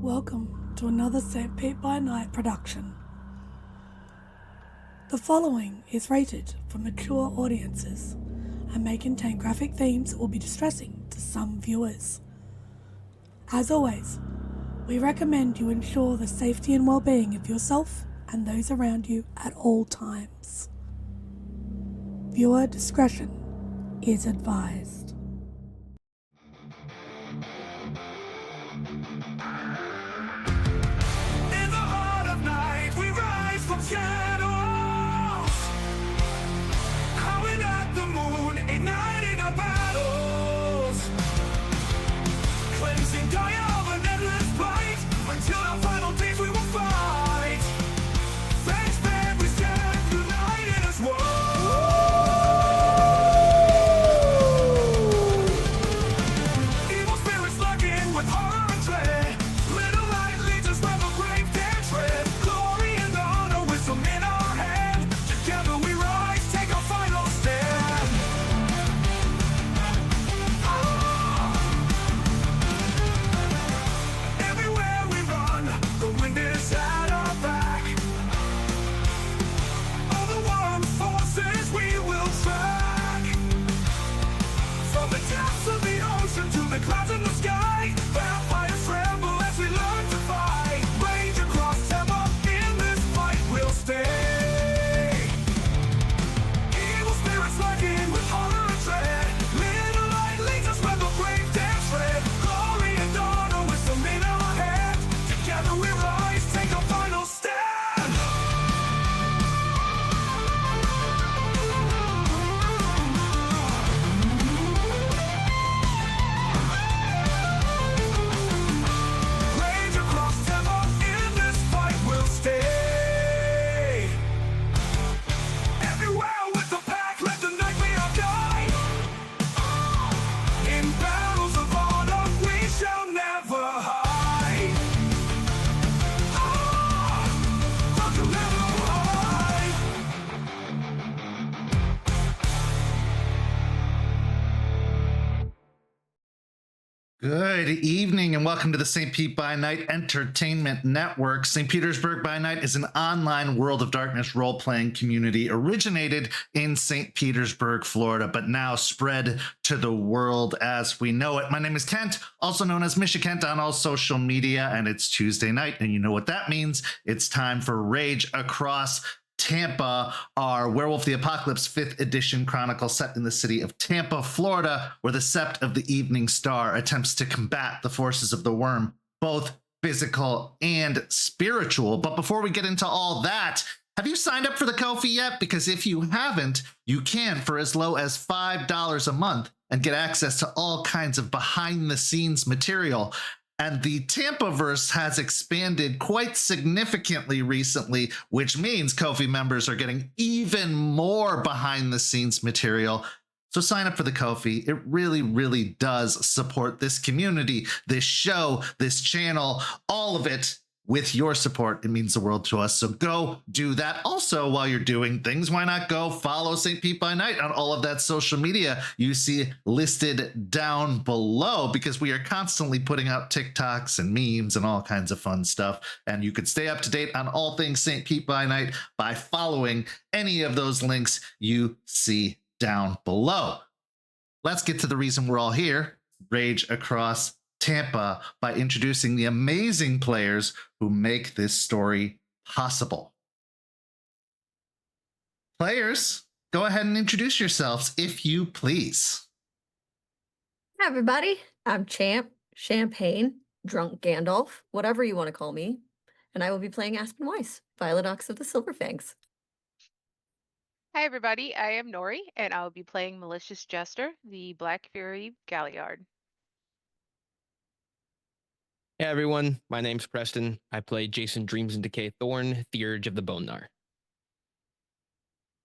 Welcome to another SPbN production. The following is rated for mature audiences and may contain graphic themes that will be distressing to some viewers. As always, we recommend you ensure the safety and well-being of yourself and those around you at all times. Viewer discretion is advised. In the heart of night, we rise from shadows, howling at the moon, igniting our battles, cleansing Gaia of an endless fight, until our final days we will fight. Thanks, man, we stand united as one. Evil spirits lurking with horror and dread. Little light leads us where the grave dare tread. Glory and honor, wisdom in our hand. Together we rise, take our final stand. Everywhere we run, the wind is at our back. All the warm forces we will track. From the depths of the ocean to the clouds in the sky, vampires tremble as we learn to fight. Rage across Tampa, in this fight we'll stay. Evil spirits lurking with horror and dread. Little light leads us where the brave dare tread. Glory and honor, wisdom in our hand. Together we rise, take our final stand. Rage across Tampa, in this fight we'll stay. Everywhere with the pack, let the night be our guide. In battles of honor, we shall never hide. Welcome never hide. Good evening and welcome to the St. Pete by Night Entertainment Network. St. Petersburg by Night is an online World of Darkness role-playing community originated in St. Petersburg, Florida, but now spread to the world as we know it. My name is Kent, also known as Misha Kent on all social media, and it's Tuesday night, and you know what that means. It's time for Rage Across Tampa, our Werewolf the Apocalypse 5th edition chronicle set in the city of Tampa, Florida, where the Sept of the Evening Star attempts to combat the forces of the worm, both physical and spiritual. But before we get into all that, have you signed up for the Ko-fi yet? Because if you haven't, you can for as low as $5 a month and get access to all kinds of behind-the-scenes material. And the Tampaverse has expanded quite significantly recently, which means Ko-fi members are getting even more behind-the-scenes material. So sign up for the Ko-fi. It really, really does support this community, this show, this channel, all of it. With your support, it means the world to us. So go do that. Also, while you're doing things, why not go follow St. Pete by Night on all of that social media you see listed down below, because we are constantly putting out TikToks and memes and all kinds of fun stuff. And you can stay up to date on all things St. Pete by Night by following any of those links you see down below. Let's get to the reason we're all here. Rage Across Tampa by introducing the amazing players who make this story possible. Players, go ahead and introduce yourselves if you please. Hi, everybody. I'm Champ, Champagne, Drunk Gandalf, whatever you want to call me, and I will be playing Aspen Weiss, Violet Ox of the Silverfangs. Hi everybody, I am Nori, and I will be playing Malicious Jester, the Black Fury Galliard. Hey everyone, my name's Preston. I play Jason Dreams and Decay Thorn, the Urge of the Bonar.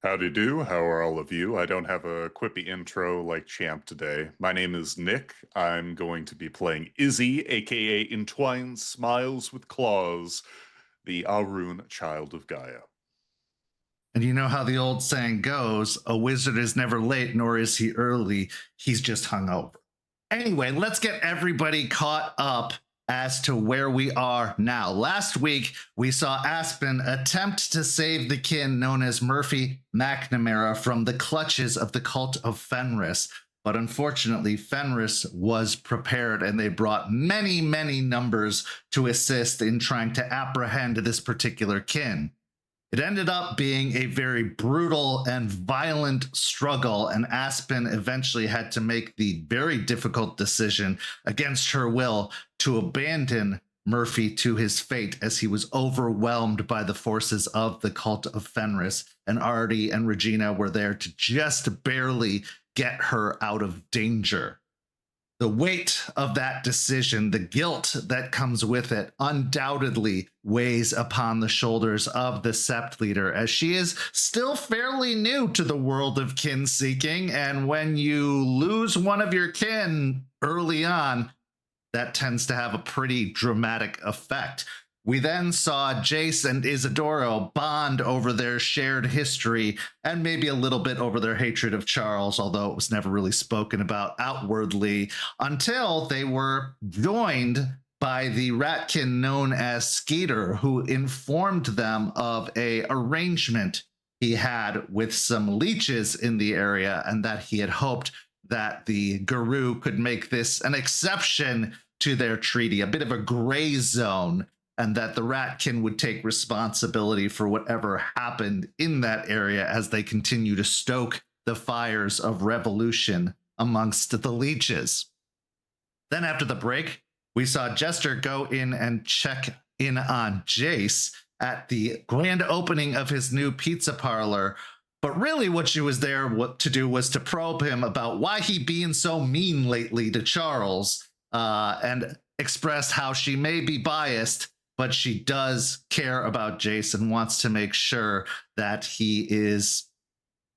Howdy do, how are all of you? I don't have a quippy intro like Champ today. My name is Nick. I'm going to be playing Izzy, aka Entwined Smiles with Claws, the Arun Child of Gaia. And you know how the old saying goes, a wizard is never late, nor is he early. He's just hungover. Anyway, let's get everybody caught up as to where we are now. Last week, we saw Aspen attempt to save the kin known as Murphy McNamara from the clutches of the cult of Fenris. But unfortunately, Fenris was prepared, and they brought many, many numbers to assist in trying to apprehend this particular kin. It ended up being a very brutal and violent struggle, and Aspen eventually had to make the very difficult decision against her will to abandon Murphy to his fate as he was overwhelmed by the forces of the cult of Fenris, and Artie and Regina were there to just barely get her out of danger. The weight of that decision, the guilt that comes with it, undoubtedly weighs upon the shoulders of the Sept leader, as she is still fairly new to the world of kin seeking. And when you lose one of your kin early on, that tends to have a pretty dramatic effect. We then saw Jace and Isidoro bond over their shared history and maybe a little bit over their hatred of Charles, although it was never really spoken about outwardly, until they were joined by the ratkin known as Skeeter, who informed them of a arrangement he had with some leeches in the area, and that he had hoped that the Guru could make this an exception to their treaty, a bit of a gray zone, and that the Ratkin would take responsibility for whatever happened in that area as they continue to stoke the fires of revolution amongst the leeches. Then after the break, we saw Jester go in and check in on Jace at the grand opening of his new pizza parlor. But really what she was there to do was to probe him about why he being so mean lately to Charles, and expressed how she may be biased, but she does care about Jace and wants to make sure that he is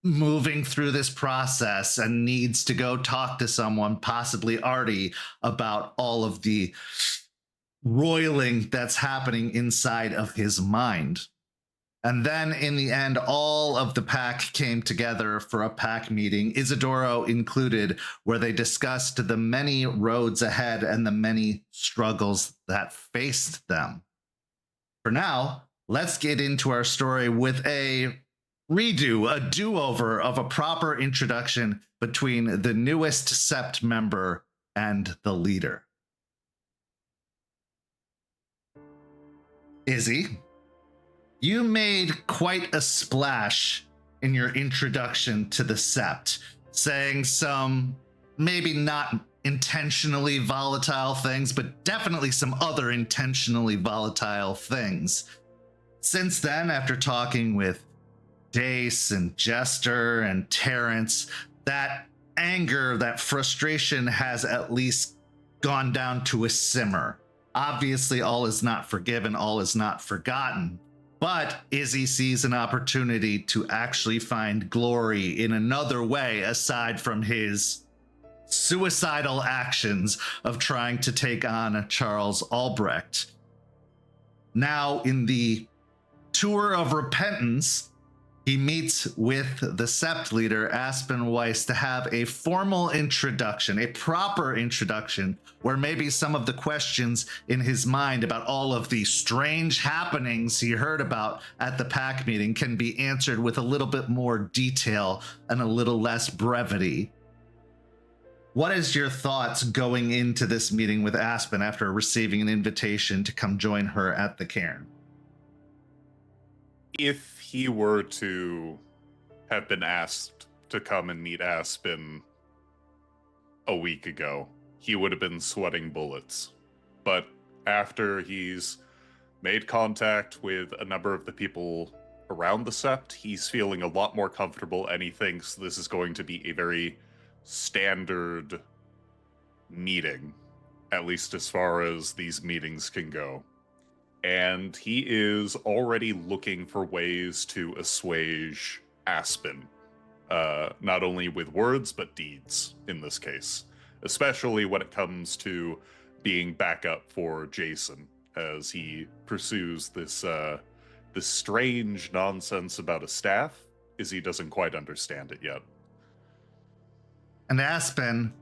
moving through this process and needs to go talk to someone, possibly Artie, about all of the roiling that's happening inside of his mind. And then in the end, all of the pack came together for a pack meeting, Isidoro included, where they discussed the many roads ahead and the many struggles that faced them. For now, let's get into our story with a redo, a do-over of a proper introduction between the newest Sept member and the leader. Izzy, you made quite a splash in your introduction to the Sept, saying some maybe not intentionally volatile things, but definitely some other intentionally volatile things. Since then, after talking with Jace and Jester and Terrence, that anger, that frustration has at least gone down to a simmer. Obviously, all is not forgiven, all is not forgotten. But Izzy sees an opportunity to actually find glory in another way aside from his suicidal actions of trying to take on Charles Albrecht. Now, in the tour of repentance, he meets with the Sept leader, Aspen Weiss, to have a formal introduction, a proper introduction, where maybe some of the questions in his mind about all of the strange happenings he heard about at the pack meeting can be answered with a little bit more detail and a little less brevity. What is your thoughts going into this meeting with Aspen after receiving an invitation to come join her at the cairn? If he were to have been asked to come and meet Aspen a week ago, he would have been sweating bullets. But after he's made contact with a number of the people around the Sept, he's feeling a lot more comfortable, and he thinks this is going to be a very standard meeting, at least as far as these meetings can go. And he is already looking for ways to assuage Aspen, not only with words, but deeds in this case, especially when it comes to being backup for Jason, as he pursues this strange nonsense about a staff, as he doesn't quite understand it yet. And Aspen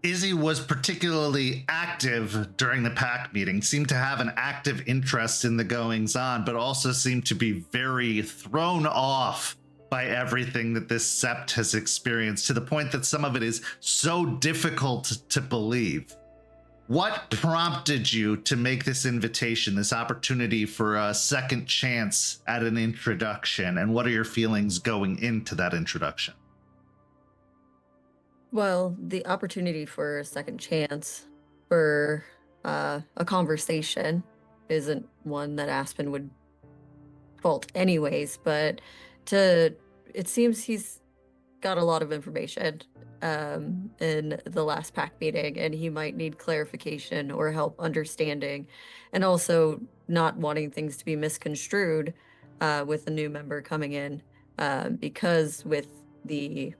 Izzy was particularly active during the pack meeting, seemed to have an active interest in the goings on, but also seemed to be very thrown off by everything that this sept has experienced, to the point that some of it is so difficult to believe. What prompted you to make this invitation, this opportunity for a second chance at an introduction, and what are your feelings going into that introduction? Well, the opportunity for a second chance for a conversation isn't one that Aspen would fault anyways, but it seems he's got a lot of information in the last pack meeting, and he might need clarification or help understanding, and also not wanting things to be misconstrued with a new member coming in, because with the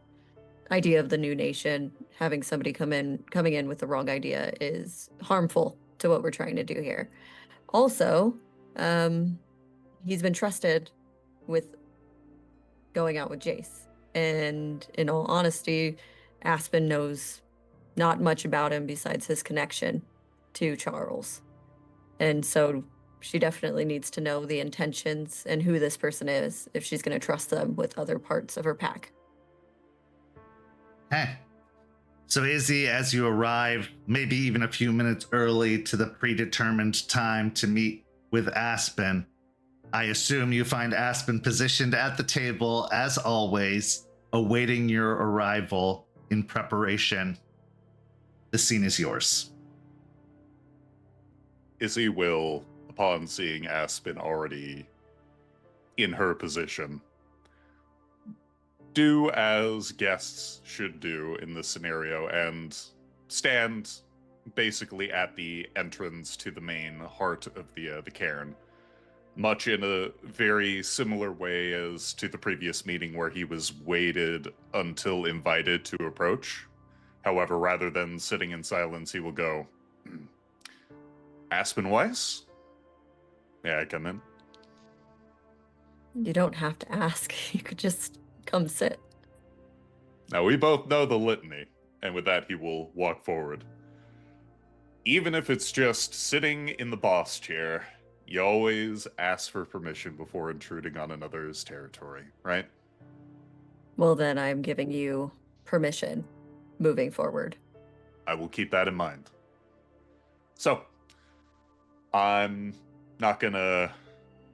idea of the new nation, having somebody coming in with the wrong idea is harmful to what we're trying to do here. Also, he's been trusted with going out with Jace, and in all honesty, Aspen knows not much about him besides his connection to Charles, and so she definitely needs to know the intentions and who this person is if she's going to trust them with other parts of her pack. Hey. So Izzy, as you arrive, maybe even a few minutes early to the predetermined time to meet with Aspen, I assume you find Aspen positioned at the table, as always, awaiting your arrival in preparation. The scene is yours. Izzy will, upon seeing Aspen already in her position, do as guests should do in this scenario and stand basically at the entrance to the main heart of the cairn, much in a very similar way as to the previous meeting where he was waited until invited to approach. However, rather than sitting in silence, he will go, Aspen Weiss? May I come in? You don't have to ask. You could just come sit. Now, we both know the litany, and with that, he will walk forward. Even if it's just sitting in the boss chair, you always ask for permission before intruding on another's territory, right? Well, then I'm giving you permission moving forward. I will keep that in mind. So, I'm not gonna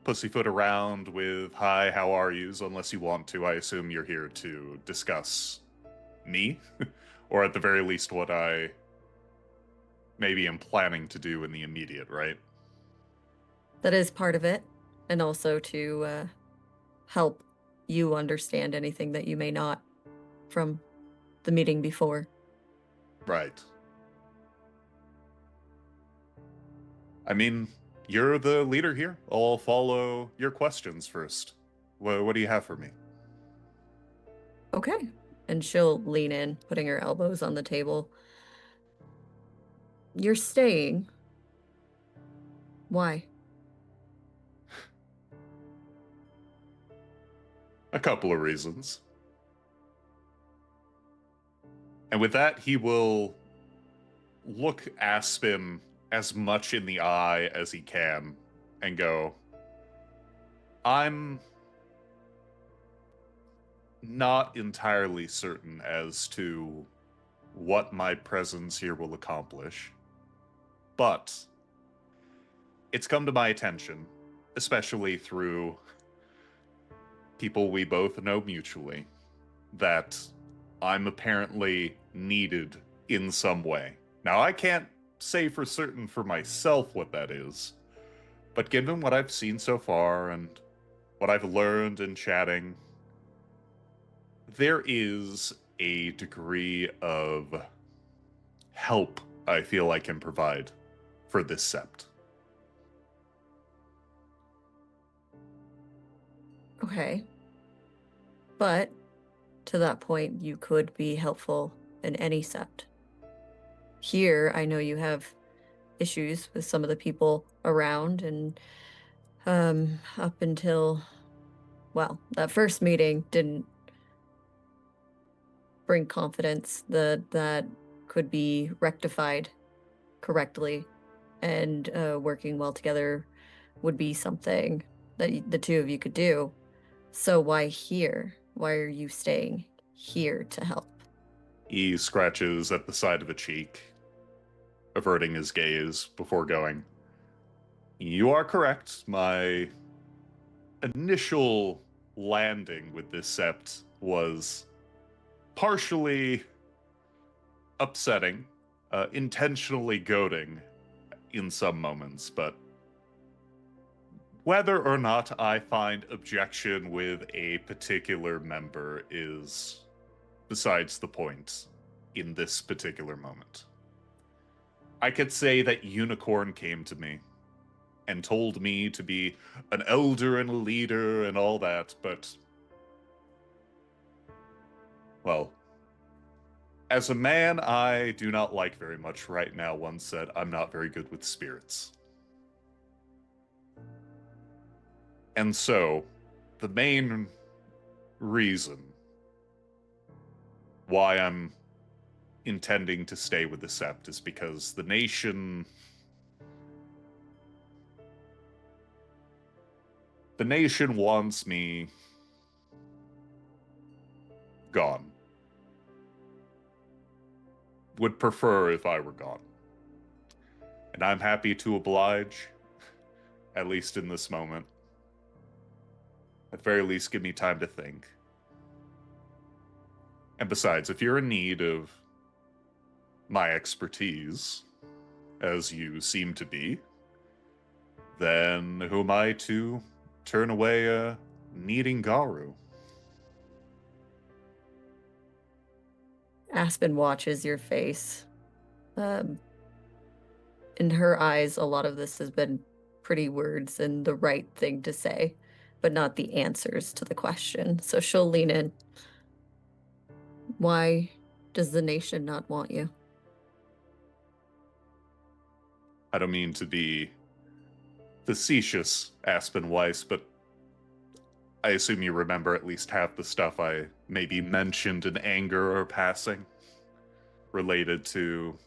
pussyfoot around with hi, how are yous, unless you want to. I assume you're here to discuss me, or at the very least what I maybe am planning to do in the immediate, right? That is part of it, and also to help you understand anything that you may not from the meeting before. Right. I mean, you're the leader here. I'll follow your questions first. What do you have for me? Okay. And she'll lean in, putting her elbows on the table. You're staying. Why? A couple of reasons. And with that, he will look Aspen as much in the eye as he can and go, I'm not entirely certain as to what my presence here will accomplish, but it's come to my attention, especially through people we both know mutually, that I'm apparently needed in some way. Now, I can't say for certain for myself what that is, but given what I've seen so far and what I've learned in chatting, there is a degree of help I feel I can provide for this sept. Okay. But to that point, you could be helpful in any sept. Here, I know you have issues with some of the people around, and up until, well, that first meeting didn't bring confidence. That could be rectified correctly, and working well together would be something that the two of you could do. So why here? Why are you staying here to help? He scratches at the side of a cheek, averting his gaze before going. You are correct. My initial landing with this sept was partially upsetting, intentionally goading in some moments, but whether or not I find objection with a particular member is besides the point in this particular moment. I could say that Unicorn came to me and told me to be an elder and a leader and all that, but, well, as a man I do not like very much right now once said I'm not very good with spirits. And so, the main reason why I'm intending to stay with the sept is because the nation wants me gone. Would prefer if I were gone. And I'm happy to oblige, at least in this moment. At the very least, give me time to think. And besides, if you're in need of my expertise, as you seem to be, then who am I to turn away a needing Garu? Aspen watches your face. In her eyes, a lot of this has been pretty words and the right thing to say, but not the answers to the question. So she'll lean in. Why does the nation not want you? I don't mean to be facetious, Aspen Weiss, but I assume you remember at least half the stuff I maybe mentioned in anger or passing related to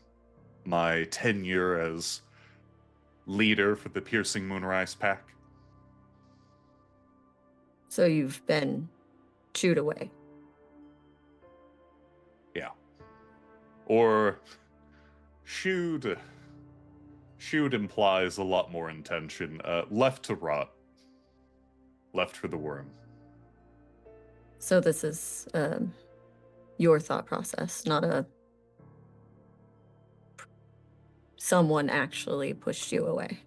my tenure as leader for the Piercing Moonrise Pack. So you've been chewed away. Yeah. Or shooed implies a lot more intention. Left to rot. Left for the worm. So this is your thought process, not someone actually pushed you away.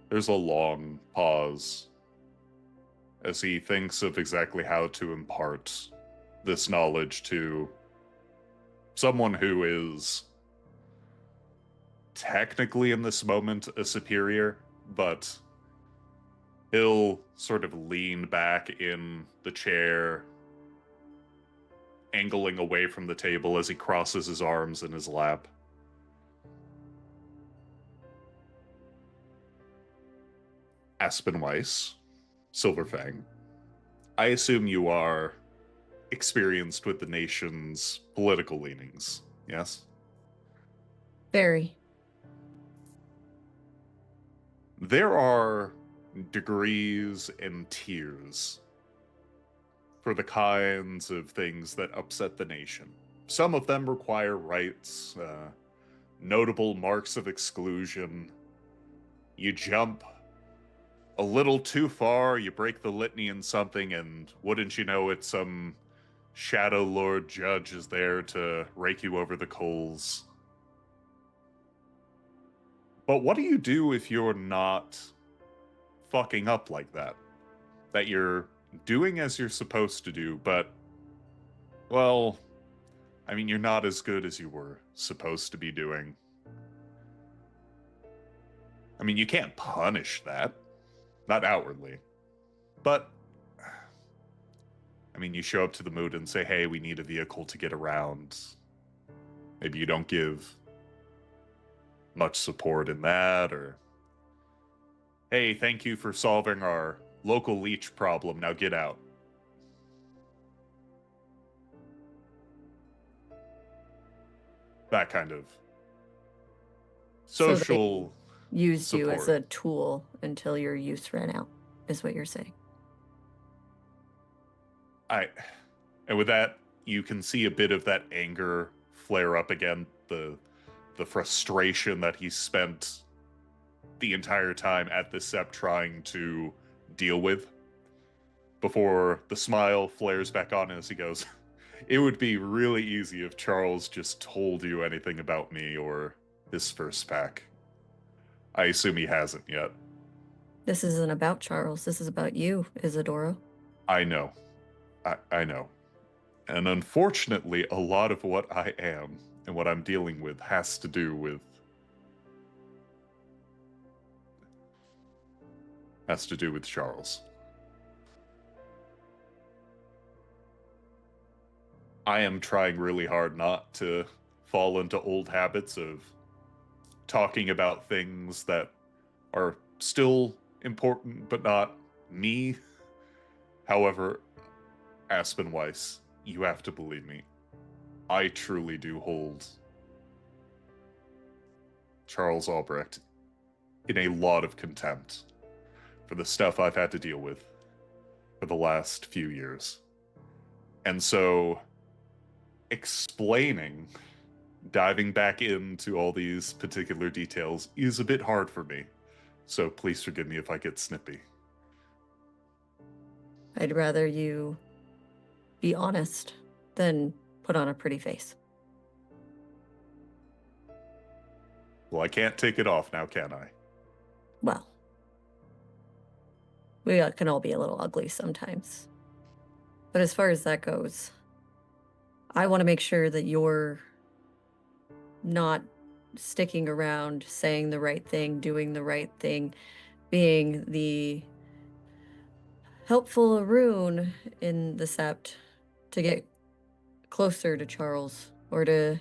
There's a long pause as he thinks of exactly how to impart this knowledge to someone who is technically in this moment a superior, but he'll sort of lean back in the chair, angling away from the table as he crosses his arms in his lap. Aspen Weiss, Silverfang, I assume you are experienced with the nation's political leanings, yes? Very. There are degrees and tiers for the kinds of things that upset the nation. Some of them require rights, notable marks of exclusion. You jump a little too far, you break the litany in something, and wouldn't you know it, some Shadow Lord judge is there to rake you over the coals. But what do you do if you're not fucking up like that? That you're doing as you're supposed to do, but, well, I mean, you're not as good as you were supposed to be doing. I mean, you can't punish that. Not outwardly. But, I mean, you show up to the mood and say, hey, we need a vehicle to get around. Maybe you don't give much support in that, or Hey, thank you for solving our local leech problem. Now get out. That kind of So they social used you as support. a tool until your use ran out, is what you're saying. And with that, you can see a bit of that anger flare up again, the frustration that he spent the entire time at the sept trying to deal with, before the smile flares back on as he goes, it would be really easy if Charles just told you anything about me or his first pack. I assume he hasn't yet. This isn't about Charles. This is about you, Isidoro. I know. I know. And unfortunately, a lot of what I am and what I'm dealing with has to do with Charles. I am trying really hard not to fall into old habits of talking about things that are still important but not me. However, Aspen Weiss, you have to believe me. I truly do hold Charles Albrecht in a lot of contempt for the stuff I've had to deal with for the last few years. And so, diving back into all these particular details is a bit hard for me. So please forgive me if I get snippy. I'd rather you be honest than put on a pretty face. Well, I can't take it off now, can I? Well, we can all be a little ugly sometimes. But as far as that goes, I want to make sure that you're not sticking around, saying the right thing, doing the right thing, being the helpful rune in the sept to get closer to Charles or to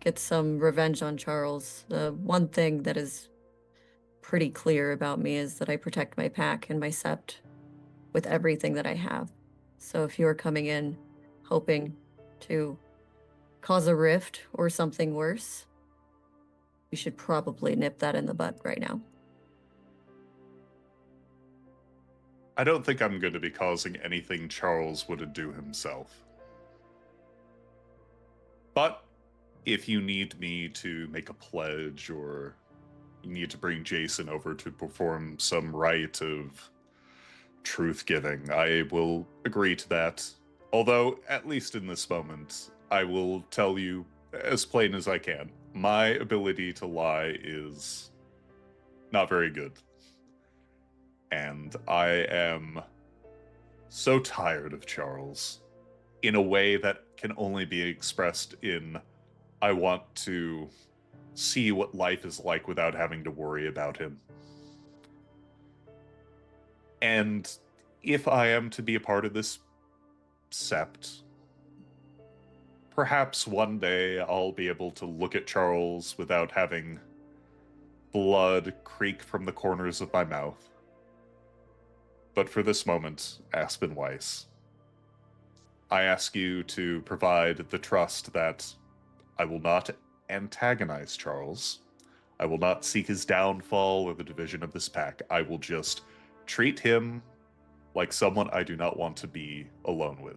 get some revenge on Charles. The one thing that is pretty clear about me is that I protect my pack and my sept with everything that I have. So if you're coming in hoping to cause a rift or something worse, we should probably nip that in the bud right now. I don't think I'm going to be causing anything Charles would do himself. But if you need me to make a pledge or you need to bring Jason over to perform some rite of truth-giving, I will agree to that. Although, at least in this moment, I will tell you as plain as I can, my ability to lie is not very good. And I am so tired of Charles in a way that can only be expressed in I want to see what life is like without having to worry about him. And if I am to be a part of this sept, perhaps one day I'll be able to look at Charles without having blood creak from the corners of my mouth. But for this moment, Aspen Weiss, I ask you to provide the trust that I will not antagonize Charles. I will not seek his downfall or the division of this pack. I will just treat him like someone I do not want to be alone with.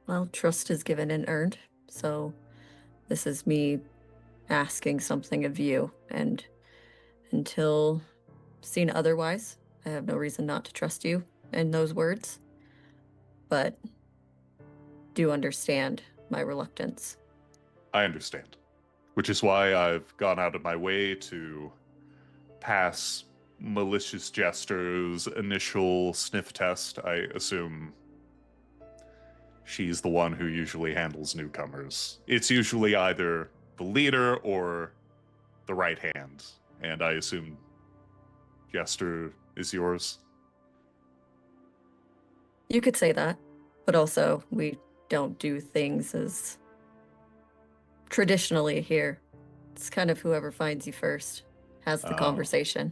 Well, trust is given and earned, so this is me asking something of you, and until seen otherwise, I have no reason not to trust you in those words, but do understand my reluctance. I understand. Which is why I've gone out of my way to pass Malicious Jester's initial sniff test. I assume she's the one who usually handles newcomers. It's usually either the leader or the right hand, and I assume Jester is yours. You could say that, but also we don't do things as traditionally here. It's kind of whoever finds you first has the Oh. conversation.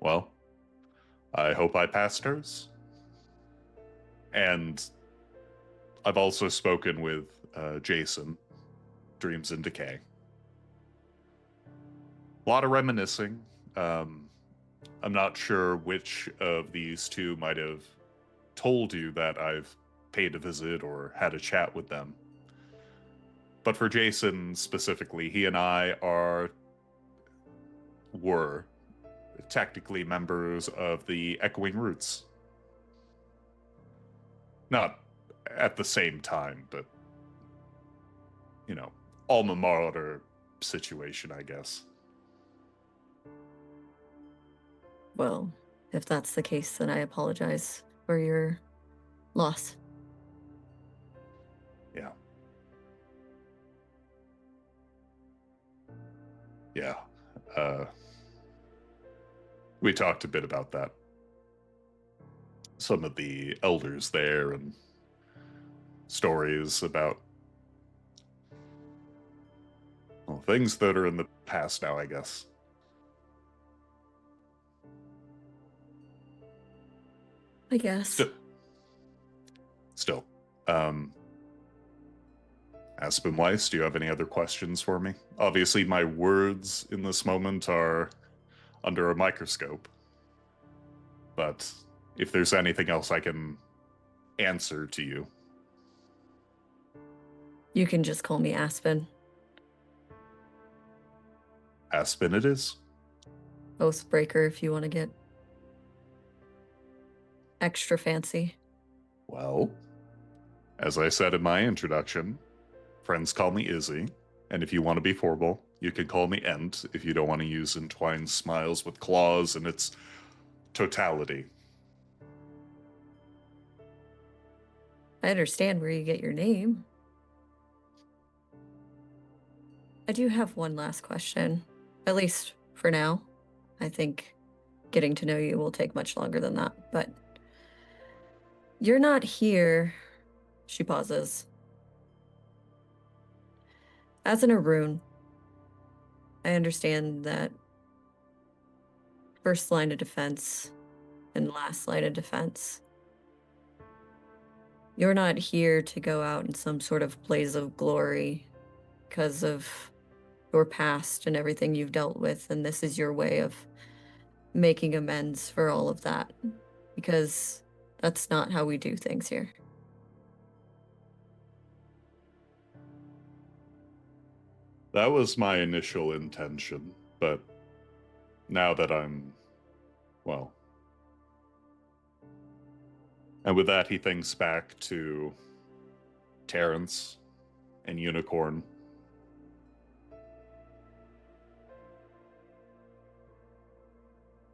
Well, I hope I passed hers. And I've also spoken with Jason, Dreams in Decay. A lot of reminiscing. I'm not sure which of these two might have told you that I've paid a visit or had a chat with them. But for Jason specifically, he and I were technically members of the Echoing Roots. Not at the same time, but, you know, alma mater situation, I guess. Well, if that's the case, then I apologize for your loss. Yeah. Yeah. We talked a bit about that. Some of the elders there and stories about, well, things that are in the past now, I guess. I guess. Still. Aspen Weiss, do you have any other questions for me? Obviously, my words in this moment are under a microscope. But if there's anything else I can answer to you. You can just call me Aspen. Aspen it is. Oathbreaker if you want to get extra fancy. Well, as I said in my introduction, friends call me Izzy, and if you want to be formal, you can call me Ent if you don't want to use entwined smiles with claws in its totality. I understand where you get your name. I do have one last question, at least for now. I think getting to know you will take much longer than that, but you're not here. She pauses. As an Arun, I understand that first line of defense and last line of defense. You're not here to go out in some sort of blaze of glory because of your past and everything you've dealt with, and this is your way of making amends for all of that, because that's not how we do things here. That was my initial intention, but now that I'm, well... And with that, he thinks back to Terrence and Unicorn.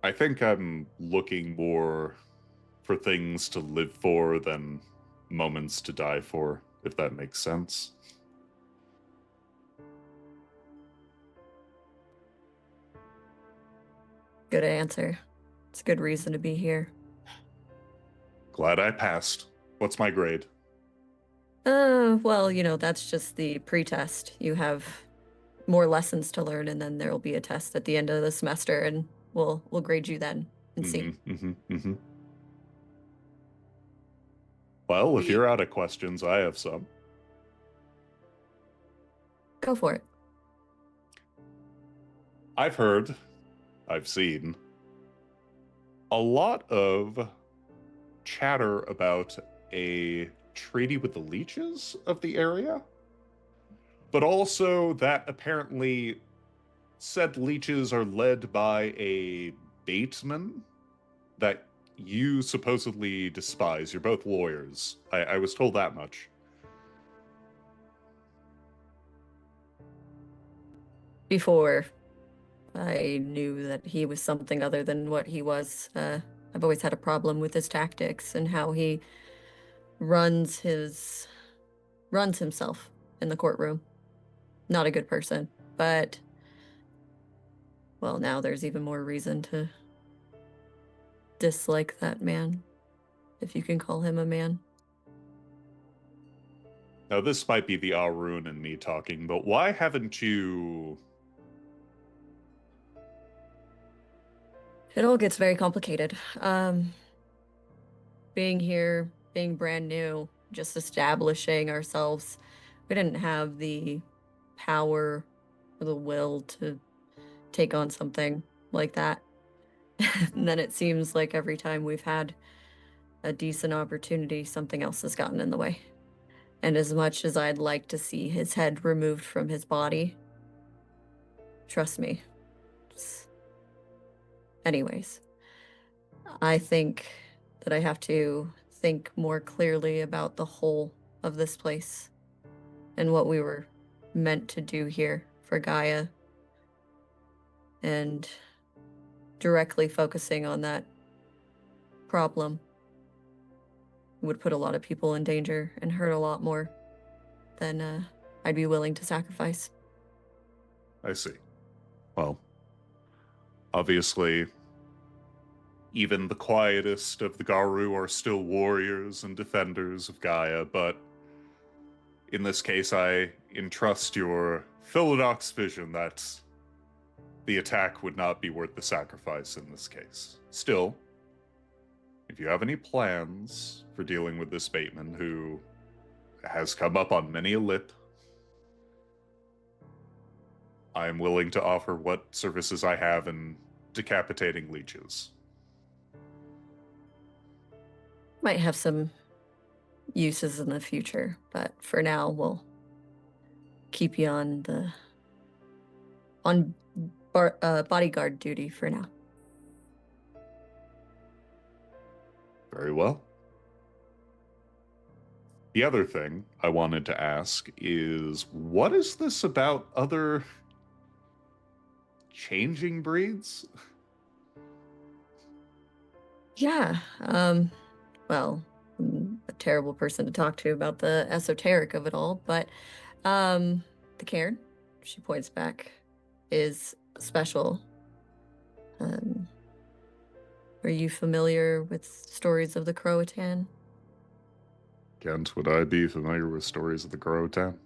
I think I'm looking more for things to live for than moments to die for, if that makes sense. Good answer. It's a good reason to be here. Glad I passed. What's my grade? Well, you know, that's just the pre-test. You have more lessons to learn, and then there will be a test at the end of the semester, and we'll grade you then and see. Well, if you're out of questions, I have some. Go for it. I've heard, I've seen a lot of chatter about a treaty with the leeches of the area, but also that apparently said leeches are led by a bateman that you supposedly despise. You're both lawyers. I was told that much. Before I knew that he was something other than what he was, I've always had a problem with his tactics and how he runs himself in the courtroom. Not a good person, but well, now there's even more reason to dislike that man, if you can call him a man. Now, this might be the Arun and me talking, but why haven't you It all gets very complicated. Being here, being brand new, just establishing ourselves, we didn't have the power or the will to take on something like that. And then it seems like every time we've had a decent opportunity, something else has gotten in the way. And as much as I'd like to see his head removed from his body, trust me. Anyways, I think that I have to think more clearly about the whole of this place and what we were meant to do here for Gaia, and directly focusing on that problem would put a lot of people in danger and hurt a lot more than I'd be willing to sacrifice. I see. Well, obviously, even the quietest of the Garu are still warriors and defenders of Gaia, but in this case, I entrust your Philodox vision that the attack would not be worth the sacrifice in this case. Still, if you have any plans for dealing with this Bateman, who has come up on many a lip, I am willing to offer what services I have in decapitating leeches. Might have some uses in the future, but for now we'll keep you on bodyguard duty for now. Very well. The other thing I wanted to ask is, what is this about other changing breeds? Yeah, well, I'm a terrible person to talk to about the esoteric of it all, but the cairn, she points back, is special. Are you familiar with stories of the Croatan? Kent, would I be familiar with stories of the Croatan?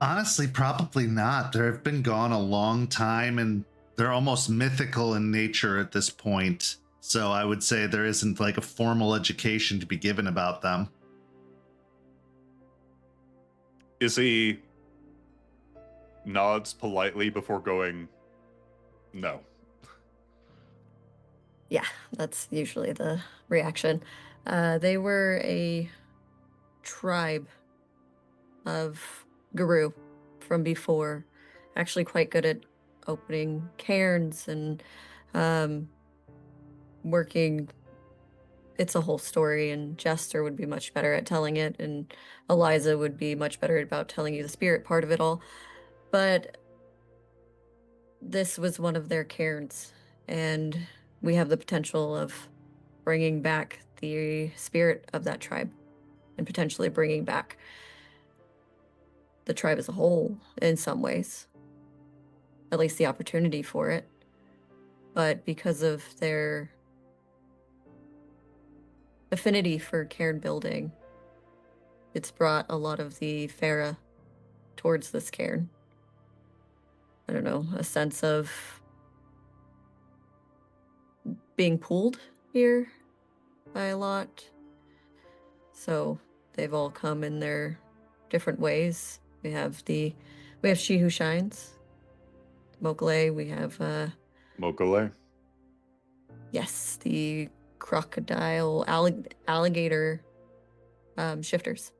Honestly, probably not. They've been gone a long time, and they're almost mythical in nature at this point. So I would say there isn't like a formal education to be given about them. Izzy nods politely before going, no. Yeah, that's usually the reaction. They were a tribe of Guru from before, actually quite good at opening cairns and working. It's a whole story, and Jester would be much better at telling it, and Eliza would be much better about telling you the spirit part of it all. But this was one of their cairns, and we have the potential of bringing back the spirit of that tribe and potentially bringing back the tribe as a whole in some ways, at least the opportunity for it. But because of their affinity for cairn building, it's brought a lot of the Farah towards this cairn. I don't know, a sense of being pulled here by a lot. So they've all come in their different ways. We have She Who Shines, Mokale. We have Mokale? yes, the crocodile alligator shifters.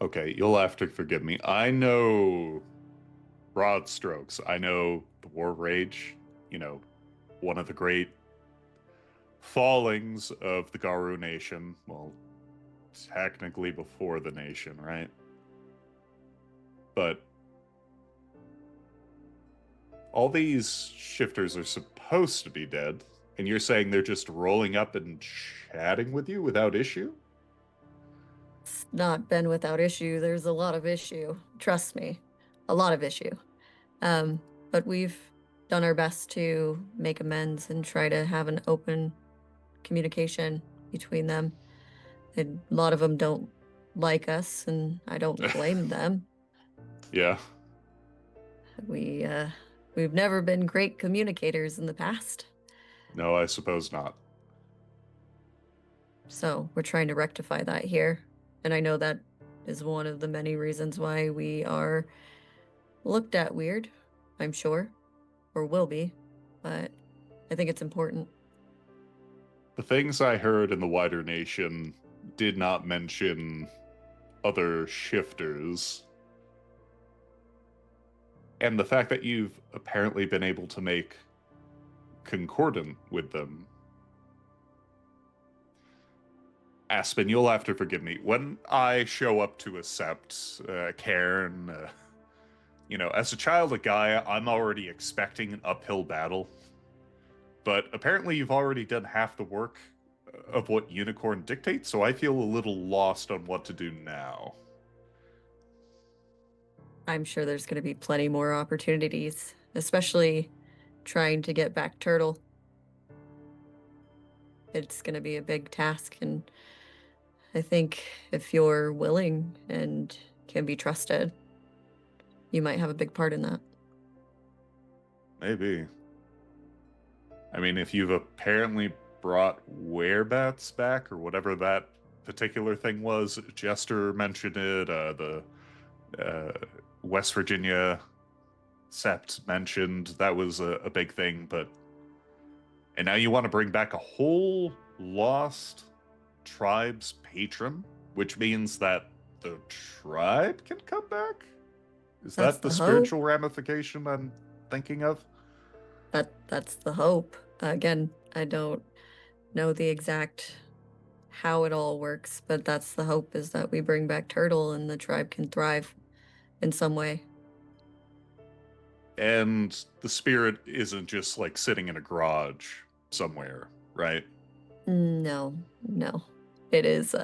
Okay, you'll have to forgive me. I know broad strokes. I know the War Rage, one of the great fallings of the Garu Nation. Well, technically before the nation, right? But all these shifters are supposed to be dead, and you're saying they're just rolling up and chatting with you without issue? It's not been without issue. There's a lot of issue. Trust me, a lot of issue. But we've done our best to make amends and try to have an open communication between them. A lot of them don't like us, and I don't blame them. Yeah. We've never been great communicators in the past. No, I suppose not. So we're trying to rectify that here. And I know that is one of the many reasons why we are looked at weird, I'm sure, or will be, but I think it's important. The things I heard in the wider nation did not mention other shifters. And the fact that you've apparently been able to make concordant with them. Aspen, you'll have to forgive me. When I show up to accept Cairn, as a child of Gaia, I'm already expecting an uphill battle. But apparently you've already done half the work of what Unicorn dictates, so I feel a little lost on what to do now. I'm sure there's going to be plenty more opportunities, especially trying to get back Turtle. It's going to be a big task, and I think if you're willing and can be trusted, you might have a big part in that. Maybe. I mean, if you've apparently brought werebats back, or whatever that particular thing was, Jester mentioned it, the West Virginia Sept mentioned that was a big thing, and now you want to bring back a whole lost tribe's patron, which means that the tribe can come back? Is That's that the the spiritual ramification I'm thinking of? That's the hope. Again, I don't know the exact how it all works, but that's the hope, is that we bring back Turtle and the tribe can thrive in some way. And the spirit isn't just like sitting in a garage somewhere, right? No. It is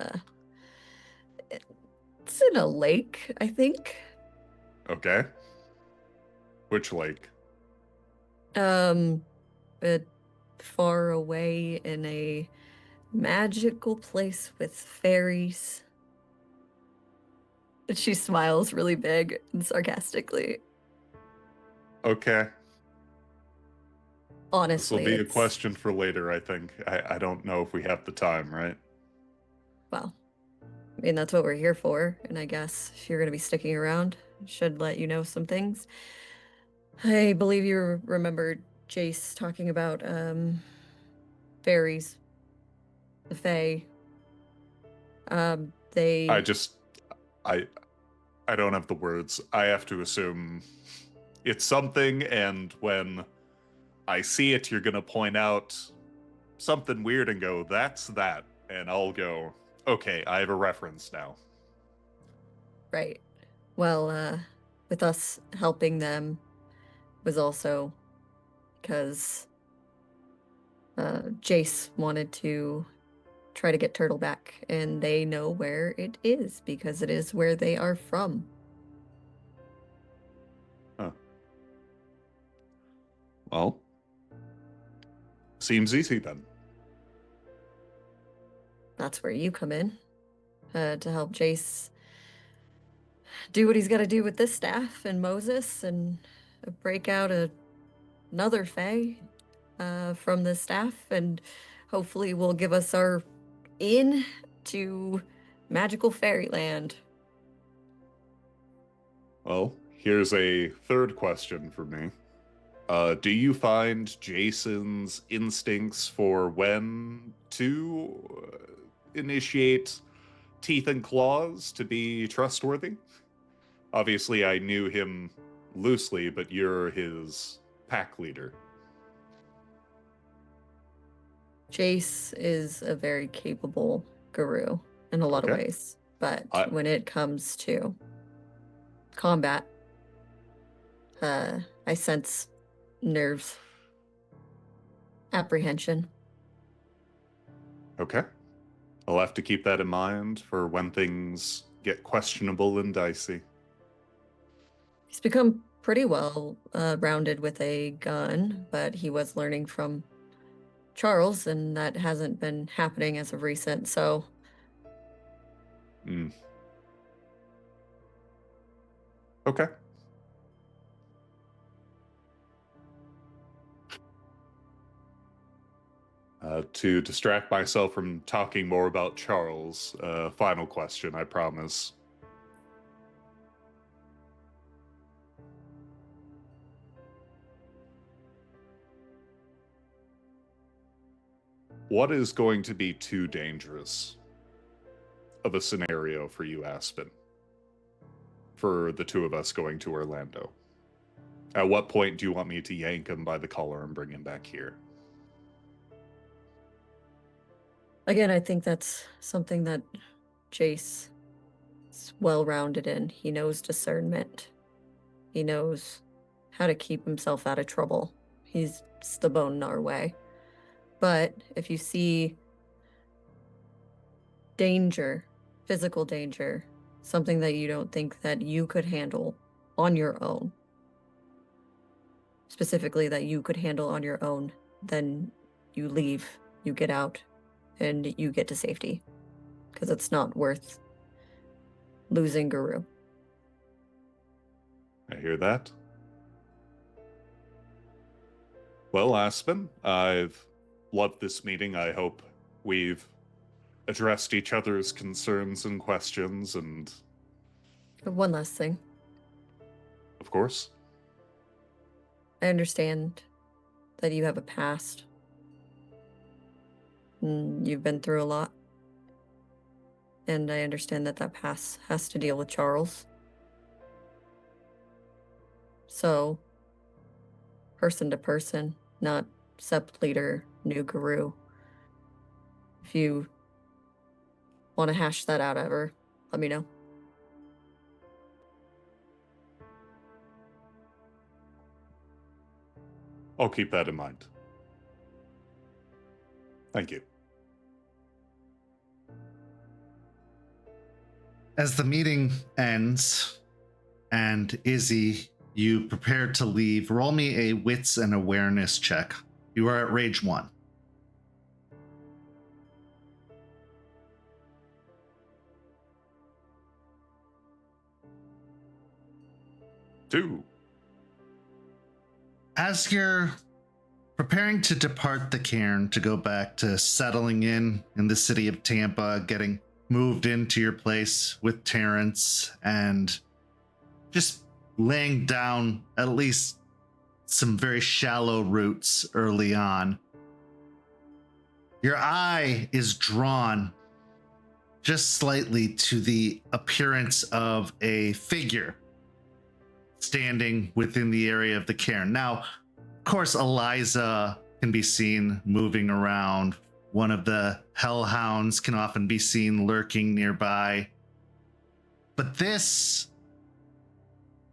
it's in a lake, I think. Okay. Which lake? But far away in a magical place with fairies. And she smiles really big and sarcastically. Okay. Honestly, This will be a question for later, I think. I don't know if we have the time, right? Well, I mean, that's what we're here for, and I guess if you're going to be sticking around, I should let you know some things. I believe you remember Jace talking about fairies, the fae. They I don't have the words. I have to assume it's something, and when I see it, you're gonna point out something weird and go, "That's that," and I'll go, "Okay, I have a reference now." Right. Well, with us helping them was also because Jace wanted to try to get Turtle back, and they know where it is because it is where they are from. Huh. Well, seems easy then. That's where you come in, to help Jace do what he's got to do with this staff and Moses, and break out another Fae from the staff, and hopefully will give us our in to magical fairyland. Well, here's a third question for me. Do you find Jason's instincts for when to initiate teeth and claws to be trustworthy? Obviously, I knew him loosely, but you're his pack leader. Jace is a very capable guru in a lot of Okay. ways, but I- when it comes to combat, I sense nerves, apprehension. Okay. I'll have to keep that in mind for when things get questionable and dicey. He's become pretty well rounded with a gun, but he was learning from Charles, and that hasn't been happening as of recent, so Okay. To distract myself from talking more about Charles, final question, I promise. What is going to be too dangerous of a scenario for you, Aspen, for the two of us going to Orlando? At what point do you want me to yank him by the collar and bring him back here? Again, I think that's something that Jace is well-rounded in. He knows discernment. He knows how to keep himself out of trouble. He's the bone in our way. But if you see danger, physical danger, something that you don't think that you could handle on your own, specifically that you could handle on your own, then you leave, you get out, and you get to safety. Because it's not worth losing Guru. I hear that. Well, Aspen, I've loved this meeting. I hope we've addressed each other's concerns and questions, and... One last thing. Of course. I understand that you have a past. You've been through a lot. And I understand that that past has to deal with Charles. So, person to person, not Sept leader, new Guru. If you want to hash that out ever, let me know. I'll keep that in mind. Thank you. As the meeting ends and Izzy, you prepare to leave, roll me a wits and awareness check. You are at rage 1. Two. As you're preparing to depart the cairn to go back to settling in the city of Tampa, getting moved into your place with Terrence, and just laying down at least some very shallow roots early on, your eye is drawn just slightly to the appearance of a figure standing within the area of the cairn. Now, of course, Eliza can be seen moving around. One of the hellhounds can often be seen lurking nearby. But this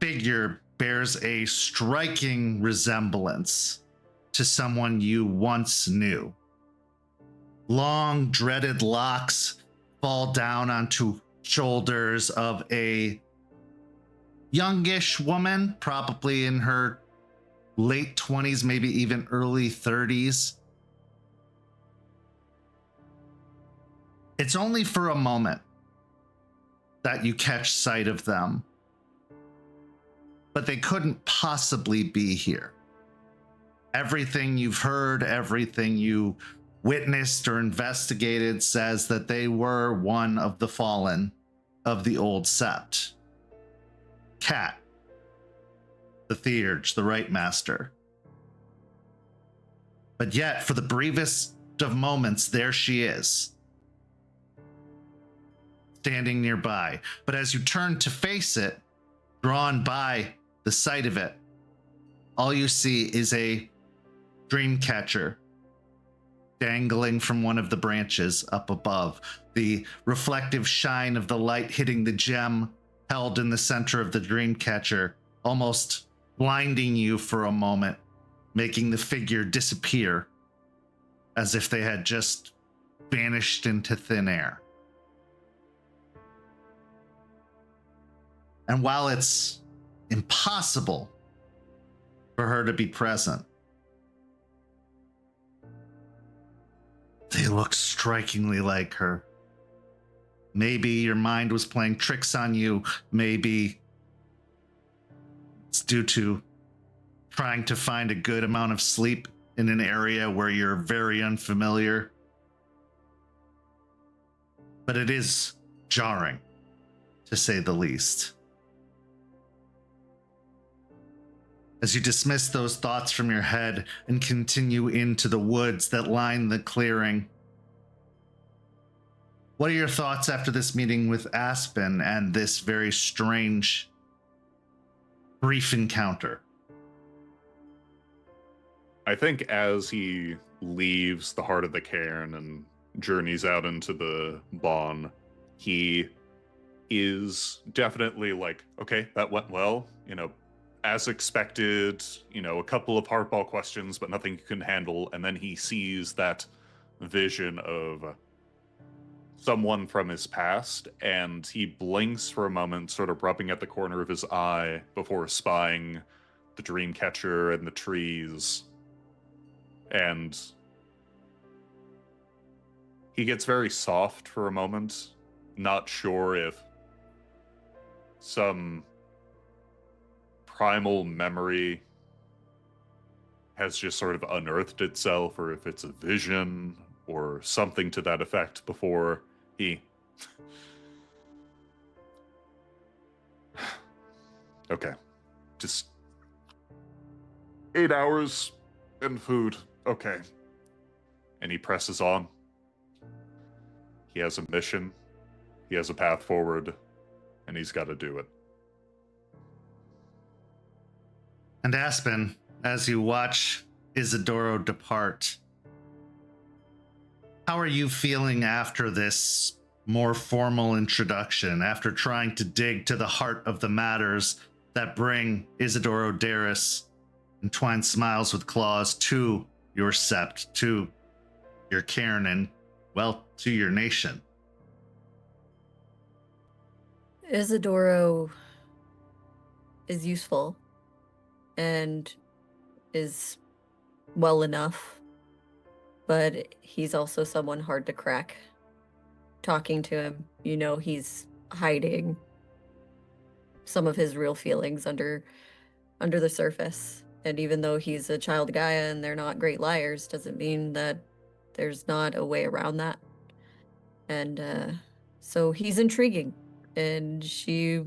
figure bears a striking resemblance to someone you once knew. Long, dreaded locks fall down onto shoulders of a youngish woman, probably in her late 20s, maybe even early 30s. It's only for a moment that you catch sight of them, but they couldn't possibly be here. Everything you've heard, everything you witnessed or investigated says that they were one of the fallen of the old sept. Cat, the Theurge, the Right Master. But yet, for the briefest of moments, there she is, standing nearby. But as you turn to face it, drawn by the sight of it, all you see is a dream catcher dangling from one of the branches up above. The reflective shine of the light hitting the gem held in the center of the dream catcher, almost blinding you for a moment, making the figure disappear as if they had just vanished into thin air. And while it's impossible for her to be present, they look strikingly like her. Maybe your mind was playing tricks on you. Maybe it's due to trying to find a good amount of sleep in an area where you're very unfamiliar. But it is jarring, to say the least. As you dismiss those thoughts from your head and continue into the woods that line the clearing, what are your thoughts after this meeting with Aspen and this very strange, brief encounter? I think as he leaves the heart of the cairn and journeys out into the Bon, he is definitely like, okay, that went well, as expected, a couple of hardball questions, but nothing you can handle. And then he sees that vision of someone from his past, and he blinks for a moment, sort of rubbing at the corner of his eye before spying the dream catcher and the trees. And he gets very soft for a moment, not sure if some primal memory has just sort of unearthed itself, or if it's a vision or something to that effect, before he... Okay. Just 8 hours and food. Okay. And he presses on. He has a mission. He has a path forward. And he's got to do it. And Aspen, as you watch Isidoro depart, how are you feeling after this more formal introduction, after trying to dig to the heart of the matters that bring Isidoro Darris and Twine Smiles with Claws to your sept, to your cairn, and, well, to your nation? Isidoro is useful and is well enough, but he's also someone hard to crack. Talking to him, he's hiding some of his real feelings under the surface. And even though he's a child of Gaia and they're not great liars, doesn't mean that there's not a way around that. And so he's intriguing, and she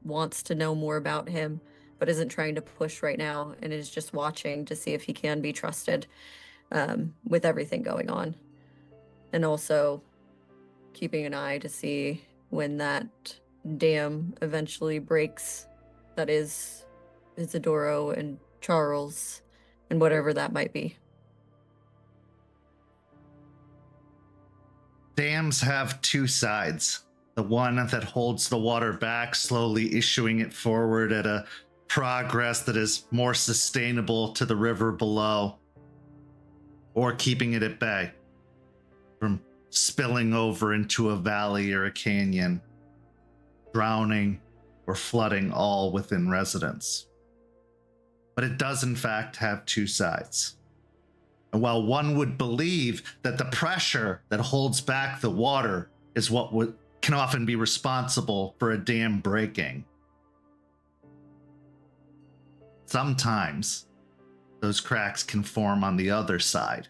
wants to know more about him, but isn't trying to push right now, and is just watching to see if he can be trusted with everything going on. And also keeping an eye to see when that dam eventually breaks, that is Isidoro and Charles, and whatever that might be. Dams have two sides. The one that holds the water back, slowly issuing it forward at a progress that is more sustainable to the river below, or keeping it at bay from spilling over into a valley or a canyon, drowning or flooding all within residence. But it does in fact have two sides. And while one would believe that the pressure that holds back the water is what can often be responsible for a dam breaking, sometimes those cracks can form on the other side.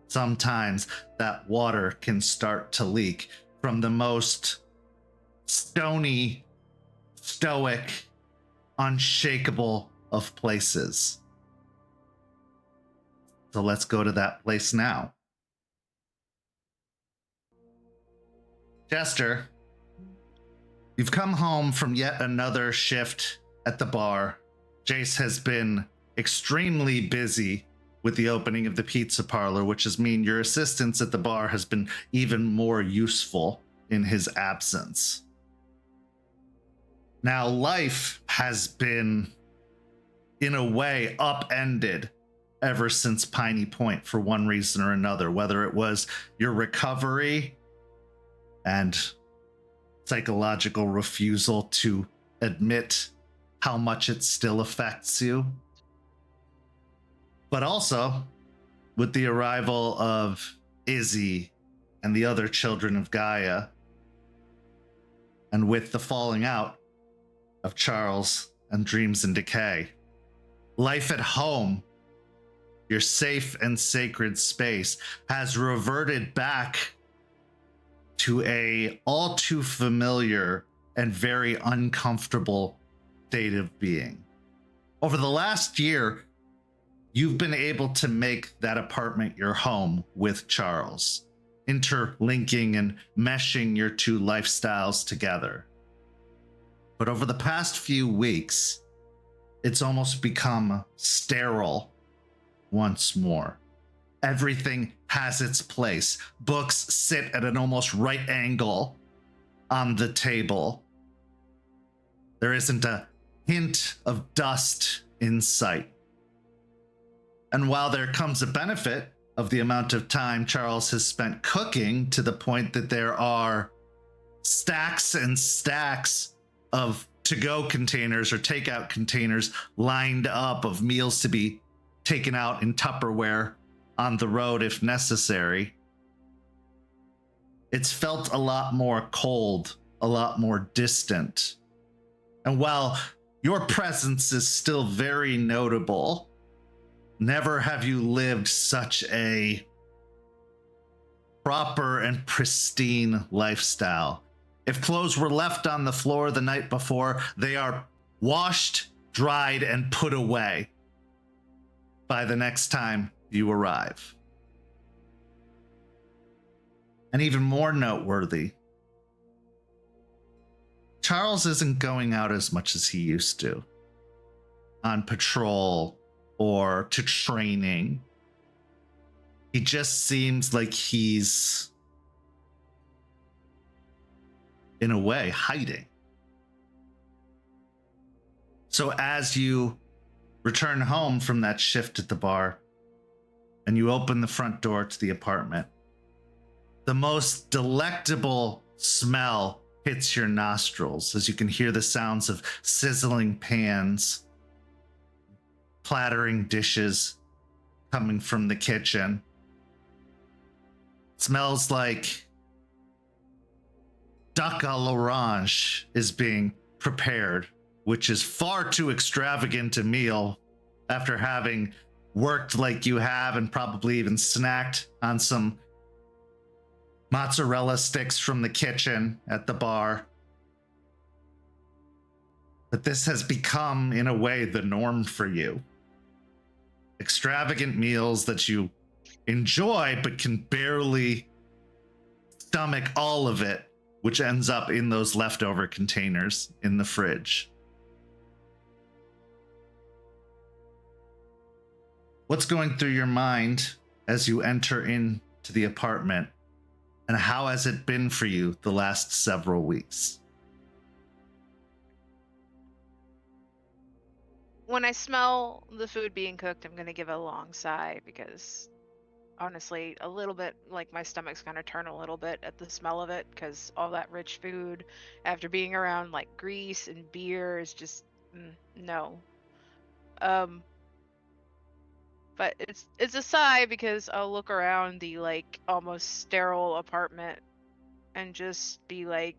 Sometimes that water can start to leak from the most stony, stoic, unshakable of places. So let's go to that place now. Jester, you've come home from yet another shift at the bar. Jace has been extremely busy with the opening of the pizza parlor, which has mean your assistance at the bar has been even more useful in his absence. Now, life has been, in a way, upended ever since Piney Point for one reason or another, whether it was your recovery and psychological refusal to admit how much it still affects you, but also with the arrival of Izzy and the other children of Gaia, and with the falling out of Charles and Dreams in Decay. Life at home your safe and sacred space, has reverted back to a all too familiar and very uncomfortable state of being. Over the last year, you've been able to make that apartment your home with Charles, interlinking and meshing your two lifestyles together. But over the past few weeks, it's almost become sterile once more. Everything has its place. Books sit at an almost right angle on the table. There isn't a hint of dust in sight. And while there comes a benefit of the amount of time Charles has spent cooking, to the point that there are stacks and stacks of to-go containers or takeout containers lined up of meals to be taken out in Tupperware on the road if necessary, it's felt a lot more cold, a lot more distant. And while your presence is still very notable, never have you lived such a proper and pristine lifestyle. If clothes were left on the floor the night before, they are washed, dried, and put away by the next time you arrive. And even more noteworthy, Charles isn't going out as much as he used to on patrol or to training. He just seems like he's, in a way, hiding. So as you return home from that shift at the bar and you open the front door to the apartment, the most delectable smell hits your nostrils as you can hear the sounds of sizzling pans, plattering dishes coming from the kitchen. It smells like duck à l'orange is being prepared, which is far too extravagant a meal after having worked like you have and probably even snacked on some mozzarella sticks from the kitchen at the bar. But this has become, in a way, the norm for you. Extravagant meals that you enjoy but can barely stomach all of it, which ends up in those leftover containers in the fridge. What's going through your mind as you enter into the apartment, and how has it been for you the last several weeks? When I smell the food being cooked, I'm going to give a long sigh because honestly, a little bit like my stomach's going to turn a little bit at the smell of it because all that rich food after being around like grease and beer is just no. But it's a sigh because I'll look around the like almost sterile apartment and just be like,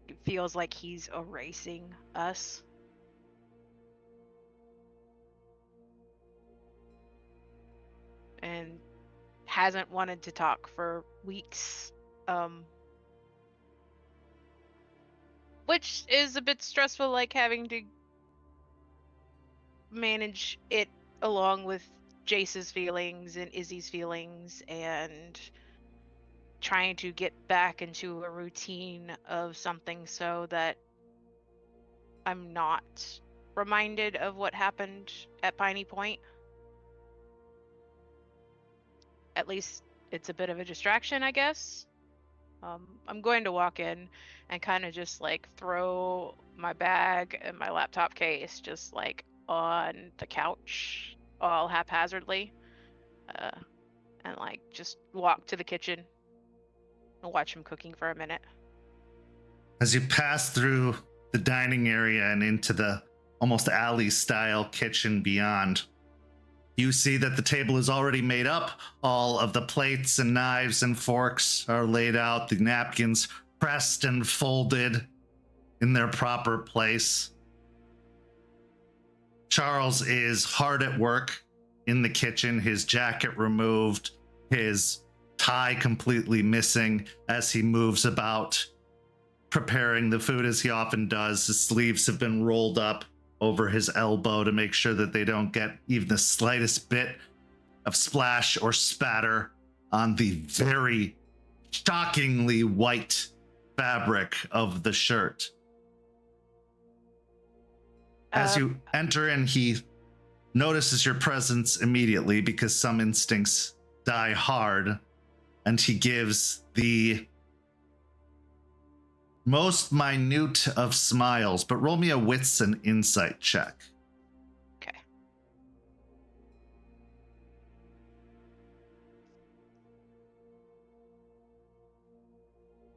it feels like he's erasing us. And hasn't wanted to talk for weeks. Which is a bit stressful, like having to manage it along with Jace's feelings and Izzy's feelings and trying to get back into a routine of something so that I'm not reminded of what happened at Piney Point. At least it's a bit of a distraction, I guess. I'm going to walk in and kind of just like throw my bag and my laptop case just like on the couch all haphazardly, and like just walk to the kitchen and watch him cooking for a minute. As you pass through the dining area and into the almost alley style kitchen beyond, you see that the table is already made up. All of the plates and knives and forks are laid out, the napkins pressed and folded in their proper place. Charles is hard at work in the kitchen, his jacket removed, his tie completely missing as he moves about preparing the food as he often does. His sleeves have been rolled up over his elbow to make sure that they don't get even the slightest bit of splash or spatter on the very shockingly white fabric of the shirt. As you enter in, he notices your presence immediately because some instincts die hard, and he gives the most minute of smiles, but roll me a wits and insight check. Okay.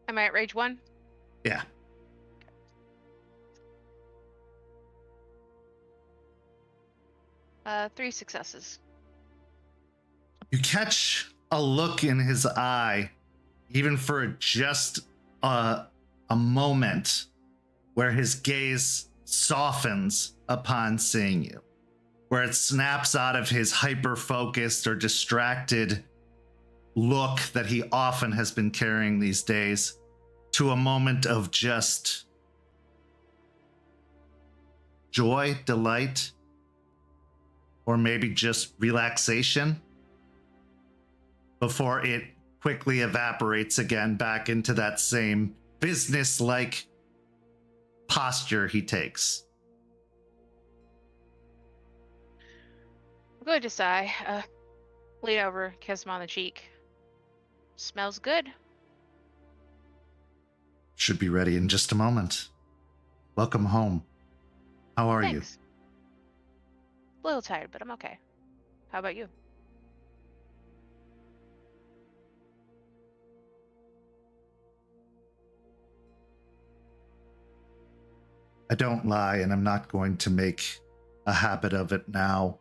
Am I at rage 1? Yeah. Three successes. You catch a look in his eye, even for just a moment, where his gaze softens upon seeing you, where it snaps out of his hyper-focused or distracted look that he often has been carrying these days to a moment of just joy, delight, or maybe just relaxation before it quickly evaporates again back into that same business-like posture he takes. I'm going to sigh. Lean over, kiss him on the cheek. Smells good. Should be ready in just a moment. Welcome home. How are you? Thanks. A little tired, but I'm okay. How about you? I don't lie, and I'm not going to make a habit of it now.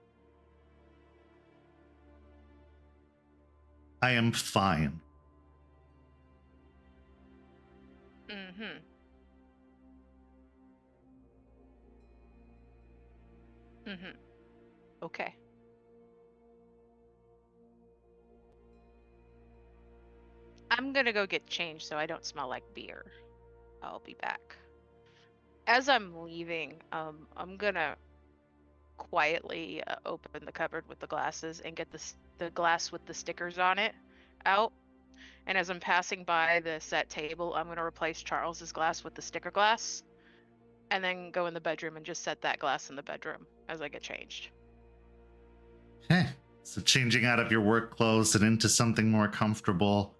I am fine. Mm-hmm. Mm-hmm. Okay. I'm gonna go get changed so I don't smell like beer. I'll be back. As I'm leaving, I'm gonna quietly open the cupboard with the glasses and get the glass with the stickers on it out. And as I'm passing by the set table, I'm gonna replace Charles's glass with the sticker glass, and then go in the bedroom and just set that glass in the bedroom as I get changed. Okay. So changing out of your work clothes and into something more comfortable,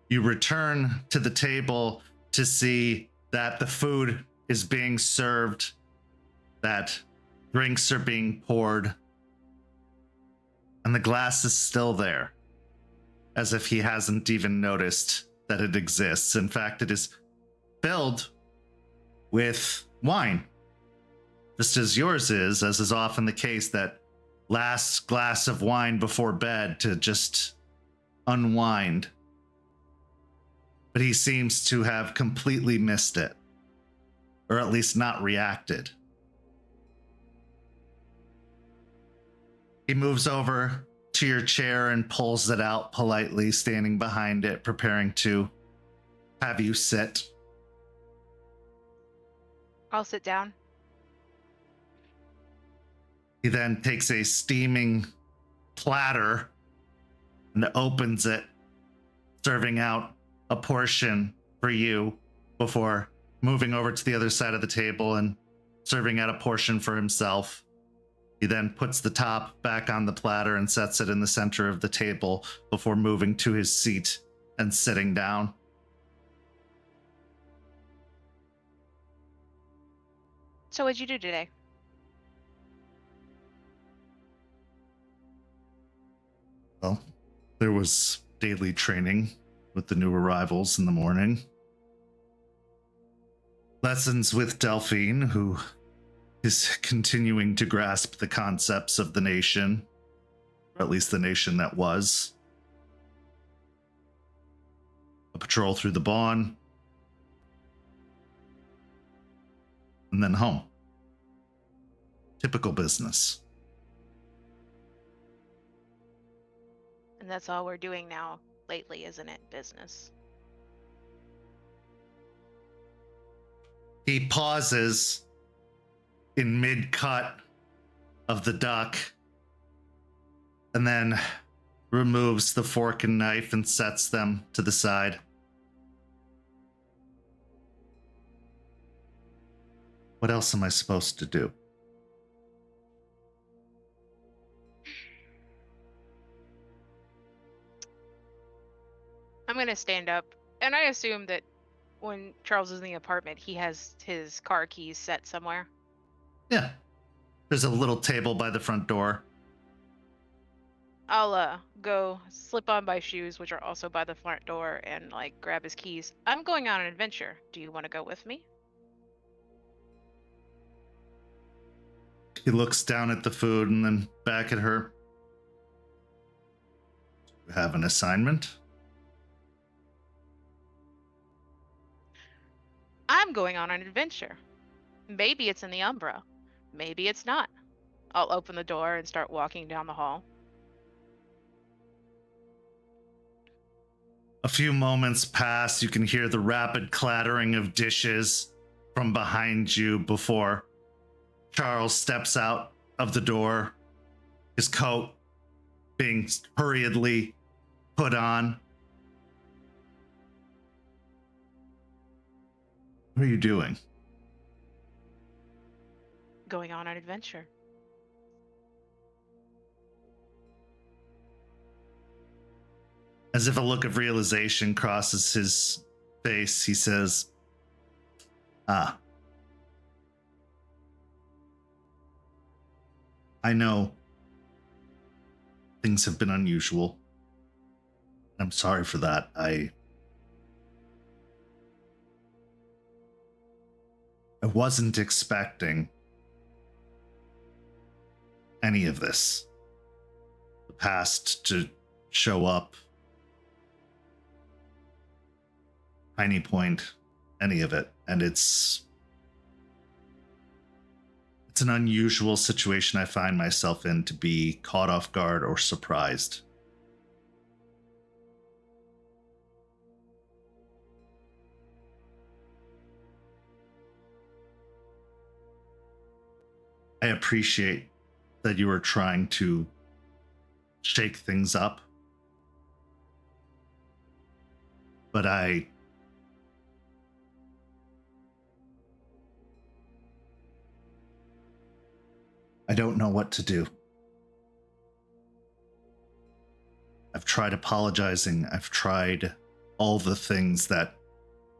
you return to the table to see that the food is being served, that drinks are being poured, and the glass is still there, as if he hasn't even noticed that it exists. In fact, it is filled with wine, just as yours is, as is often the case, that last glass of wine before bed to just unwind. But he seems to have completely missed it, or at least not reacted. He moves over to your chair and pulls it out politely, standing behind it, preparing to have you sit. I'll sit down. He then takes a steaming platter and opens it, serving out a portion for you before moving over to the other side of the table and serving out a portion for himself. He then puts the top back on the platter and sets it in the center of the table before moving to his seat and sitting down. So what'd you do today? Well, there was daily training with the new arrivals in the morning. Lessons with Delphine, who is continuing to grasp the concepts of the nation, or at least the nation that was. A patrol through the Bawn, and then home. Typical business. And that's all we're doing now lately, isn't it? Business. He pauses in mid-cut of the duck and then removes the fork and knife and sets them to the side. What else am I supposed to do? I'm going to stand up, and I assume that when Charles is in the apartment, he has his car keys set somewhere. Yeah. There's a little table by the front door. I'll go slip on my shoes, which are also by the front door, and like grab his keys. I'm going on an adventure. Do you want to go with me? He looks down at the food and then back at her. You have an assignment? I'm going on an adventure. Maybe it's in the Umbra. Maybe it's not. I'll open the door and start walking down the hall. A few moments pass. You can hear the rapid clattering of dishes from behind you before Charles steps out of the door, his coat being hurriedly put on. What are you doing? Going on an adventure. As if a look of realization crosses his face, he says, I know things have been unusual. I'm sorry for that. I wasn't expecting any of this. The past to show up. Tiny Point, any of it. And it's an unusual situation I find myself in, to be caught off guard or surprised. I appreciate that you are trying to shake things up, but I don't know what to do. I've tried apologizing. I've tried all the things that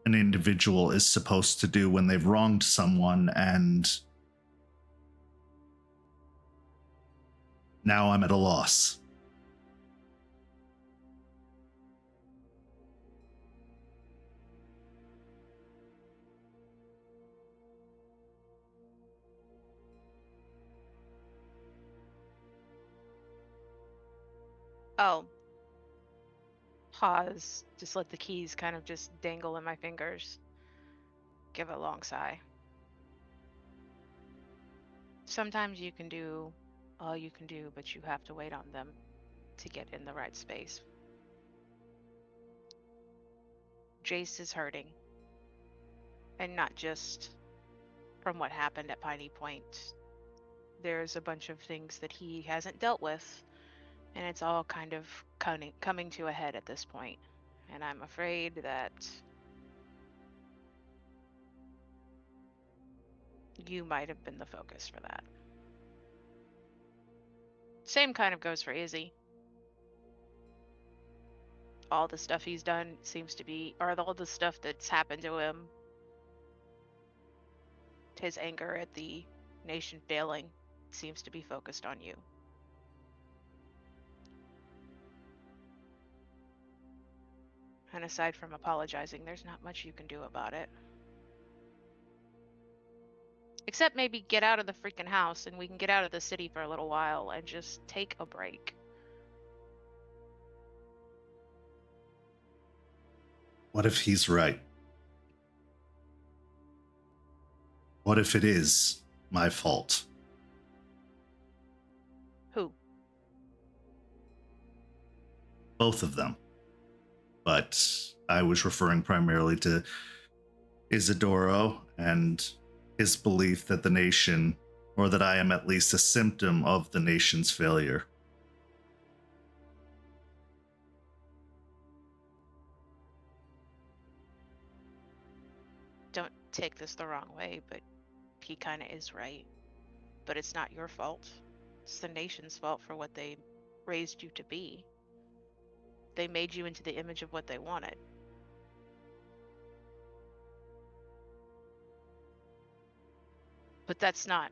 an individual is supposed to do when they've wronged someone, and now I'm at a loss. I'll pause, just let the keys kind of just dangle in my fingers. Give a long sigh. Sometimes you can do all you can do, but you have to wait on them to get in the right space. Jace is hurting. And not just from what happened at Piney Point. There's a bunch of things that he hasn't dealt with, and it's all kind of coming to a head at this point. And I'm afraid that you might have been the focus for that. Same kind of goes for Izzy. All the stuff he's done seems to be, or all the stuff that's happened to him, his anger at the nation failing seems to be focused on you. And aside from apologizing, there's not much you can do about it. Except maybe get out of the freaking house and we can get out of the city for a little while and just take a break. What if he's right? What if it is my fault? Who? both of them. But I was referring primarily to Isidoro and his belief that the nation, or that I am at least a symptom of the nation's failure. Don't take this the wrong way, but he kind of is right. But it's not your fault. It's the nation's fault for what they raised you to be. They made you into the image of what they wanted. But it's not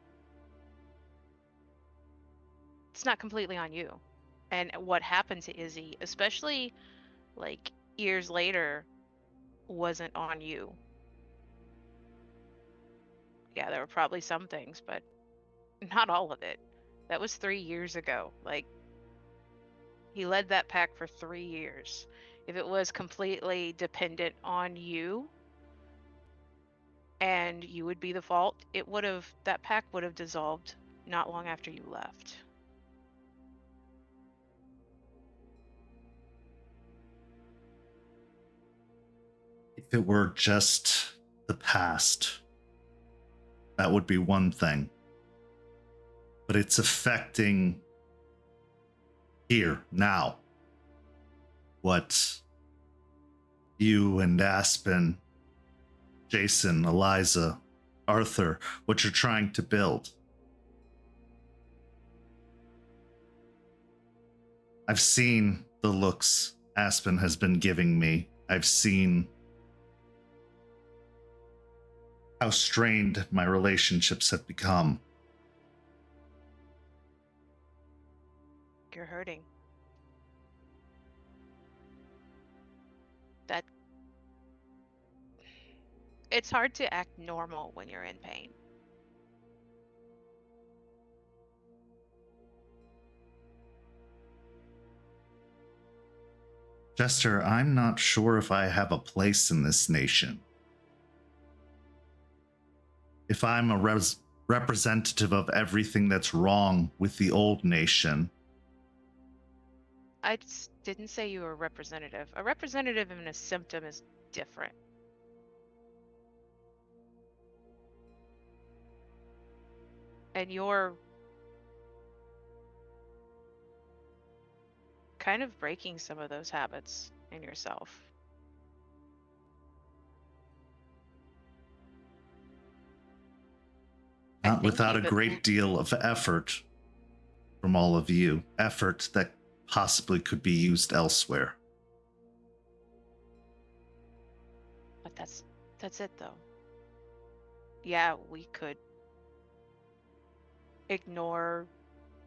completely on you. And what happened to Izzy, especially like years later, wasn't on you. Yeah, there were probably some things, but not all of it. That was 3 years ago. Like, he led that pack for 3 years. If it was completely dependent on you and you would be the fault, that pack would have dissolved not long after you left. If it were just the past, that would be one thing. But it's affecting here, now. What you and Aspen, Jason, Eliza, Arthur, what you're trying to build. I've seen the looks Aspen has been giving me. I've seen how strained my relationships have become. You're hurting. It's hard to act normal when you're in pain. Jester, I'm not sure if I have a place in this nation. If I'm a representative of everything that's wrong with the old nation. I didn't say you were a representative. A representative and a symptom is different. And you're kind of breaking some of those habits in yourself. Not without a great deal of effort from all of you. Effort that possibly could be used elsewhere. But that's it though. Yeah, we could ignore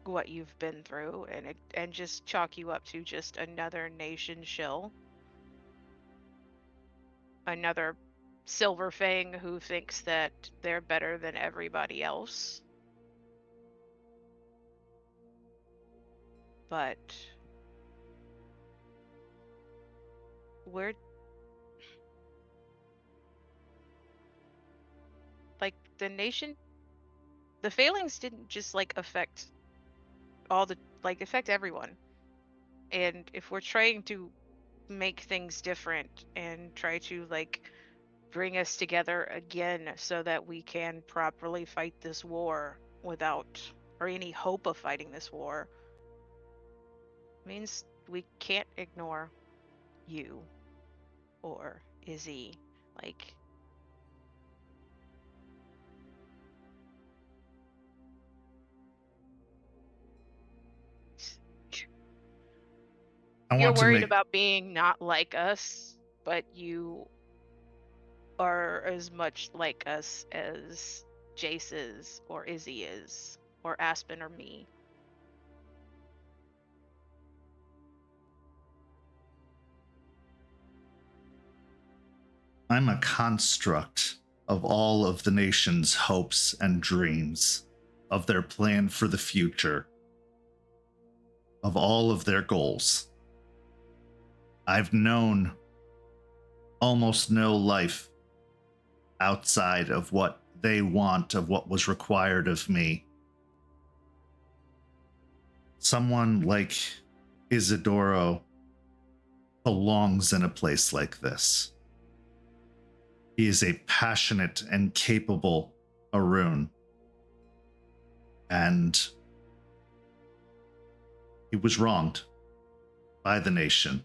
what you've been through and just chalk you up to just another nation shill. Another Silver Fang who thinks that they're better than everybody else. But we're like the nation, the failings didn't just like affect affect everyone. And if we're trying to make things different and try to like bring us together again so that we can properly fight this war without or any hope of fighting this war, means we can't ignore you or Izzy. Like, you're worried about being not like us, but you are as much like us as Jace is, or Izzy is, or Aspen or me. I'm a construct of all of the nation's hopes and dreams, of their plan for the future, of all of their goals. I've known almost no life outside of what they want, of what was required of me. Someone like Isidoro belongs in a place like this. He is a passionate and capable Arun. And he was wronged by the nation,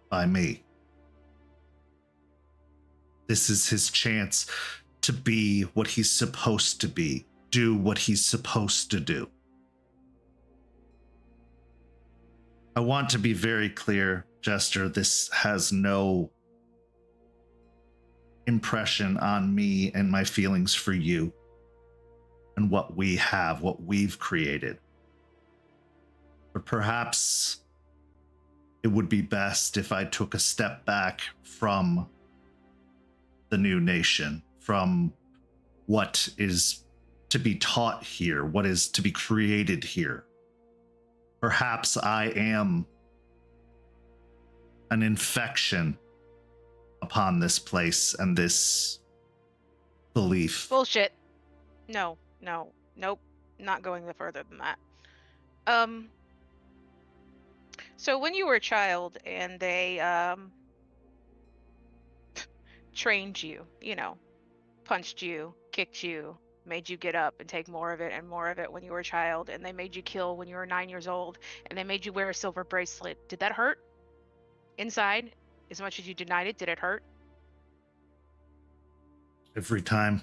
by me. This is his chance to be what he's supposed to be, do what he's supposed to do. I want to be very clear, Jester, this has no impression on me and my feelings for you and what we have, what we've created. But perhaps it would be best if I took a step back from the new nation, from what is to be taught here, what is to be created here. Perhaps I am an infection upon this place and this belief. Bullshit. No, nope. Not going no further than that. So when you were a child and they trained you, punched you, kicked you, made you get up and take more of it and more of it when you were a child, and they made you kill when you were 9 years old, and they made you wear a silver bracelet. Did that hurt? Inside? As much as you denied it, did it hurt? Every time.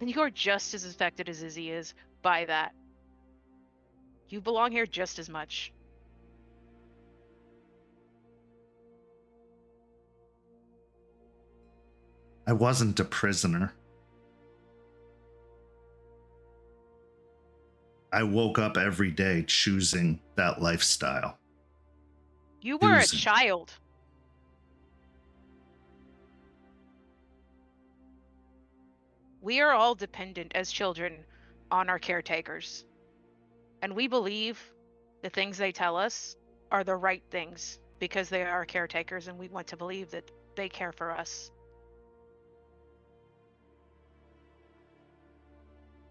And you are just as affected as Izzy is by that. You belong here just as much. I wasn't a prisoner. I woke up every day choosing that lifestyle. You were a Choosing. child. We are all dependent as children on our caretakers. And we believe the things they tell us are the right things because they are our caretakers, and we want to believe that they care for us.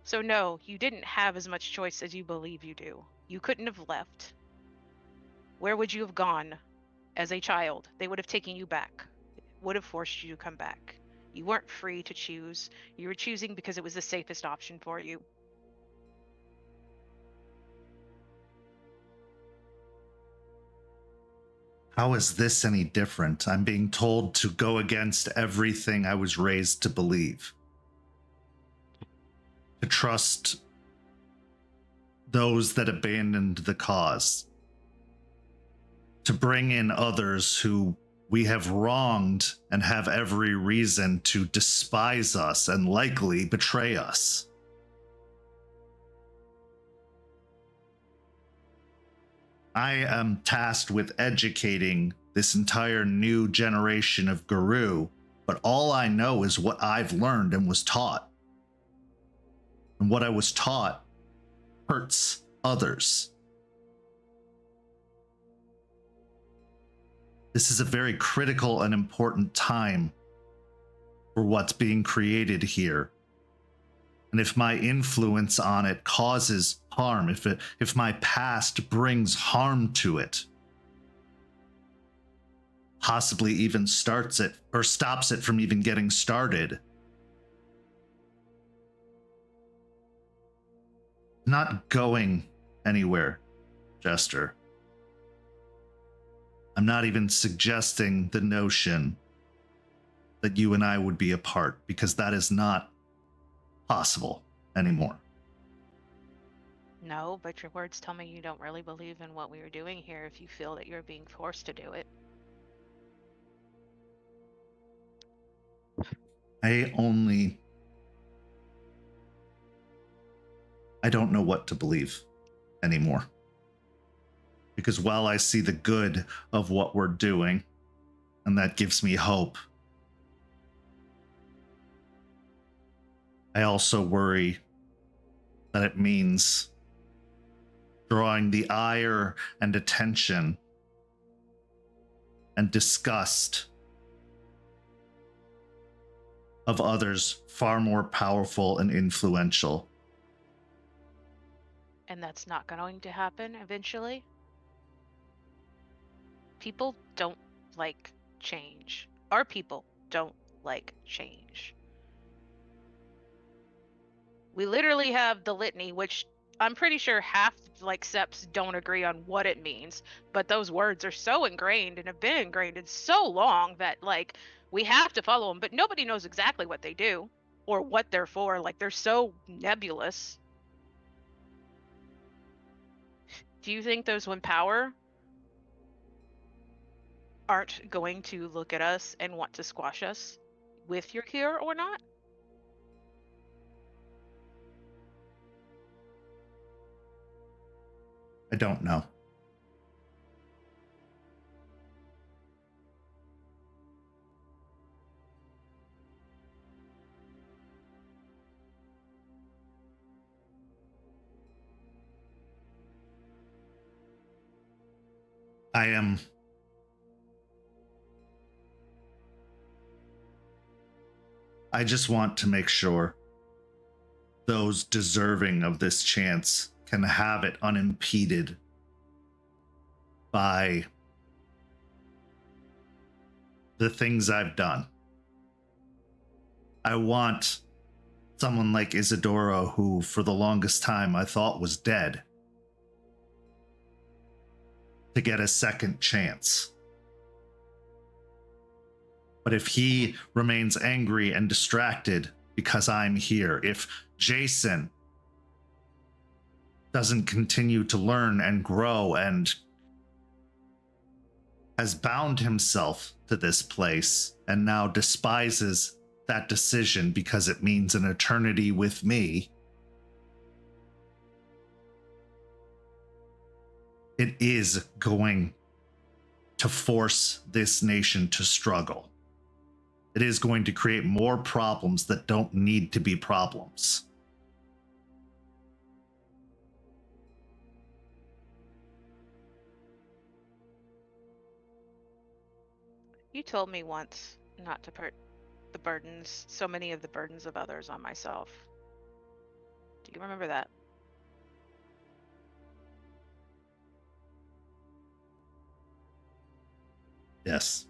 So no, you didn't have as much choice as you believe you do. You couldn't have left. Where would you have gone as a child? They would have taken you back. Would have forced you to come back. You weren't free to choose. You were choosing because it was the safest option for you. How is this any different? I'm being told to go against everything I was raised to believe. To trust those that abandoned the cause. To bring in others who we have wronged and have every reason to despise us and likely betray us. I am tasked with educating this entire new generation of guru, but all I know is what I've learned and was taught. And what I was taught hurts others. This is a very critical and important time for what's being created here. And if my influence on it causes harm, if my past brings harm to it, possibly even starts it or stops it from even getting started, not going anywhere, Jester. I'm not even suggesting the notion that you and I would be apart, because that is not possible anymore. No, but your words tell me you don't really believe in what we are doing here if you feel that you're being forced to do it. I don't know what to believe anymore. Because while I see the good of what we're doing, and that gives me hope, I also worry that it means drawing the ire and attention and disgust of others far more powerful and influential. And that's not going to happen eventually? People don't like change. Our people don't like change. We literally have the litany, which I'm pretty sure half like Seps don't agree on what it means, but those words are so ingrained and have been ingrained in so long that like we have to follow them, but nobody knows exactly what they do or what they're for. Like they're so nebulous. Do you think those with power aren't going to look at us and want to squash us with your cure or not? I don't know. I just want to make sure those deserving of this chance can have it unimpeded by the things I've done. I want someone like Isidoro, who for the longest time I thought was dead, to get a second chance. But if he remains angry and distracted because I'm here, if Jason doesn't continue to learn and grow and has bound himself to this place and now despises that decision because it means an eternity with me, it is going to force this nation to struggle. It is going to create more problems that don't need to be problems. You told me once not to put so many of the burdens of others on myself. Do you remember that? Yes.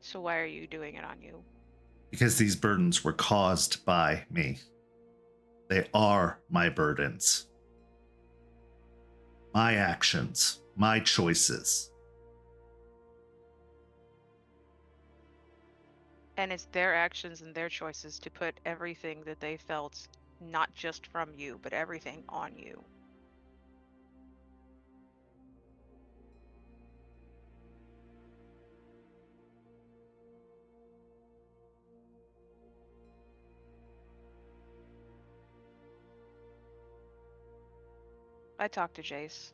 So why are you doing it on you? Because these burdens were caused by me. They are my burdens. My actions, my choices. And it's their actions and their choices to put everything that they felt, not just from you, but everything on you. I talked to Jace.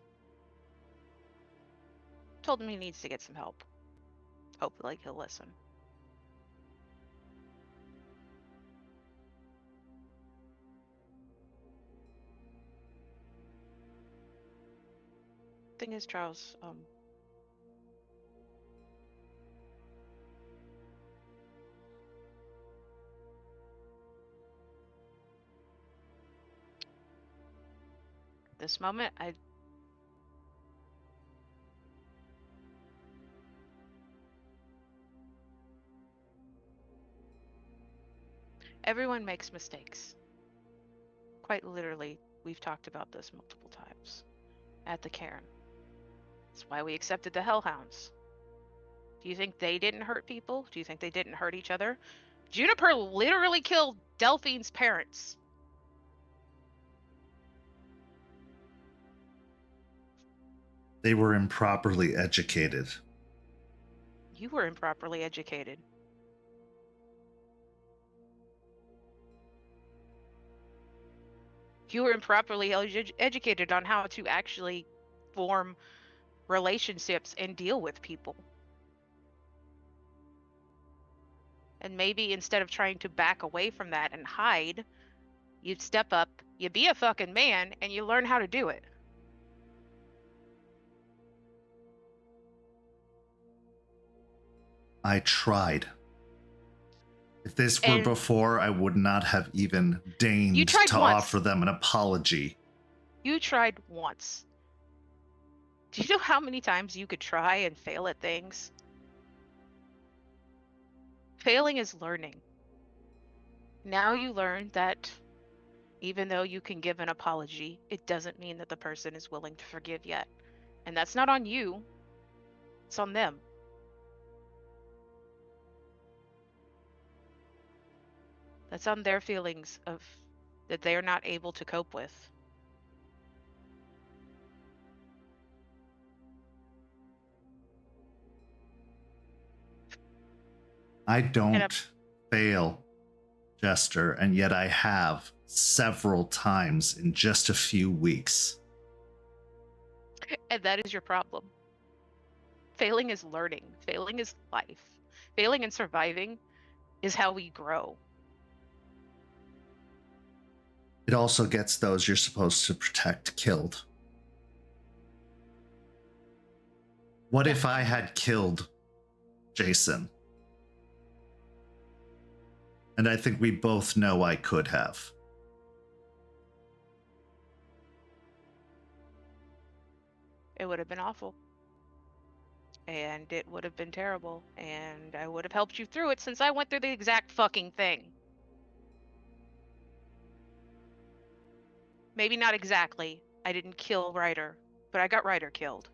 Told him he needs to get some help. Hopefully he'll listen. Thing is, Charles, this moment, everyone makes mistakes. Quite literally, we've talked about this multiple times at the cairn. That's why we accepted the Hellhounds. Do you think they didn't hurt people? Do you think they didn't hurt each other? Juniper literally killed Delphine's parents. They were improperly educated. You were improperly educated. You were improperly educated on how to actually form relationships and deal with people. And maybe instead of trying to back away from that and hide, you'd step up, you be a fucking man, and you learn how to do it. I tried. If this were before, I would not have even deigned to offer them an apology. You tried once. Do you know how many times you could try and fail at things? Failing is learning. Now you learn that even though you can give an apology, it doesn't mean that the person is willing to forgive yet. And that's not on you, it's on them. That's on their feelings of that they're not able to cope with. I don't fail, Jester, and yet I have several times in just a few weeks. And that is your problem. Failing is learning. Failing is life. Failing and surviving is how we grow. It also gets those you're supposed to protect killed. What if I had killed Jason? And I think we both know I could have. It would have been awful. And it would have been terrible. And I would have helped you through it since I went through the exact fucking thing. Maybe not exactly. I didn't kill Ryder, but I got Ryder killed.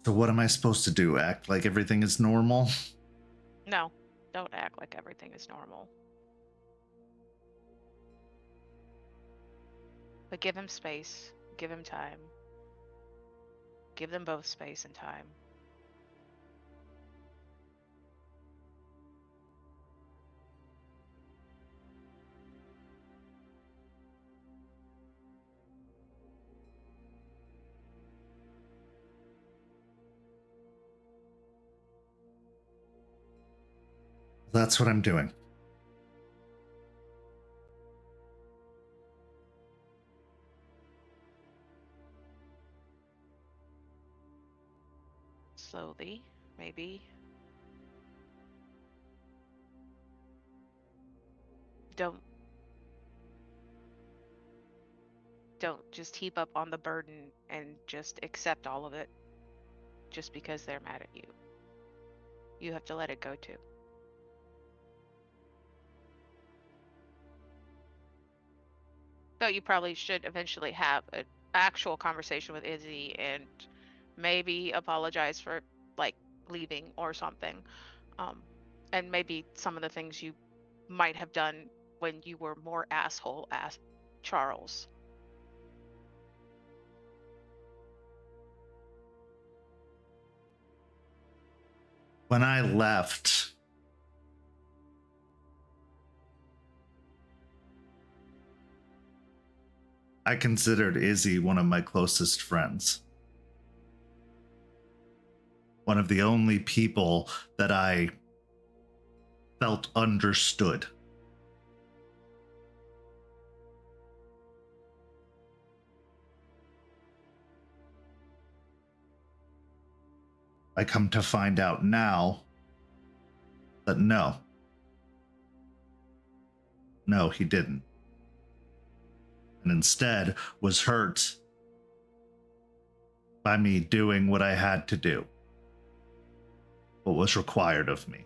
So what am I supposed to do? Act like everything is normal? No, don't act like everything is normal. But give him space. Give him time. Give them both space and time. That's what I'm doing. Slowly, maybe. Don't just heap up on the burden and just accept all of it just because they're mad at you. You have to let it go too. Though you probably should eventually have an actual conversation with Izzy and maybe apologize for like leaving or something. And maybe some of the things you might have done when you were more asshole as Charles. When I left, I considered Izzy one of my closest friends. One of the only people that I felt understood. I come to find out now that no, he didn't. And instead was hurt by me doing what I had to do, what was required of me.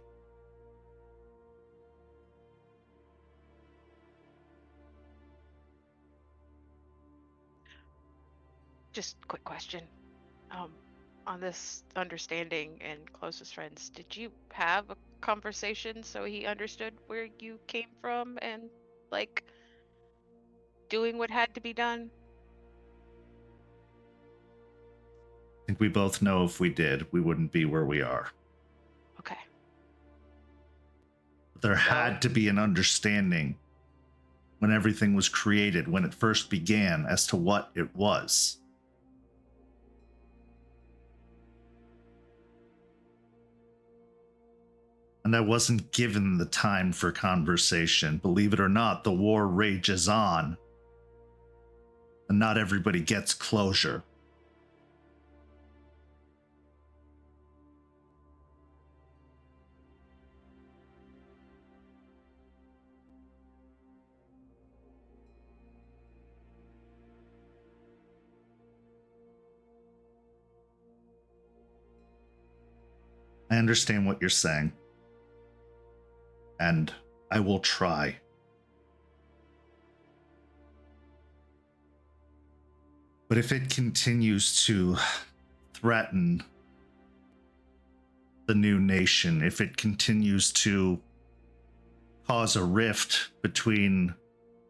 Just a quick question. On this understanding and closest friends, did you have a conversation so he understood where you came from and like doing what had to be done? I think we both know if we did, we wouldn't be where we are. Okay. There had to be an understanding when everything was created, when it first began, as to what it was. And I wasn't given the time for conversation. Believe it or not, the war rages on. And not everybody gets closure. I understand what you're saying. And I will try. But if it continues to threaten the new nation, if it continues to cause a rift between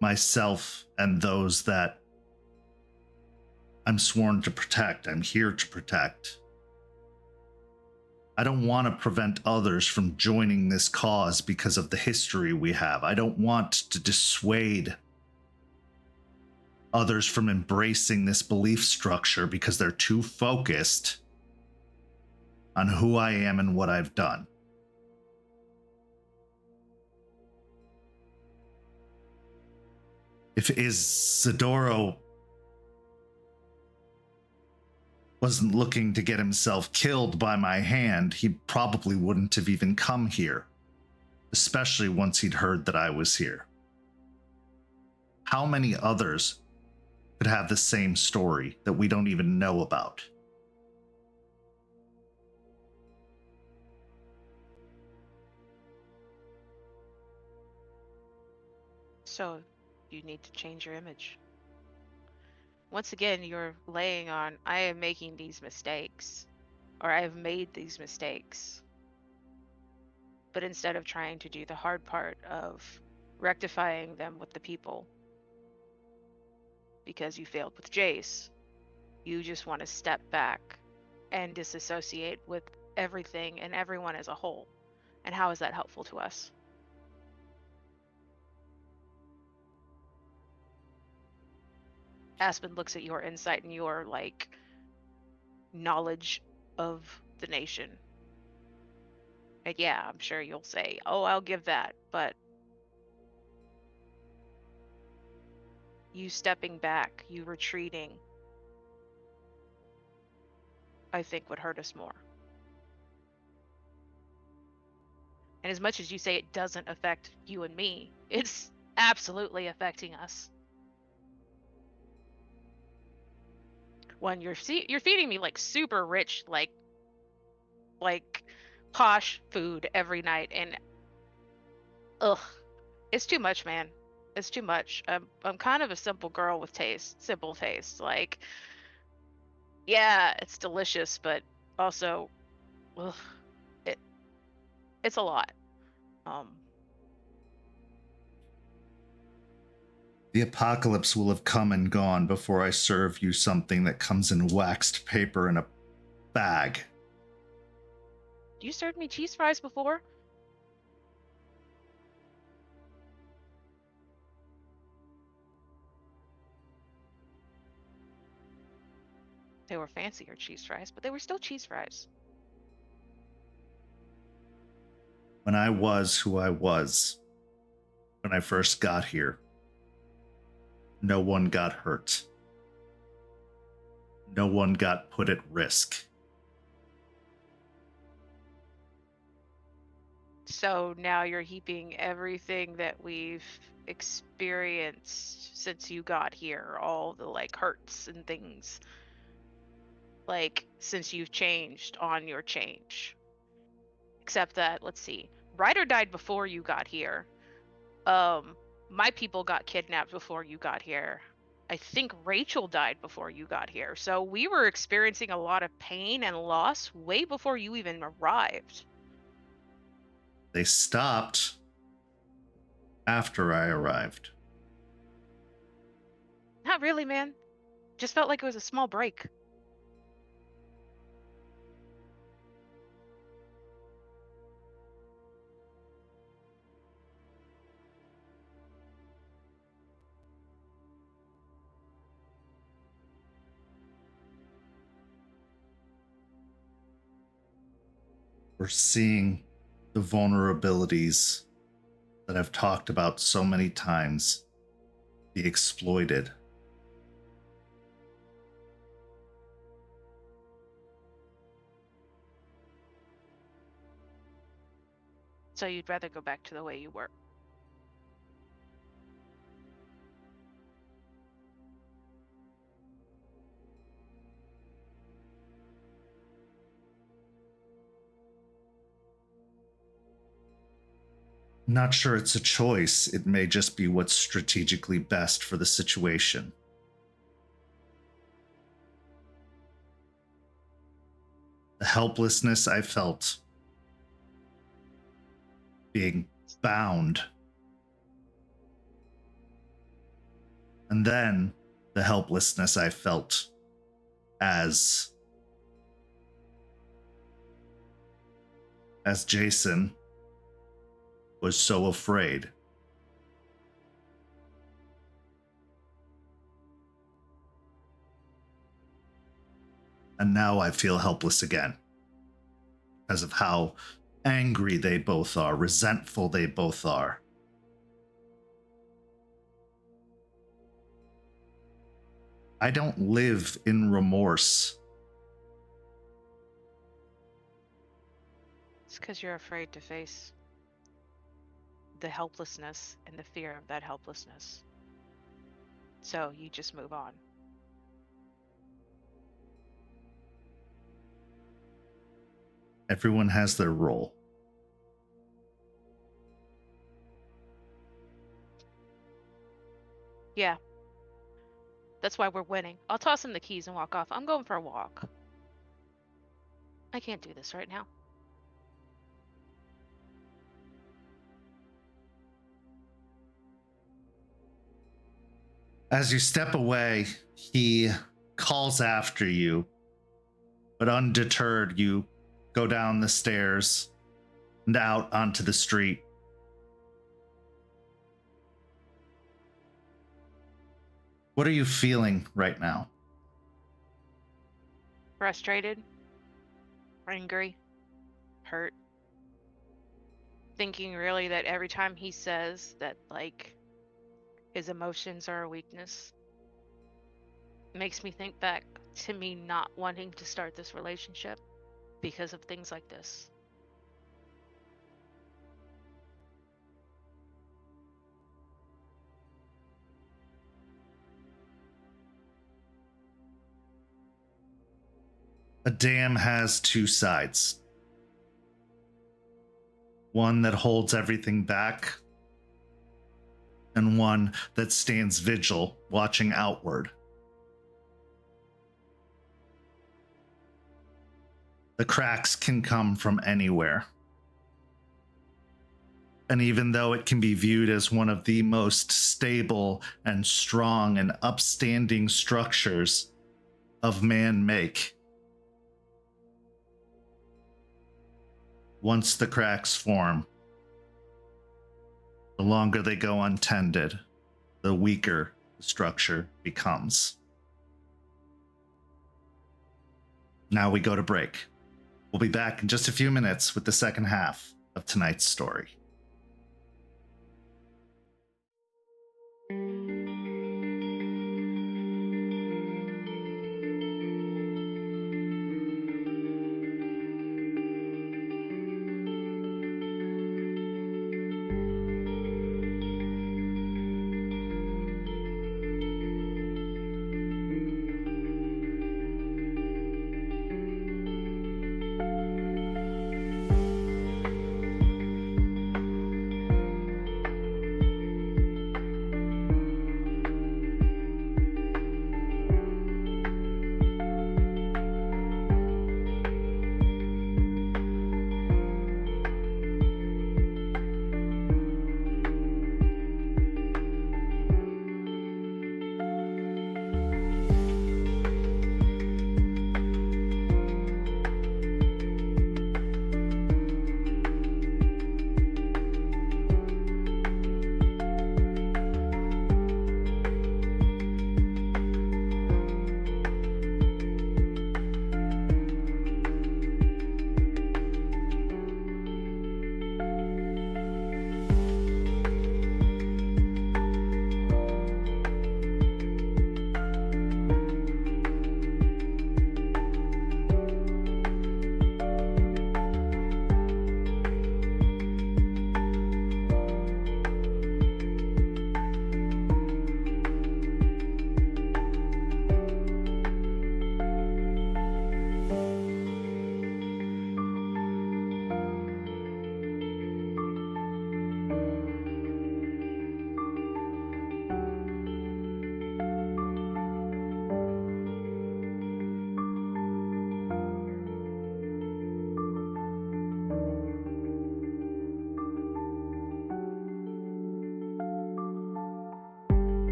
myself and those that I'm sworn to protect, I'm here to protect, I don't want to prevent others from joining this cause because of the history we have. I don't want to dissuade others from embracing this belief structure because they're too focused on who I am and what I've done. If Isidoro wasn't looking to get himself killed by my hand, he probably wouldn't have even come here, especially once he'd heard that I was here. How many others could have the same story that we don't even know about? So, you need to change your image. Once again, you're laying on, I am making these mistakes, or I have made these mistakes. But instead of trying to do the hard part of rectifying them with the people, because you failed with Jace, you just want to step back and disassociate with everything and everyone as a whole. And how is that helpful to us? Aspen looks at your insight and your knowledge of the nation. And yeah, I'm sure you'll say, oh, I'll give that, but you stepping back, you retreating, I think would hurt us more. And as much as you say it doesn't affect you and me, it's absolutely affecting us. One, you're feeding me super rich, like posh food every night, and ugh, it's too much, man. It's too much. I'm kind of a simple girl with simple taste. Yeah, it's delicious, but also, ugh, it's a lot. The apocalypse will have come and gone before I serve you something that comes in waxed paper in a bag. You served me cheese fries before? They were fancier cheese fries, but they were still cheese fries. When I was who I was, when I first got here, no one got hurt. No one got put at risk. So now you're heaping everything that we've experienced since you got here, all the hurts and things, since you've changed on your change. Except that, let's see, Ryder died before you got here. My people got kidnapped before you got here. I think Rachel died before you got here. So we were experiencing a lot of pain and loss way before you even arrived. They stopped after I arrived. Not really, man. Just felt like it was a small break. We're seeing the vulnerabilities that I've talked about so many times be exploited. So you'd rather go back to the way you were. Not sure it's a choice. It may just be what's strategically best for the situation. The helplessness I felt being bound. And then the helplessness I felt as Jason was so afraid. And now I feel helpless again because of how angry they both are, resentful they both are. I don't live in remorse. It's because you're afraid to face the helplessness and the fear of that helplessness. So you just move on. Everyone has their role. Yeah. That's why we're winning. I'll toss him the keys and walk off. I'm going for a walk. I can't do this right now. As you step away, he calls after you, but undeterred, you go down the stairs and out onto the street. What are you feeling right now? Frustrated, angry, hurt. Thinking really that every time he says that, like, his emotions are a weakness, makes me think back to me not wanting to start this relationship because of things like this. A dam has two sides. One that holds everything back, and one that stands vigil, watching outward. The cracks can come from anywhere. And even though it can be viewed as one of the most stable and strong and upstanding structures of man make, once the cracks form, the longer they go untended, the weaker the structure becomes. Now we go to break. We'll be back in just a few minutes with the second half of tonight's story.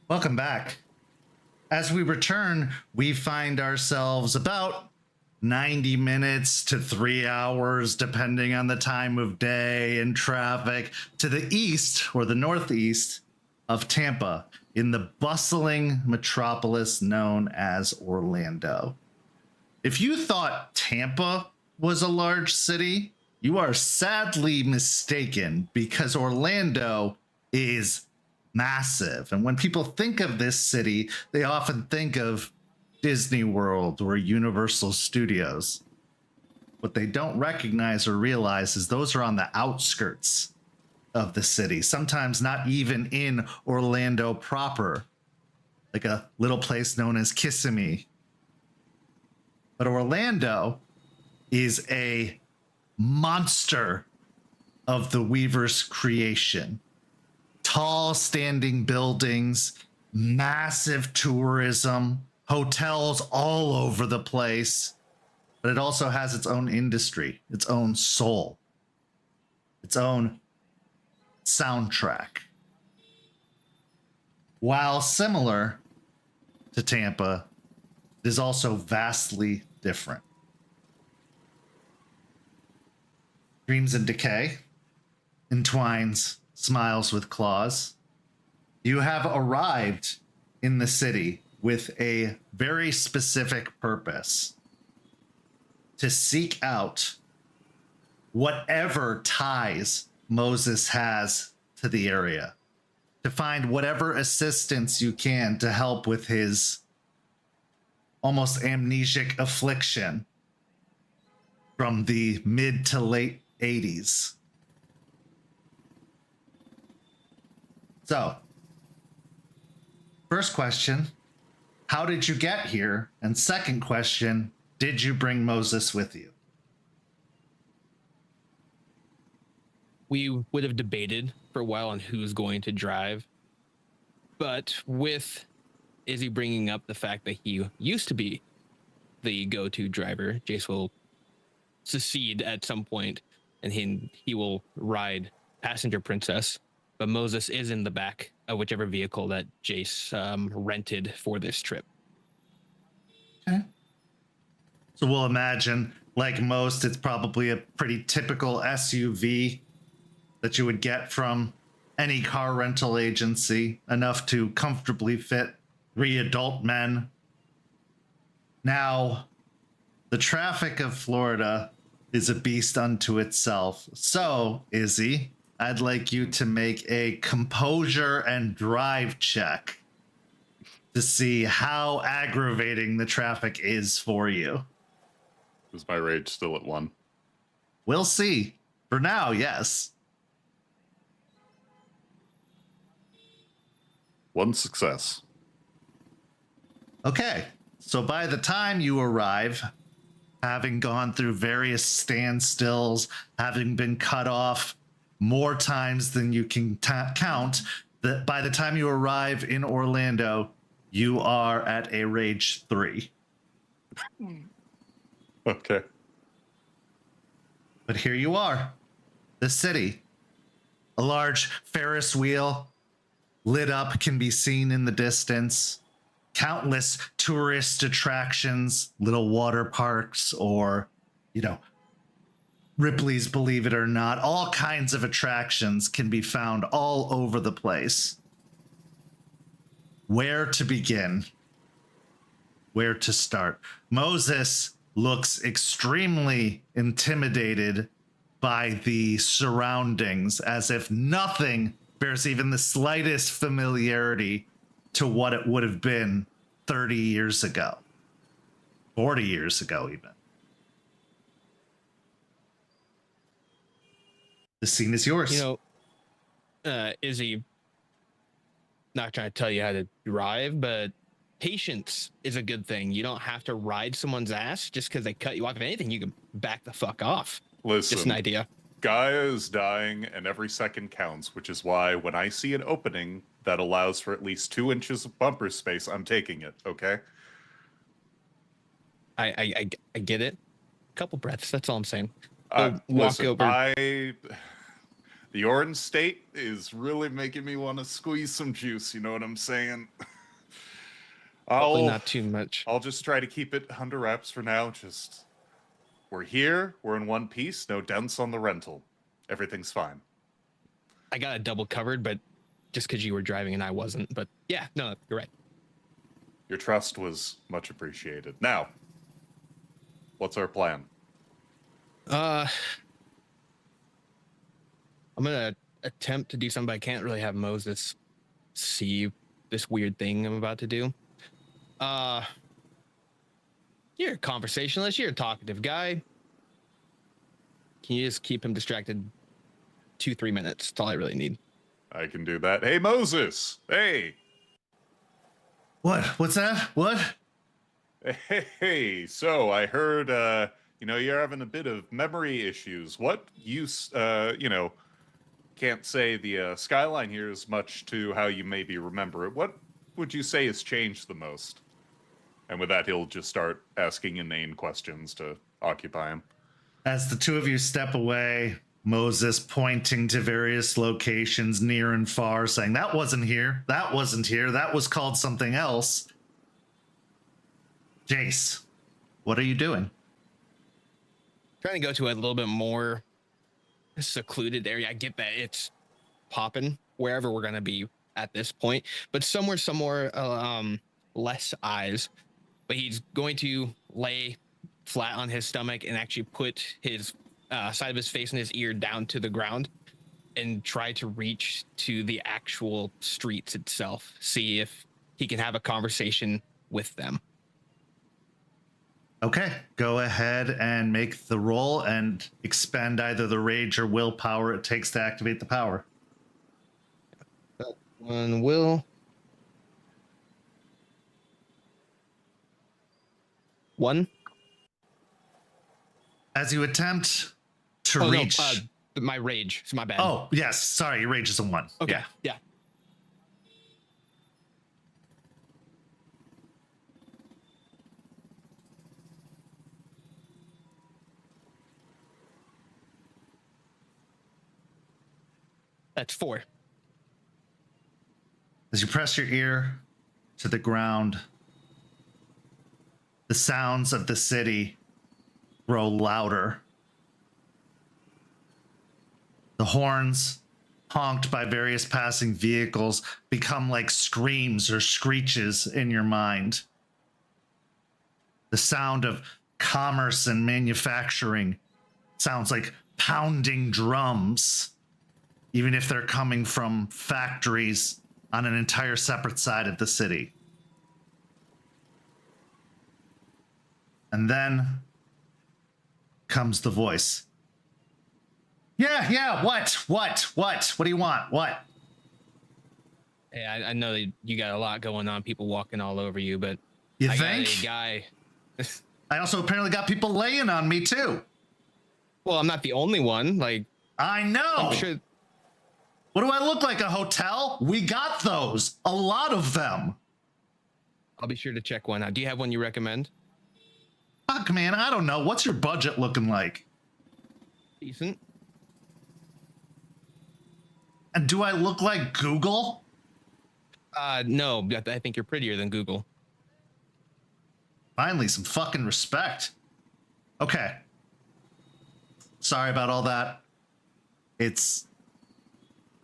Welcome back. As we return, we find ourselves about 90 minutes to 3 hours, depending on the time of day and traffic, to the east or the northeast of Tampa, in the bustling metropolis known as Orlando. If you thought Tampa was a large city, you are sadly mistaken, because Orlando is massive. And when people think of this city, they often think of Disney World or Universal Studios. What they don't recognize or realize is those are on the outskirts of the city, sometimes not even in Orlando proper, like a little place known as Kissimmee. But Orlando is a monster of the Weaver's creation. Tall standing buildings, massive tourism, hotels all over the place, but it also has its own industry, its own soul, its own soundtrack. While similar to Tampa, it is also vastly different. Dreams and Decay entwines smiles with claws. You have arrived in the city with a very specific purpose: to seek out whatever ties Moses has to the area, to find whatever assistance you can to help with his almost amnesic affliction from the mid to late 80s. So, first question, how did you get here? And second question, did you bring Moses with you? We would have debated for a while on who's going to drive, but with Izzy bringing up the fact that he used to be the go-to driver, Jace will secede at some point, and he will ride passenger princess, but Moses is in the back of whichever vehicle that Jace rented for this trip. Okay. So we'll imagine, like most, it's probably a pretty typical SUV that you would get from any car rental agency, enough to comfortably fit 3 adult men. Now, the traffic of Florida is a beast unto itself. So, Izzy, I'd like you to make a composure and drive check to see how aggravating the traffic is for you. Is my rage still at 1? We'll see. For now, yes. 1 success. Okay, so by the time you arrive, having gone through various standstills, having been cut off more times than you can count, that by the time you arrive in Orlando, you are at a rage 3. Okay. But here you are, the city. A large Ferris wheel, lit up, can be seen in the distance. Countless tourist attractions, little water parks, or, Ripley's Believe It or Not. All kinds of attractions can be found all over the place. Where to begin? Where to start? Moses looks extremely intimidated by the surroundings, as if nothing bears even the slightest familiarity to what it would have been 30 years ago, 40 years ago even. The scene is yours. Izzy, not trying to tell you how to drive, but patience is a good thing. You don't have to ride someone's ass just because they cut you off. If anything, you can back the fuck off. Listen, Just an idea. Gaia is dying and every second counts, which is why when I see an opening that allows for at least 2 inches of bumper space, I'm taking it, okay? I get it. A couple breaths, that's all I'm saying. Walk Listen, over. the The orange state is really making me want to squeeze some juice. You know what I'm saying? Hopefully not too much. I'll just try to keep it under wraps for now. Just, we're here. We're in one piece. No dents on the rental. Everything's fine. I got it double covered, but just because you were driving and I wasn't. But yeah, no, you're right. Your trust was much appreciated. Now, what's our plan? I'm gonna attempt to do something, but I can't really have Moses see this weird thing I'm about to do. You're a conversationalist. You're a talkative guy. Can you just keep him distracted 2-3 minutes? That's all I really need. I can do that. Hey, Moses. Hey. What? What's that? What? Hey. So I heard, you're having a bit of memory issues. What use, can't say the skyline here as much to how you maybe remember it. What would you say has changed the most? And with that, he'll just start asking inane questions to occupy him. As the two of you step away, Moses pointing to various locations near and far, saying, that wasn't here, that wasn't here, that was called something else. Jace, what are you doing? Trying to go to a little bit more secluded area. I get that it's popping wherever we're going to be at this point, but somewhere less eyes. But he's going to lay flat on his stomach and actually put his side of his face and his ear down to the ground and try to reach to the actual streets itself. See if he can have a conversation with them. Okay, go ahead and make the roll and expend either the rage or willpower it takes to activate the power. That one will. 1. As you attempt to reach... No, my rage. It's my bad. Oh, yes. Sorry, your rage is a 1. Okay. Yeah. That's 4. As you press your ear to the ground, the sounds of the city grow louder. The horns, honked by various passing vehicles, become like screams or screeches in your mind. The sound of commerce and manufacturing sounds like pounding drums, even if they're coming from factories on an entire separate side of the city. And then comes the voice. Yeah, what do you want? What? Hey, I know that you got a lot going on, people walking all over you, but You I think? got a guy. I also apparently got people laying on me too. Well, I'm not the only one. Like, I know. I'm sure. What do I look like, a hotel? We got those. A lot of them. I'll be sure to check one out. Do you have one you recommend? Fuck, man, I don't know. What's your budget looking like? Decent. And do I look like Google? No, but I think you're prettier than Google. Finally, some fucking respect. Okay. Sorry about all that. It's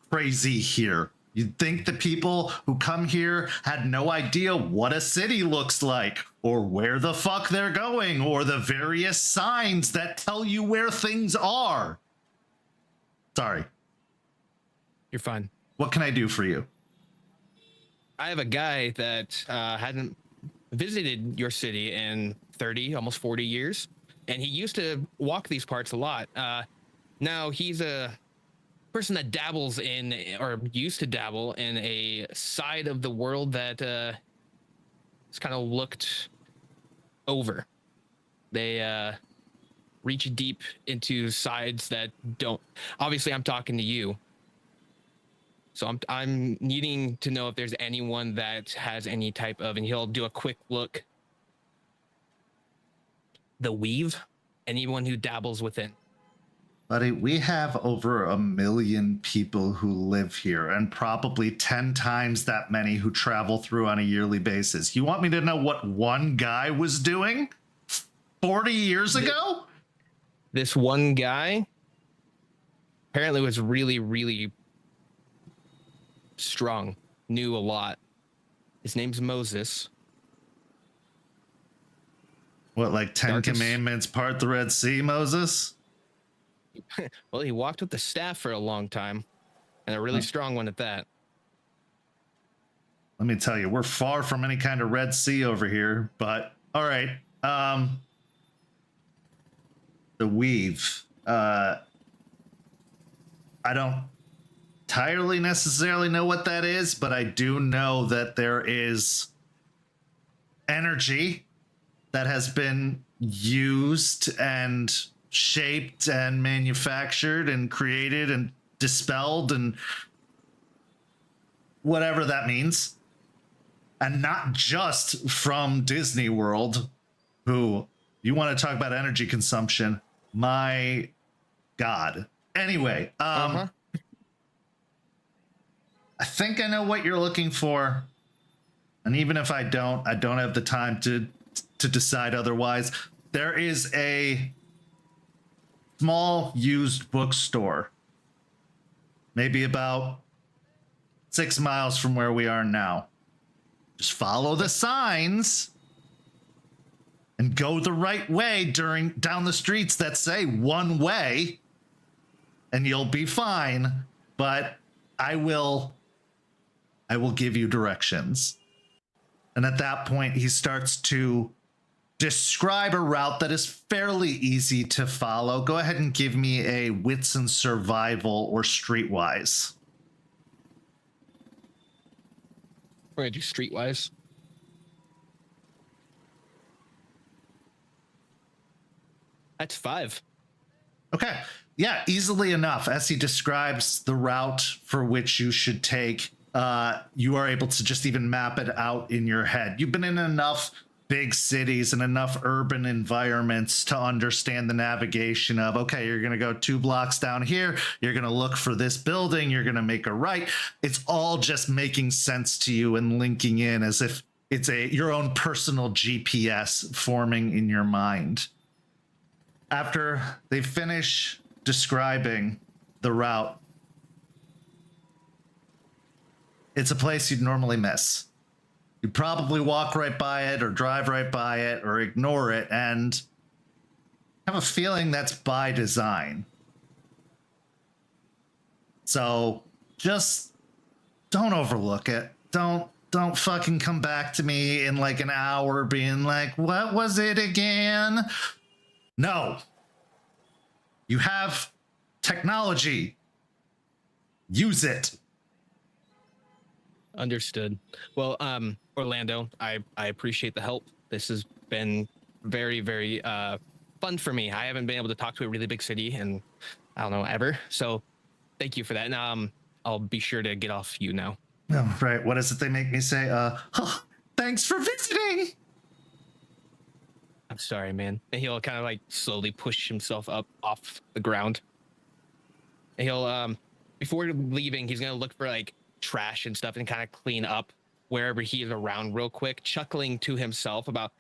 crazy here. You'd think the people who come here had no idea what a city looks like, or where the fuck they're going, or the various signs that tell you where things are. Sorry. You're fine. What can I do for you? I have a guy that hadn't visited your city in 30, almost 40 years, and he used to walk these parts a lot. Now he's a person that dabbles in, or used to dabble in, a side of the world that is kind of looked over. They reach deep into sides that don't. Obviously, I'm talking to you. So I'm needing to know if there's anyone that has any type of, and he'll do a quick look. The weave, anyone who dabbles within. Buddy, we have over 1 million people who live here and probably 10 times that many who travel through on a yearly basis. You want me to know what one guy was doing 40 years ago? This one guy apparently was really, really strong, knew a lot. His name's Moses. What, like 10 Darkest- commandments, part the Red Sea, Moses? Well, he walked with the staff for a long time, and a really strong one at that. Let me tell you, we're far from any kind of Red Sea over here, but all right. The weave. I don't entirely necessarily know what that is, but I do know that there is energy that has been used and shaped and manufactured and created and dispelled and whatever that means. And not just from Disney World, who, you want to talk about energy consumption, my God. Anyway, I think I know what you're looking for. And even if I don't have the time to decide otherwise. There is a small used bookstore, maybe about 6 miles from where we are now. Just follow the signs and go the right way down the streets that say one way, and you'll be fine. But I will give you directions. And at that point, he starts to describe a route that is fairly easy to follow. Go ahead and give me a wits and survival or streetwise. We're gonna do streetwise. That's 5. Okay. Yeah, easily enough. As he describes the route for which you should take, you are able to just even map it out in your head. You've been in enough big cities and enough urban environments to understand the navigation of, okay, you're going to go 2 blocks down here. You're going to look for this building. You're going to make a right. It's all just making sense to you and linking in as if it's your own personal GPS forming in your mind. After they finish describing the route, it's a place you'd normally miss. You'd probably walk right by it or drive right by it or ignore it and have a feeling that's by design. So just don't overlook it. Don't fucking come back to me in like an hour being like, what was it again? No. You have technology. Use it. Understood. Well, Orlando, I appreciate the help. This has been very, very fun for me. I haven't been able to talk to a really big city in, I don't know, ever. So thank you for that. And I'll be sure to get off you now. Oh, right. What is it they make me say? Thanks for visiting. I'm sorry, man. And he'll kind of like slowly push himself up off the ground. And he'll, before leaving, he's going to look for like trash and stuff and kind of clean up wherever he is around real quick, chuckling to himself about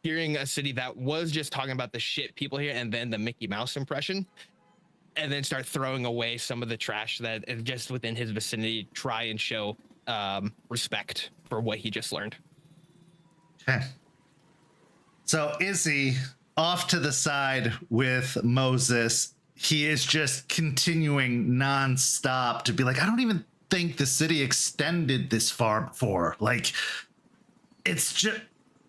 hearing a city that was just talking about the shit people here and then the Mickey Mouse impression, and then start throwing away some of the trash that is just within his vicinity, try and show respect for what he just learned. Okay. So Izzy off to the side with Moses. He is just continuing nonstop to be like, I don't even think the city extended this far before. Like, it's just...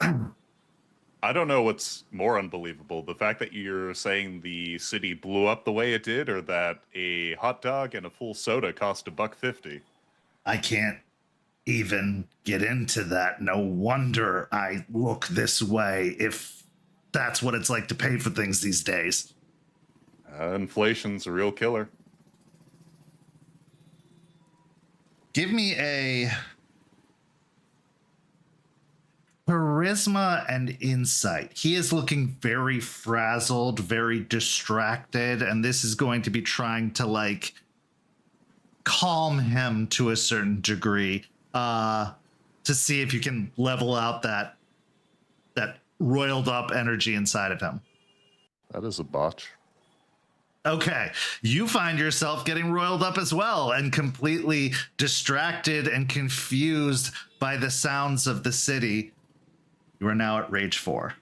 I don't know what's more unbelievable, the fact that you're saying the city blew up the way it did, or that a hot dog and a full soda cost $1.50. I can't even get into that. No wonder I look this way if that's what it's like to pay for things these days. Inflation's a real killer. Give me a charisma and insight. He is looking very frazzled, very distracted, and this is going to be trying to like calm him to a certain degree, to see if you can level out that roiled up energy inside of him. That is a botch. Okay, you find yourself getting roiled up as well and completely distracted and confused by the sounds of the city. You are now at Rage 4.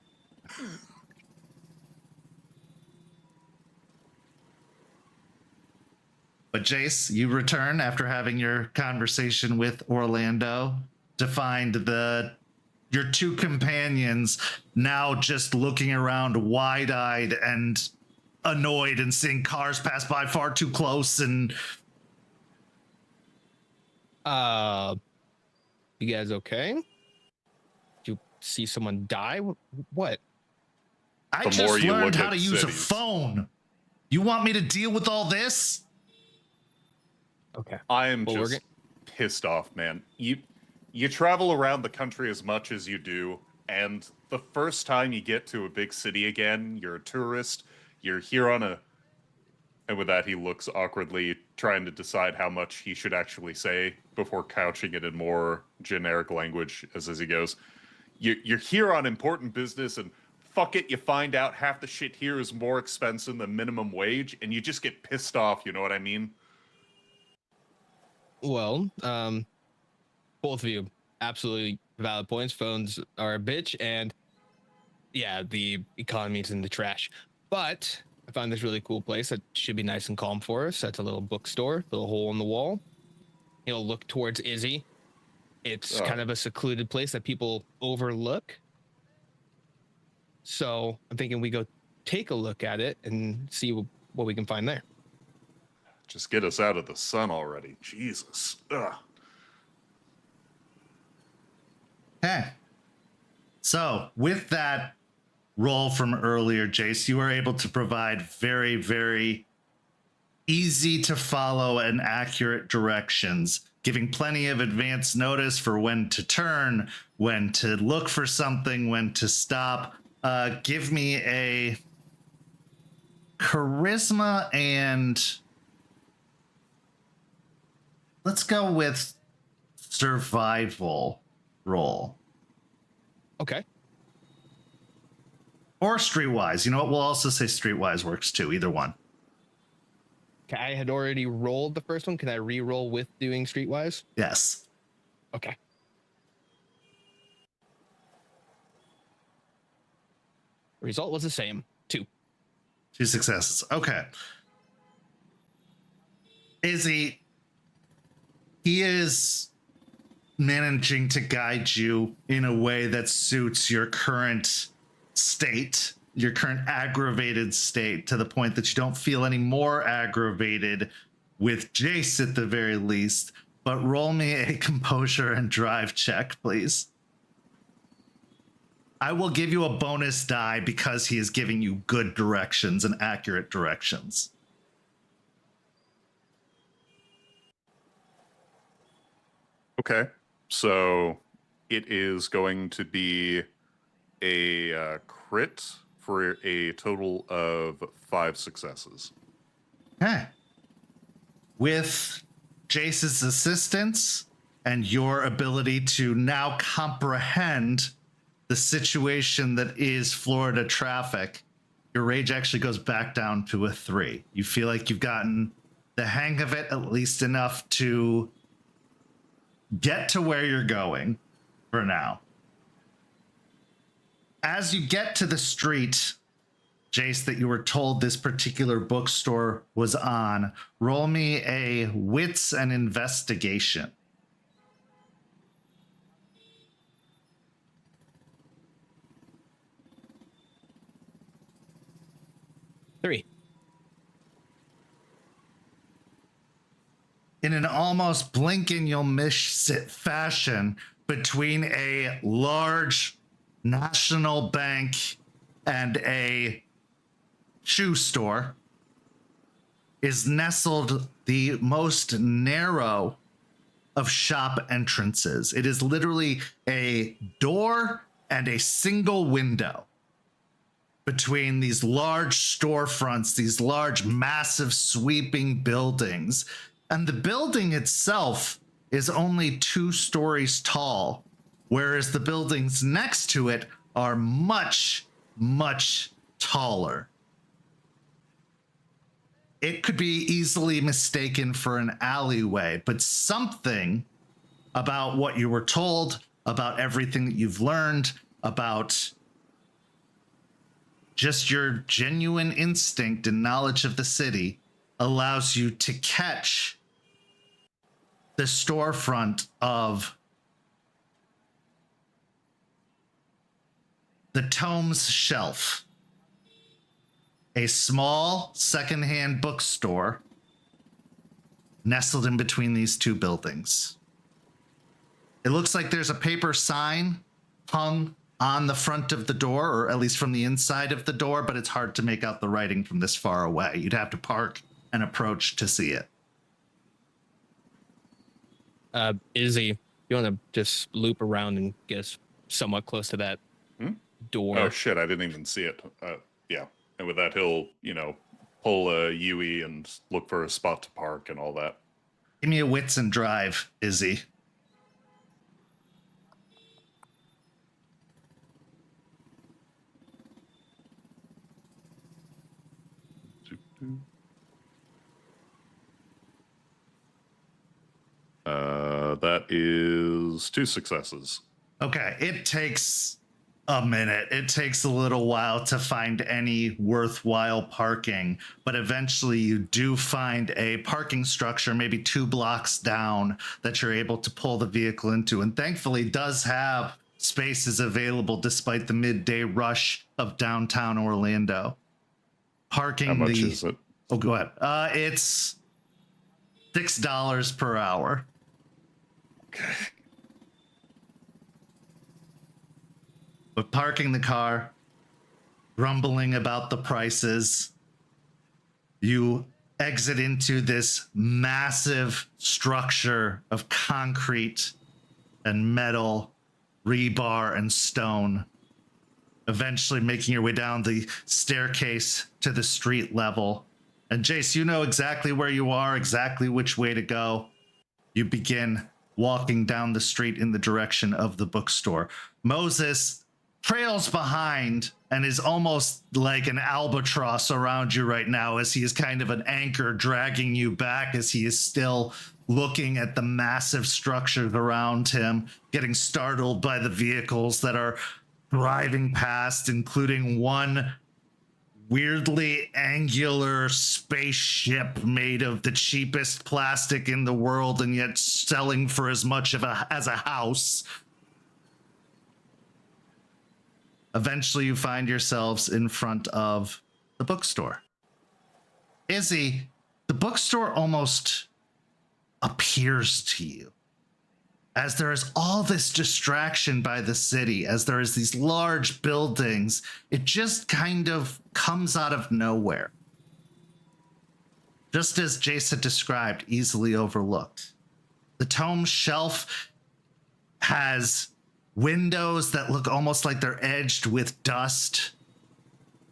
But Jace, you return after having your conversation with Orland-Oh to find your two companions now just looking around wide-eyed and annoyed and seeing cars pass by far too close. And you guys okay? Did you see someone die? What? I The just more you learned look how at to use a cities. phone. You want me to deal with all this? Okay. I am Well, we're just pissed off, man. You travel around the country as much as you do, and the first time you get to a big city again, you're a tourist, you're here on a... And with that, he looks awkwardly, trying to decide how much he should actually say before couching it in more generic language as he goes. You're here on important business, and fuck it, you find out half the shit here is more expensive than minimum wage, and you just get pissed off, you know what I mean? Well, both of you, absolutely valid points. Phones are a bitch, and yeah, the economy's in the trash. But I found this really cool place that should be nice and calm for us. That's a little bookstore, little hole in the wall. He'll look towards Izzy. It's kind of a secluded place that people overlook. So I'm thinking we go take a look at it and see what we can find there. Just get us out of the sun already. Jesus. Ugh. Okay. So with that roll from earlier, Jace, you are able to provide very, very easy to follow and accurate directions, giving plenty of advance notice for when to turn, when to look for something, when to stop. Give me a charisma and let's go with survival roll. Okay. Or streetwise. You know what? We'll also say streetwise works too. Either one. Okay, I had already rolled the first one. Can I re-roll with doing streetwise? Yes. Okay. Result was the same. 2. 2 successes. Okay. Izzy, he is managing to guide you in a way that suits your current state, your current aggravated state, to the point that you don't feel any more aggravated with Jace at the very least. But roll me a composure and drive check, please. I will give you a bonus die because he is giving you good directions and accurate directions. Okay. So it is going to be a crit for a total of 5 successes. Okay. With Jace's assistance and your ability to now comprehend the situation that is Florida traffic, your rage actually goes back down to a 3. You feel like you've gotten the hang of it at least enough to get to where you're going for now. As you get to the street, Jace, that you were told this particular bookstore was on, roll me a wits and investigation. 3. In an almost blink and you'll miss it fashion, between a large national bank and a shoe store is nestled the most narrow of shop entrances. It is literally a door and a single window between these large storefronts, these large, massive, sweeping buildings. And the building itself is only 2 stories tall, whereas the buildings next to it are much, much taller. It could be easily mistaken for an alleyway, but something about what you were told, about everything that you've learned, about just your genuine instinct and knowledge of the city allows you to catch the storefront of the Tomes Shelf, a small secondhand bookstore nestled in between these 2 buildings. It looks like there's a paper sign hung on the front of the door, or at least from the inside of the door, but it's hard to make out the writing from this far away. You'd have to park and approach to see it. Izzy, you want to just loop around and get us somewhat close to that door? Oh shit, I didn't even see it. Yeah. And with that, he'll, pull a Yui and look for a spot to park and all that. Give me a wits and drive, Izzy. That is 2 successes. Okay, it takes a minute. It takes a little while to find any worthwhile parking, but eventually you do find a parking structure maybe 2 blocks down that you're able to pull the vehicle into, and thankfully does have spaces available despite the midday rush of downtown Orlando. Parking. How much is it? Oh, go ahead. It's $6 per hour. But parking the car, grumbling about the prices, you exit into this massive structure of concrete and metal, rebar and stone, eventually making your way down the staircase to the street level. And Jace, you know exactly where you are, exactly which way to go. You begin walking down the street in the direction of the bookstore. Moses trails behind and is almost like an albatross around you right now, as he is kind of an anchor dragging you back, as he is still looking at the massive structures around him, getting startled by the vehicles that are driving past, including one weirdly angular spaceship made of the cheapest plastic in the world and yet selling for as much as a house. Eventually you find yourselves in front of the bookstore. Izzy, the bookstore almost appears to you, as there is all this distraction by the city, as there is these large buildings. It just kind of comes out of nowhere. Just as Jace had described, easily overlooked. The tome shelf has windows that look almost like they're edged with dust.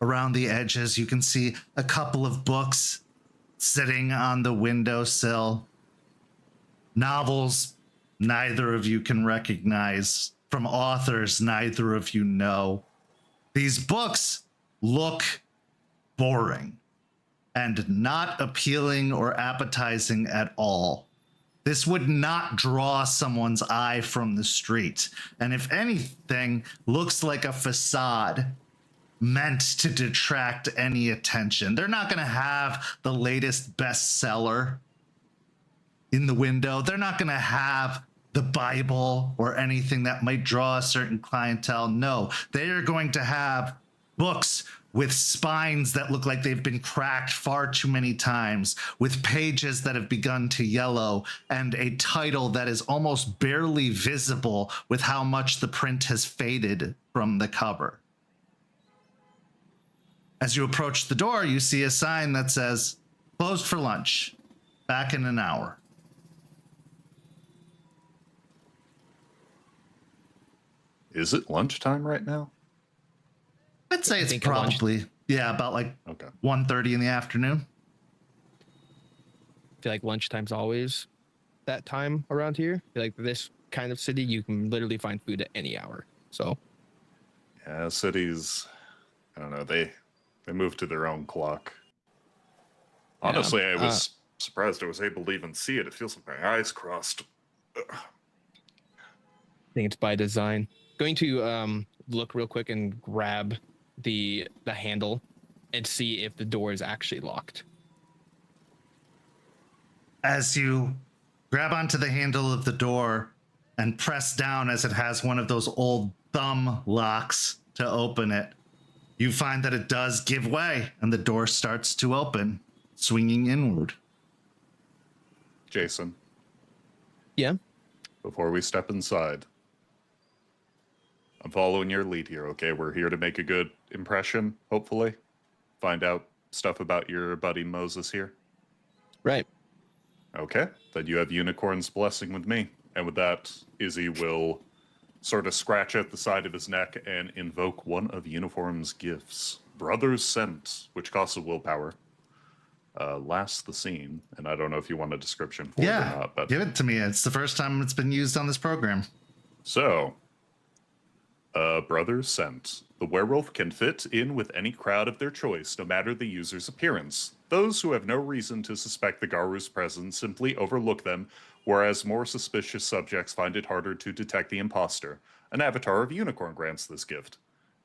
Around the edges, you can see a couple of books sitting on the windowsill. Novels neither of you can recognize, from authors neither of you know. These books look boring and not appealing or appetizing at all. This would not draw someone's eye from the street, and if anything, looks like a facade meant to detract any attention. They're not going to have the latest bestseller in the window. They're not going to have the Bible or anything that might draw a certain clientele. No, they are going to have books with spines that look like they've been cracked far too many times, with pages that have begun to yellow, and a title that is almost barely visible with how much the print has faded from the cover. As you approach the door, you see a sign that says, "Closed for lunch. Back in an hour." Is it lunchtime right now? I'd say I it's think at lunch- probably, about like Okay. 1:30 in the afternoon. I feel like lunchtime's always that time around here. I feel like this kind of city, you can literally find food at any hour. So Yeah, cities, I don't know, they move to their own clock. Yeah, Honestly, I was surprised I was able to even see it. It feels like my eyes crossed. Ugh. I think it's by design. Going to look real quick and grab the handle and see if the door is actually locked. As you grab onto the handle of the door and press down as it has one of those old thumb locks to open it, you find that it does give way and the door starts to open, swinging inward. Jason, Yeah. before we step inside, I'm following your lead here, okay? We're here to make a good impression, hopefully. Find out stuff about your buddy Moses here. Right. Okay, then you have Unicorn's blessing with me. And with that, Izzy will sort of scratch at the side of his neck and invoke one of Uniform's gifts, Brother's Scent, which costs a willpower. Last the scene, and I don't know if you want a description for it or not, but give it to me. It's the first time it's been used on this program. so, Brother's Scent. The werewolf can fit in with any crowd of their choice, no matter the user's appearance. Those who have no reason to suspect the Garu's presence simply overlook them, whereas more suspicious subjects find it harder to detect the imposter. An avatar of Unicorn grants this gift.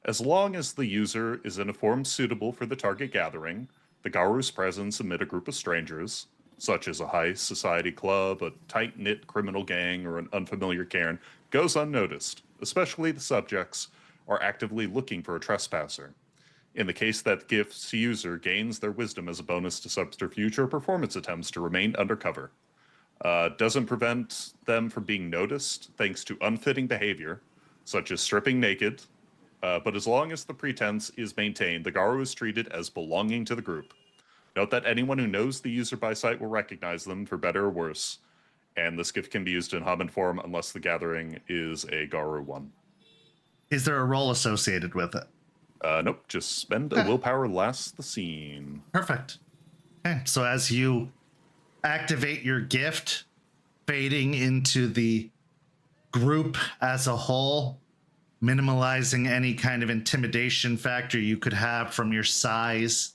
As long as the user is in a form suitable for the target gathering, the Garu's presence amid a group of strangers, such as a high society club, a tight-knit criminal gang, or an unfamiliar cairn, goes unnoticed, especially the subjects are actively looking for a trespasser. In the case that the gift's user gains their wisdom as a bonus to subterfuge or performance attempts to remain undercover. Doesn't prevent them from being noticed thanks to unfitting behavior, such as stripping naked, but as long as the pretense is maintained, the Garu is treated as belonging to the group. Note that anyone who knows the user by sight will recognize them for better or worse, and this gift can be used in Haman form unless the gathering is a Garu one. Is there a role associated with it? Nope, just spend a willpower last the scene. Perfect. Okay, so as you activate your gift, fading into the group as a whole, minimalizing any kind of intimidation factor you could have from your size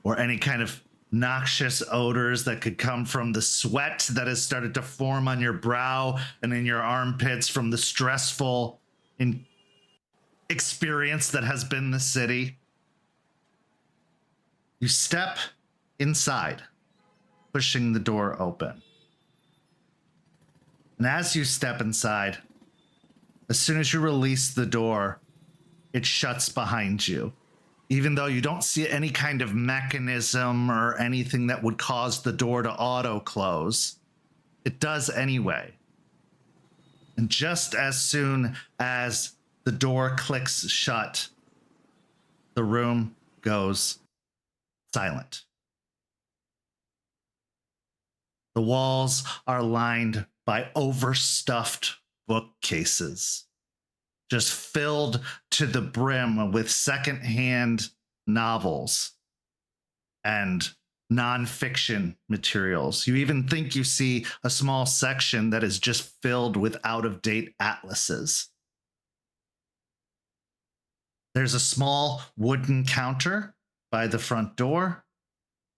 or any kind of noxious odors that could come from the sweat that has started to form on your brow and in your armpits from the stressful experience that has been the city. You step inside, pushing the door open. And as you step inside, as soon as you release the door, it shuts behind you. Even though you don't see any kind of mechanism or anything that would cause the door to auto close, it does anyway. And just as soon as the door clicks shut, the room goes silent. The walls are lined by overstuffed bookcases, just filled to the brim with secondhand novels and nonfiction materials. You even think you see a small section that is just filled with out-of-date atlases. There's a small wooden counter by the front door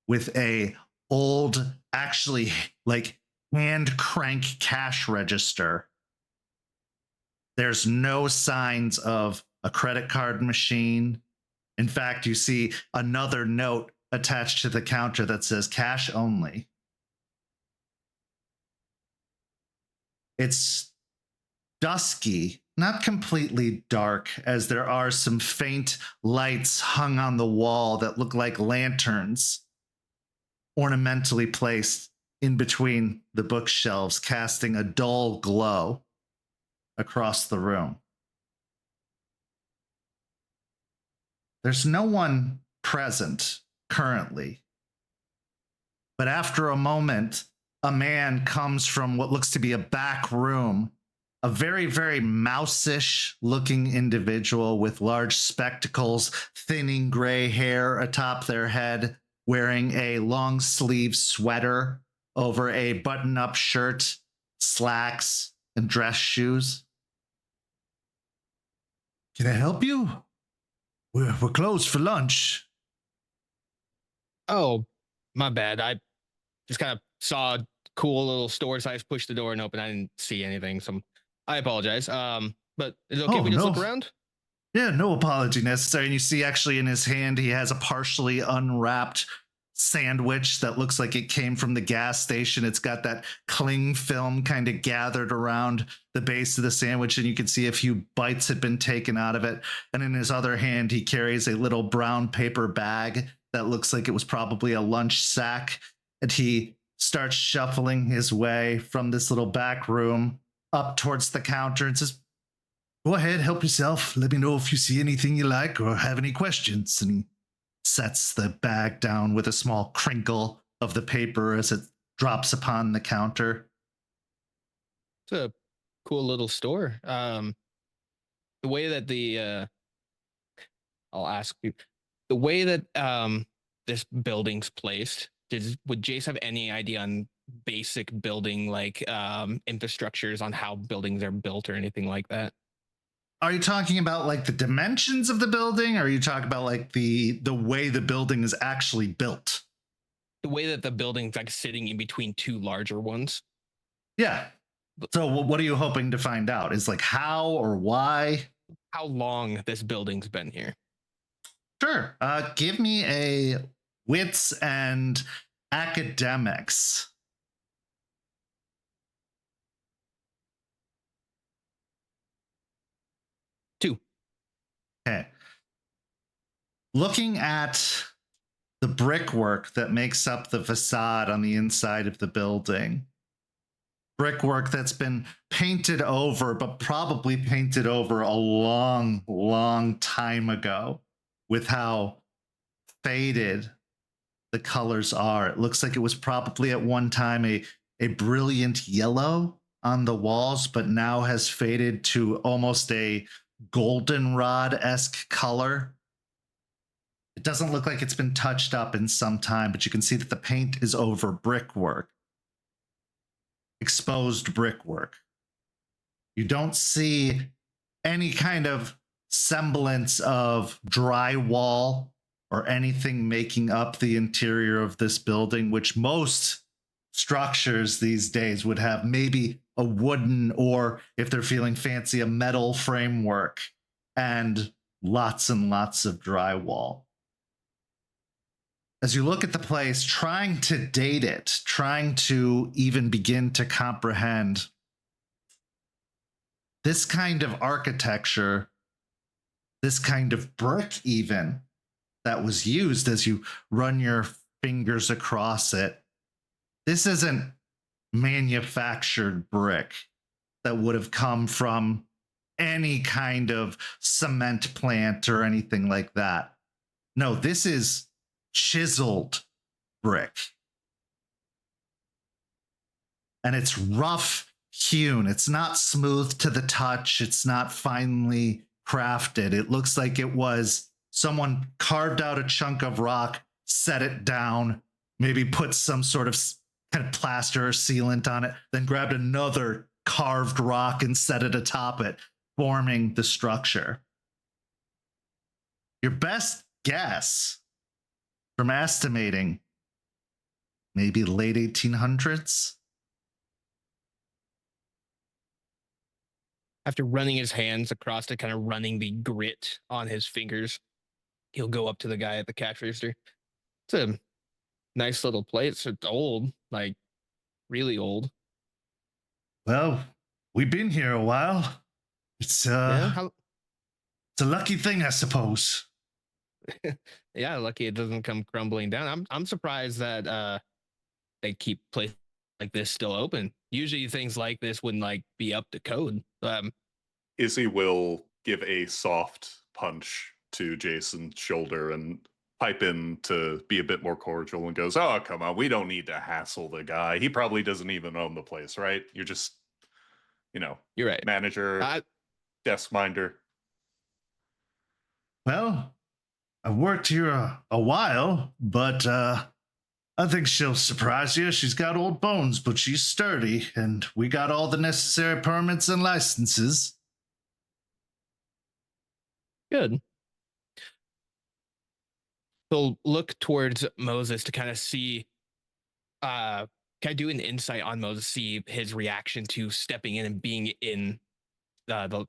with a old, actually like hand crank cash register. There's no signs of a credit card machine. In fact, you see another note attached to the counter that says cash only. It's dusky, not completely dark, as there are some faint lights hung on the wall that look like lanterns, ornamentally placed in between the bookshelves, casting a dull glow across the room. There's no one present currently, but after a moment, a man comes from what looks to be a back room a very, very mouse-ish looking individual with large spectacles, thinning gray hair atop their head, wearing a long sleeve sweater over a button-up shirt, slacks, and dress shoes. Can I help you? We're closed for lunch. Oh, my bad. I just kind of saw a cool little store, so I just pushed the door and opened. I didn't see anything, so I apologize. But is it okay if we just look around? Yeah, no apology necessary. And you see actually in his hand, he has a partially unwrapped sandwich that looks like it came from the gas station. It's got that cling film kind of gathered around the base of the sandwich, and you can see a few bites had been taken out of it. And in his other hand, he carries a little brown paper bag that looks like it was probably a lunch sack. And he starts shuffling his way from this little back room up towards the counter and says, "Go ahead, help yourself. Let me know if you see anything you like or have any questions." And he sets the bag down with a small crinkle of the paper as it drops upon the counter. It's a cool little store. The way that I'll ask you, the way that this building's placed, would Jace have any idea on basic building like infrastructures on how buildings are built or anything like that? Are you talking about like the dimensions of the building, or are you talking about like the way the building is actually built? The way that the building's like sitting in between two larger ones. Yeah. So what are you hoping to find out? Is like how or why? How long this building's been here? Sure. Give me a wits and academics. 2. Okay. Looking at the brickwork that makes up the facade on the inside of the building, brickwork that's been painted over, but probably painted over a long, long time ago with how faded the colors are. It looks like it was probably at one time a brilliant yellow on the walls, but now has faded to almost a goldenrod-esque color. It doesn't look like it's been touched up in some time, but you can see that the paint is over brickwork, exposed brickwork. You don't see any kind of semblance of drywall or anything making up the interior of this building, which most structures these days would have maybe a wooden, or if they're feeling fancy, a metal framework and lots of drywall. As you look at the place, trying to date it, trying to even begin to comprehend this kind of architecture, this kind of brick even that was used as you run your fingers across it. This isn't manufactured brick that would have come from any kind of cement plant or anything like that. No, this is chiseled brick. And it's rough hewn. It's not smooth to the touch. It's not finely crafted. It looks like it was someone carved out a chunk of rock, set it down, maybe put some sort of kind of plaster or sealant on it, then grabbed another carved rock and set it atop it, forming the structure. Your best guess from estimating, maybe late 1800s. After running his hands across it, kind of running the grit on his fingers, he'll go up to the guy at the cash register. It's a nice little place. It's old, like really old. Well, we've been here a while. It's it's a lucky thing, I suppose. Yeah, lucky it doesn't come crumbling down. I'm surprised that they keep places like this still open. Usually things like this wouldn't like be up to code. Izzy will give a soft punch to Jason's shoulder and pipe in to be a bit more cordial and goes, "Oh, come on, we don't need to hassle the guy. He probably doesn't even own the place, right? You're just, You're right. Manager, desk minder. Well, I worked here a while, but I think she'll surprise you. She's got old bones, but she's sturdy, and we got all the necessary permits and licenses. Good. So look towards Moses to kind of see, can I do an insight on Moses, see his reaction to stepping in and being in the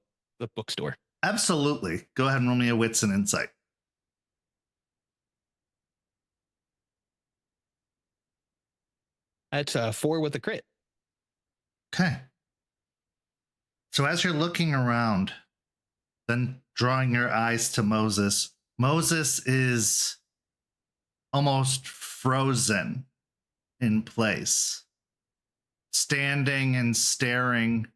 bookstore? Absolutely. Go ahead and roll me a wits and insight. That's 4 with a crit. Okay. So as you're looking around, then drawing your eyes to Moses, Moses is almost frozen in place, standing and staring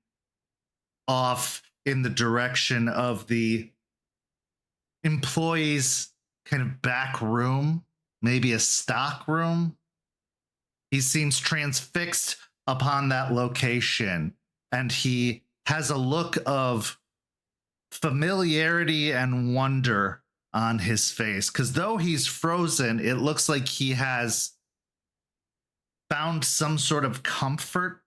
off in the direction of the employees' kind of back room, maybe a stock room. He seems transfixed upon that location, and he has a look of familiarity and wonder on his face, because though he's frozen, it looks like he has found some sort of comfort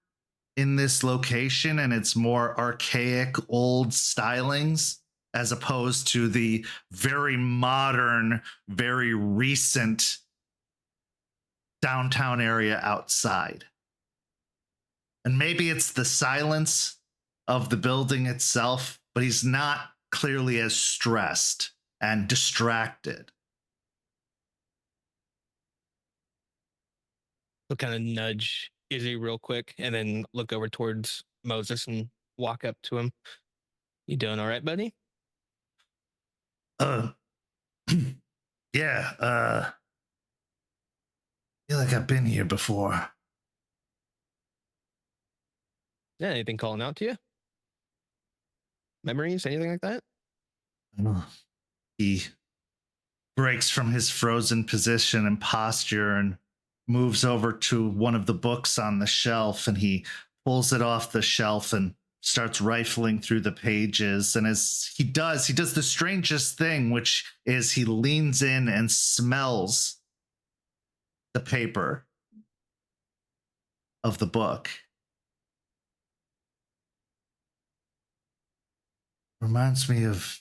in this location and its more archaic old stylings, as opposed to the very modern, very recent downtown area outside. And maybe it's the silence of the building itself, but he's not clearly as stressed and distracted. He'll kind of nudge Izzy real quick and then look over towards Moses and walk up to him. You doing all right, buddy? Yeah, feel like I've been here before. Yeah, anything calling out to you? Memories, anything like that? He breaks from his frozen position and posture and moves over to one of the books on the shelf, and he pulls it off the shelf and starts rifling through the pages. And as he does the strangest thing, which is he leans in and smells the paper of the book. Reminds me of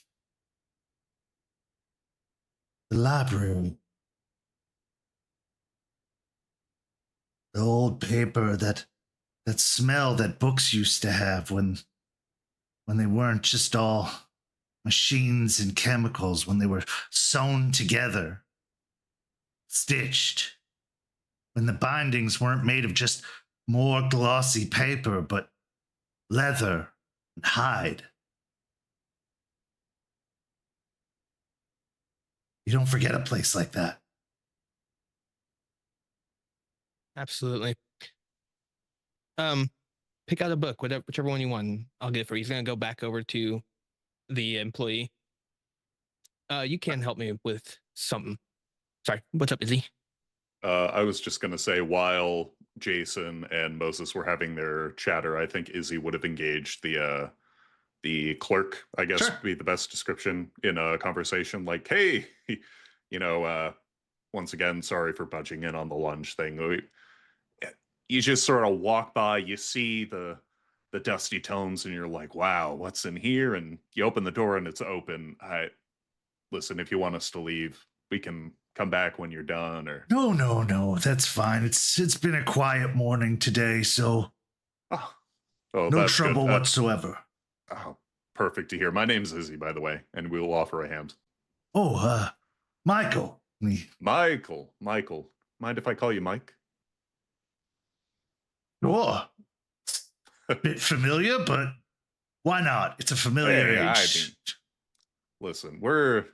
the library. The old paper, that smell that books used to have when they weren't just all machines and chemicals, when they were sewn together, stitched, when the bindings weren't made of just more glossy paper, but leather and hide. You don't forget a place like that. Absolutely. Pick out a book, whichever one you want. I'll get it for you. He's gonna go back over to the employee. You can help me with something. Sorry, what's up, Izzy? I was just gonna say, while Jason and Moses were having their chatter, I think Izzy would have engaged the clerk, I guess, Sure. would be the best description in a conversation. Like, hey, once again, sorry for budging in on the lunch thing. You just sort of walk by, you see the dusty tomes, and you're like, wow, what's in here? And you open the door and it's open. Listen, if you want us to leave, we can come back when you're done. Or No, that's fine. It's been a quiet morning today, so oh, no that's trouble good. whatsoever. Oh, perfect to hear. My name's Izzy, by the way, and we will offer a hand. Oh, Michael. Michael. Mind if I call you Mike? Sure. A bit familiar, but why not? It's a familiar Hey, age. Listen, we're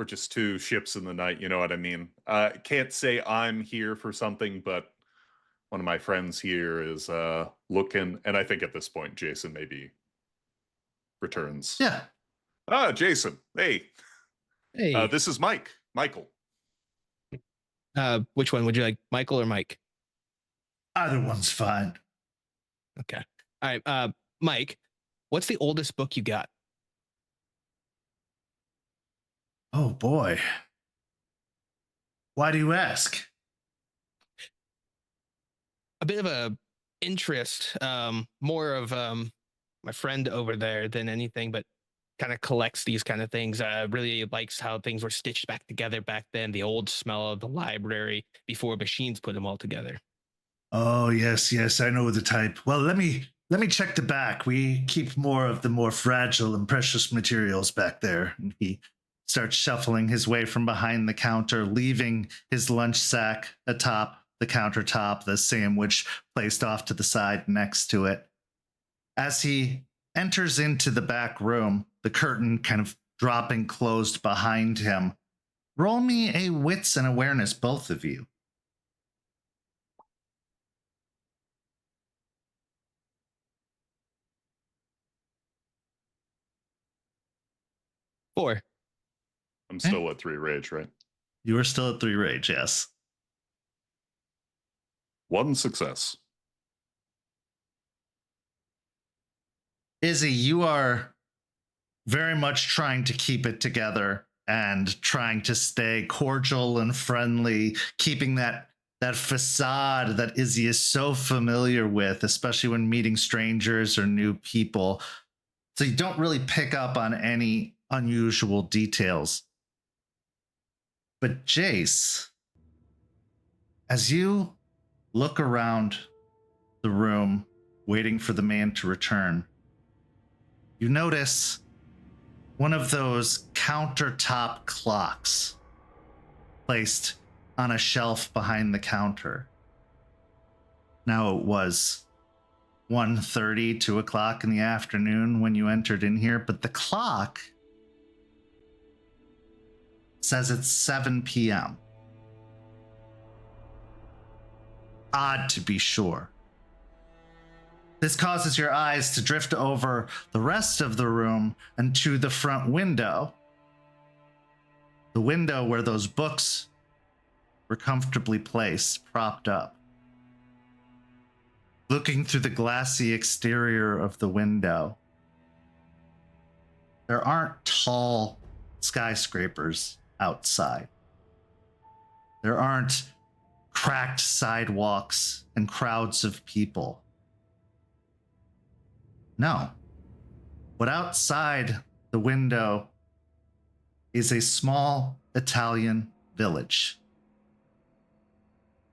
just two ships in the night, you know what I mean? Can't say I'm here for something, but one of my friends here is looking, and I think at this point Jason maybe returns. Yeah. Jason, hey. Hey. This is Michael. Which one would you like, Michael or Mike? Either one's fine. Okay. All right. Mike, what's the oldest book you got? Oh boy. Why do you ask? A bit of a interest, more of my friend over there than anything, but kind of collects these kind of things. Really likes how things were stitched back together back then, the old smell of the library before machines put them all together. Oh yes, I know the type. Well, let me check the back. We keep more of the more fragile and precious materials back there. And he starts shuffling his way from behind the counter, leaving his lunch sack atop the countertop, the sandwich placed off to the side next to it. As he enters into the back room, the curtain kind of dropping closed behind him. Roll me a wits and awareness, both of you. Four. I'm still at 3 rage, right? You are still at 3 rage, yes. 1 success. Izzy, you are very much trying to keep it together and trying to stay cordial and friendly, keeping that facade that Izzy is so familiar with, especially when meeting strangers or new people. So you don't really pick up on any unusual details. But Jace, as you look around the room, waiting for the man to return, you notice one of those countertop clocks placed on a shelf behind the counter. Now it was 1:30, 2 o'clock in the afternoon when you entered in here, but the clock says it's 7 p.m. Odd, to be sure. This causes your eyes to drift over the rest of the room and to the front window. The window where those books were comfortably placed, propped up. Looking through the glassy exterior of the window, there aren't tall skyscrapers outside. There aren't cracked sidewalks and crowds of people. No. But outside the window is a small Italian village.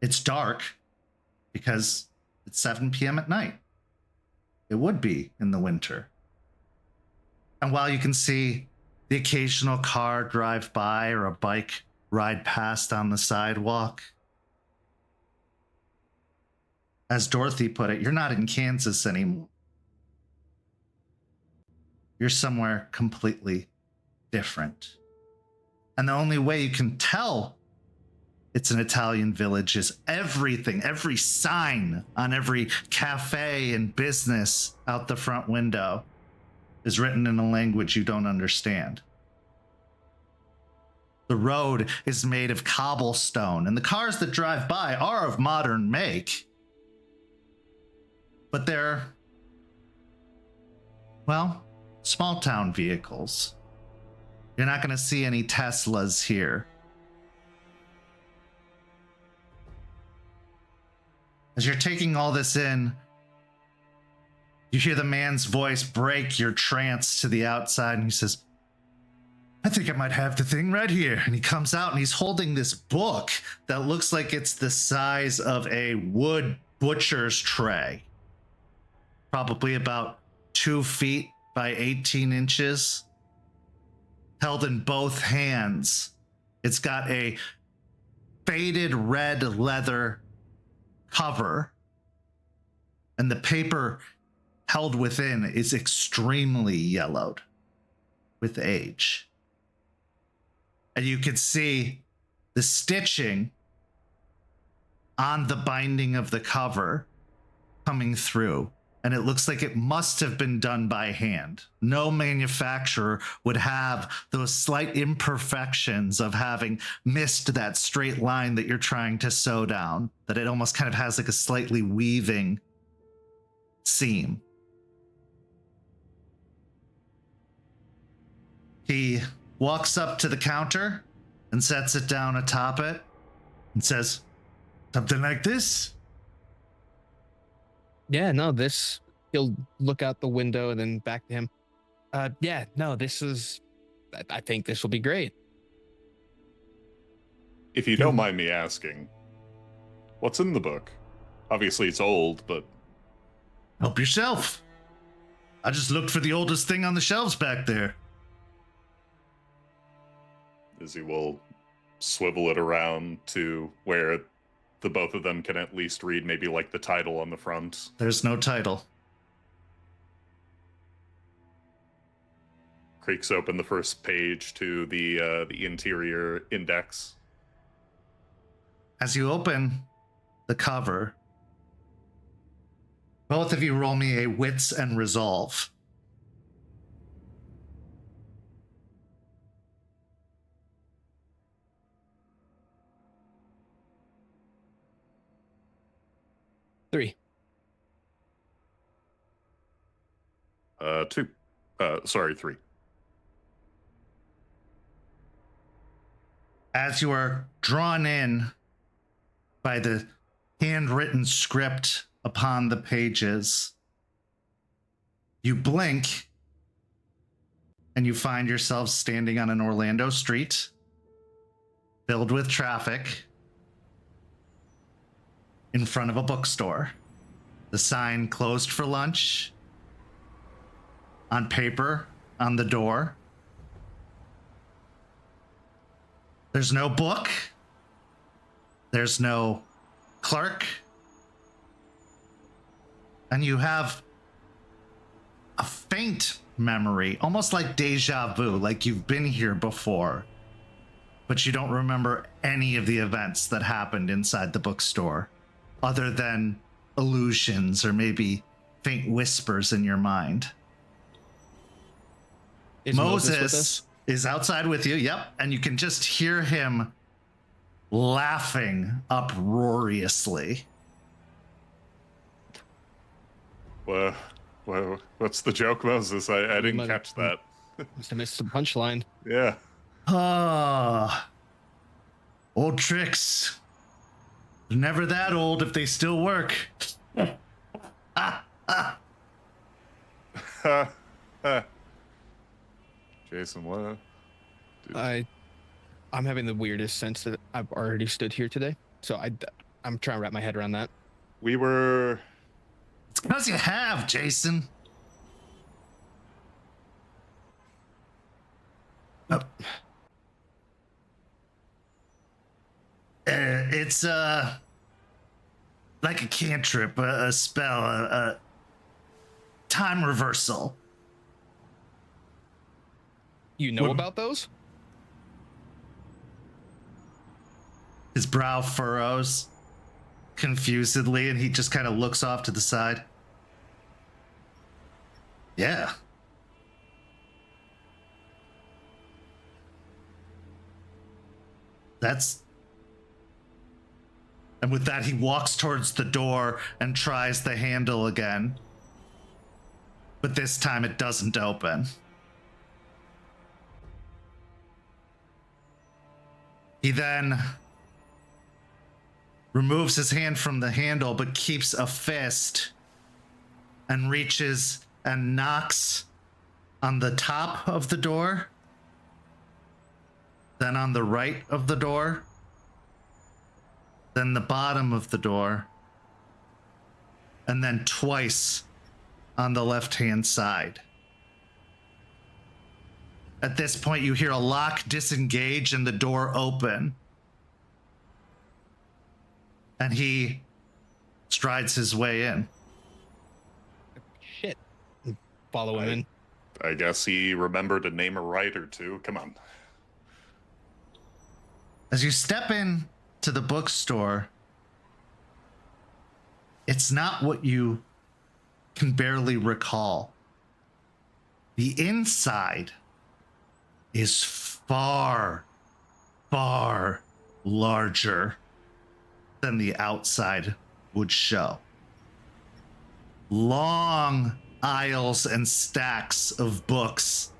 It's dark because it's 7 p.m. at night. It would be in the winter. And while you can see the occasional car drive by or a bike ride past on the sidewalk, as Dorothy put it, you're not in Kansas anymore. You're somewhere completely different. And the only way you can tell it's an Italian village is everything, every sign on every cafe and business out the front window is written in a language you don't understand. The road is made of cobblestone, and the cars that drive by are of modern make. But they're, well, small town vehicles. You're not going to see any Teslas here. As you're taking all this in, you hear the man's voice break your trance to the outside, and he says, I think I might have the thing right here. And he comes out and he's holding this book that looks like it's the size of a wood butcher's tray. Probably about 2 feet by 18 inches. Held in both hands. It's got a faded red leather cover, and the paper held within is extremely yellowed with age. And you can see the stitching on the binding of the cover coming through, and it looks like it must have been done by hand. No manufacturer would have those slight imperfections of having missed that straight line that you're trying to sew down, that it almost kind of has like a slightly weaving seam. He walks up to the counter and sets it down atop it and says, something like this? Yeah, no, this, he'll look out the window and then back to him. Yeah, no, this is, I think this will be great. If you don't mind me asking, what's in the book? Obviously it's old, but... Help yourself. I just looked for the oldest thing on the shelves back there. Izzy will swivel it around to where the both of them can at least read maybe like the title on the front. There's no title. Creaks open the first page to the interior index. As you open the cover, both of you roll me a wits and resolve. Three. 2. Sorry, 3. As you are drawn in by the handwritten script upon the pages, you blink and you find yourself standing on an Orlando street filled with traffic in front of a bookstore. The sign closed for lunch on paper on the door. There's no book. There's no clerk. And you have a faint memory, almost like deja vu, like you've been here before, but you don't remember any of the events that happened inside the bookstore, other than illusions or maybe faint whispers in your mind. Is Moses with us? Moses is outside with you, yep, and you can just hear him laughing uproariously. Well, what's the joke, Moses? I didn't catch that. Must have missed the punchline. Yeah. Ah, old tricks. They're never that old if they still work. Jason, what? I'm having the weirdest sense that I've already stood here today. So I'm trying to wrap my head around that. We were... It's because you have, Jason. Oh. It's like a cantrip, a spell, a time reversal. You know What- about those? His brow furrows confusedly, and he just kind of looks off to the side. Yeah. That's... And with that, he walks towards the door and tries the handle again. But this time it doesn't open. He then removes his hand from the handle, but keeps a fist and reaches and knocks on the top of the door, then on the right of the door, then the bottom of the door, and then twice on the left-hand side. At this point, you hear a lock disengage and the door open. And he strides his way in. Shit. Follow him in. I guess he remembered to name a right or two. Come on. As you step in to the bookstore, it's not what you can barely recall. The inside is far, far larger than the outside would show. Long aisles and stacks of books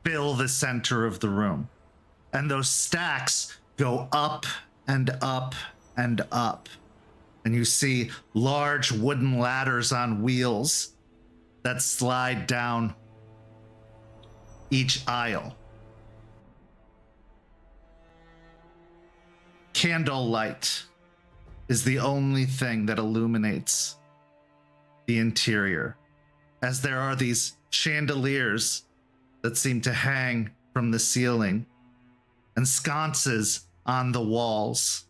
fill the center of the room. And those stacks go up and up and up. And you see large wooden ladders on wheels that slide down each aisle. Candlelight is the only thing that illuminates the interior, as there are these chandeliers that seem to hang from the ceiling and sconces on the walls.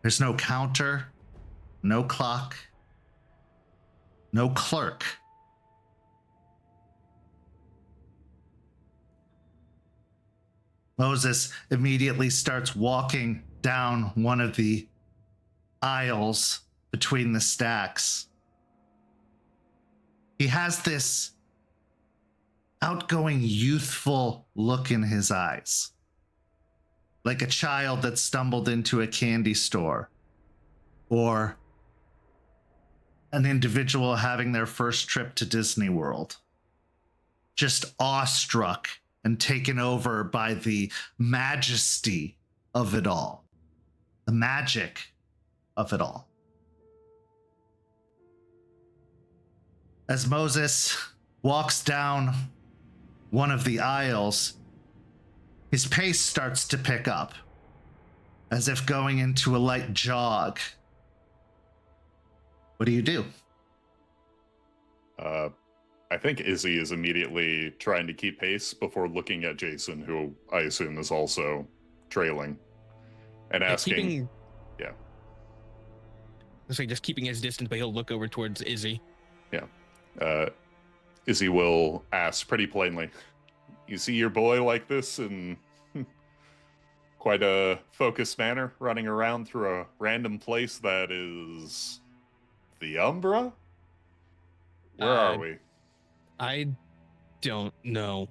There's no counter, no clock, no clerk. Moses immediately starts walking down one of the aisles between the stacks. He has this outgoing, youthful look in his eyes, like a child that stumbled into a candy store, or an individual having their first trip to Disney World, just awestruck and taken over by the majesty of it all, the magic of it all. As Moses walks down one of the aisles, his pace starts to pick up, as if going into a light jog. What do you do? I think Izzy is immediately trying to keep pace before looking at Jason, who I assume is also trailing, and asking. Yeah. So just keeping his distance, but he'll look over towards Izzy. Yeah. Izzy will ask pretty plainly, "You see your boy like this in quite a focused manner, running around through a random place that is the Umbra? Where are we?" I don't know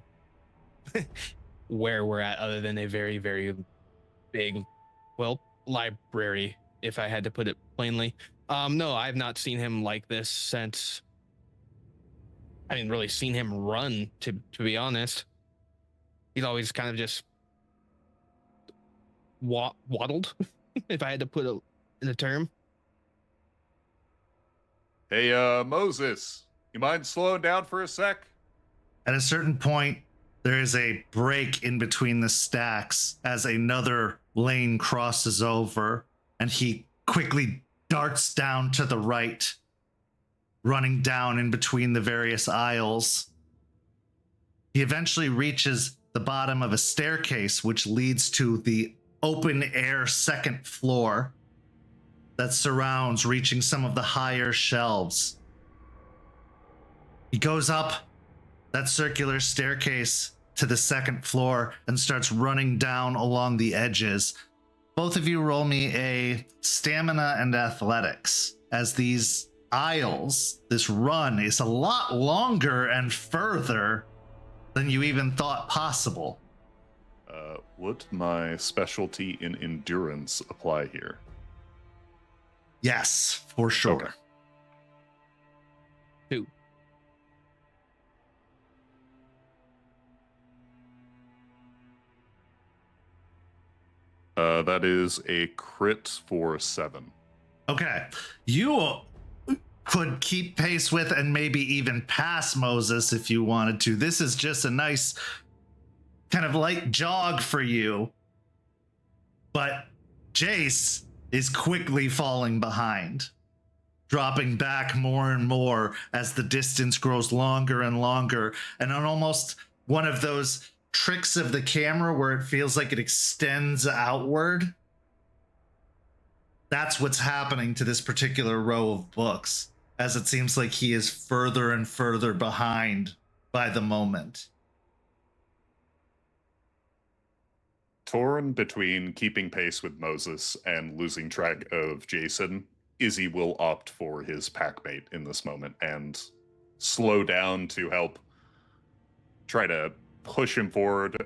where we're at, other than a very, very big, library, if I had to put it plainly. No, I've not seen him like this since. I didn't really seen him run, to be honest. He's always kind of just waddled, if I had to put it in a term. Hey, Moses, you mind slowing down for a sec? At a certain point, there is a break in between the stacks as another lane crosses over, and he quickly darts down to the right, running down in between the various aisles. He eventually reaches the bottom of a staircase, which leads to the open air second floor that surrounds, reaching some of the higher shelves. He goes up that circular staircase to the second floor and starts running down along the edges. Both of you roll me a stamina and athletics, as these aisles, this run is a lot longer and further than you even thought possible. Would my specialty in endurance apply here? Yes, for sure. Okay. 2. That is a crit for 7. Okay. You could keep pace with and maybe even pass Moses if you wanted to. This is just a nice kind of light jog for you. But Jace is quickly falling behind, dropping back more and more as the distance grows longer and longer. And on almost one of those tricks of the camera where it feels like it extends outward, that's what's happening to this particular row of books, as it seems like he is further and further behind by the moment. Torn between keeping pace with Moses and losing track of Jason, Izzy will opt for his packmate in this moment and slow down to help try to push him forward,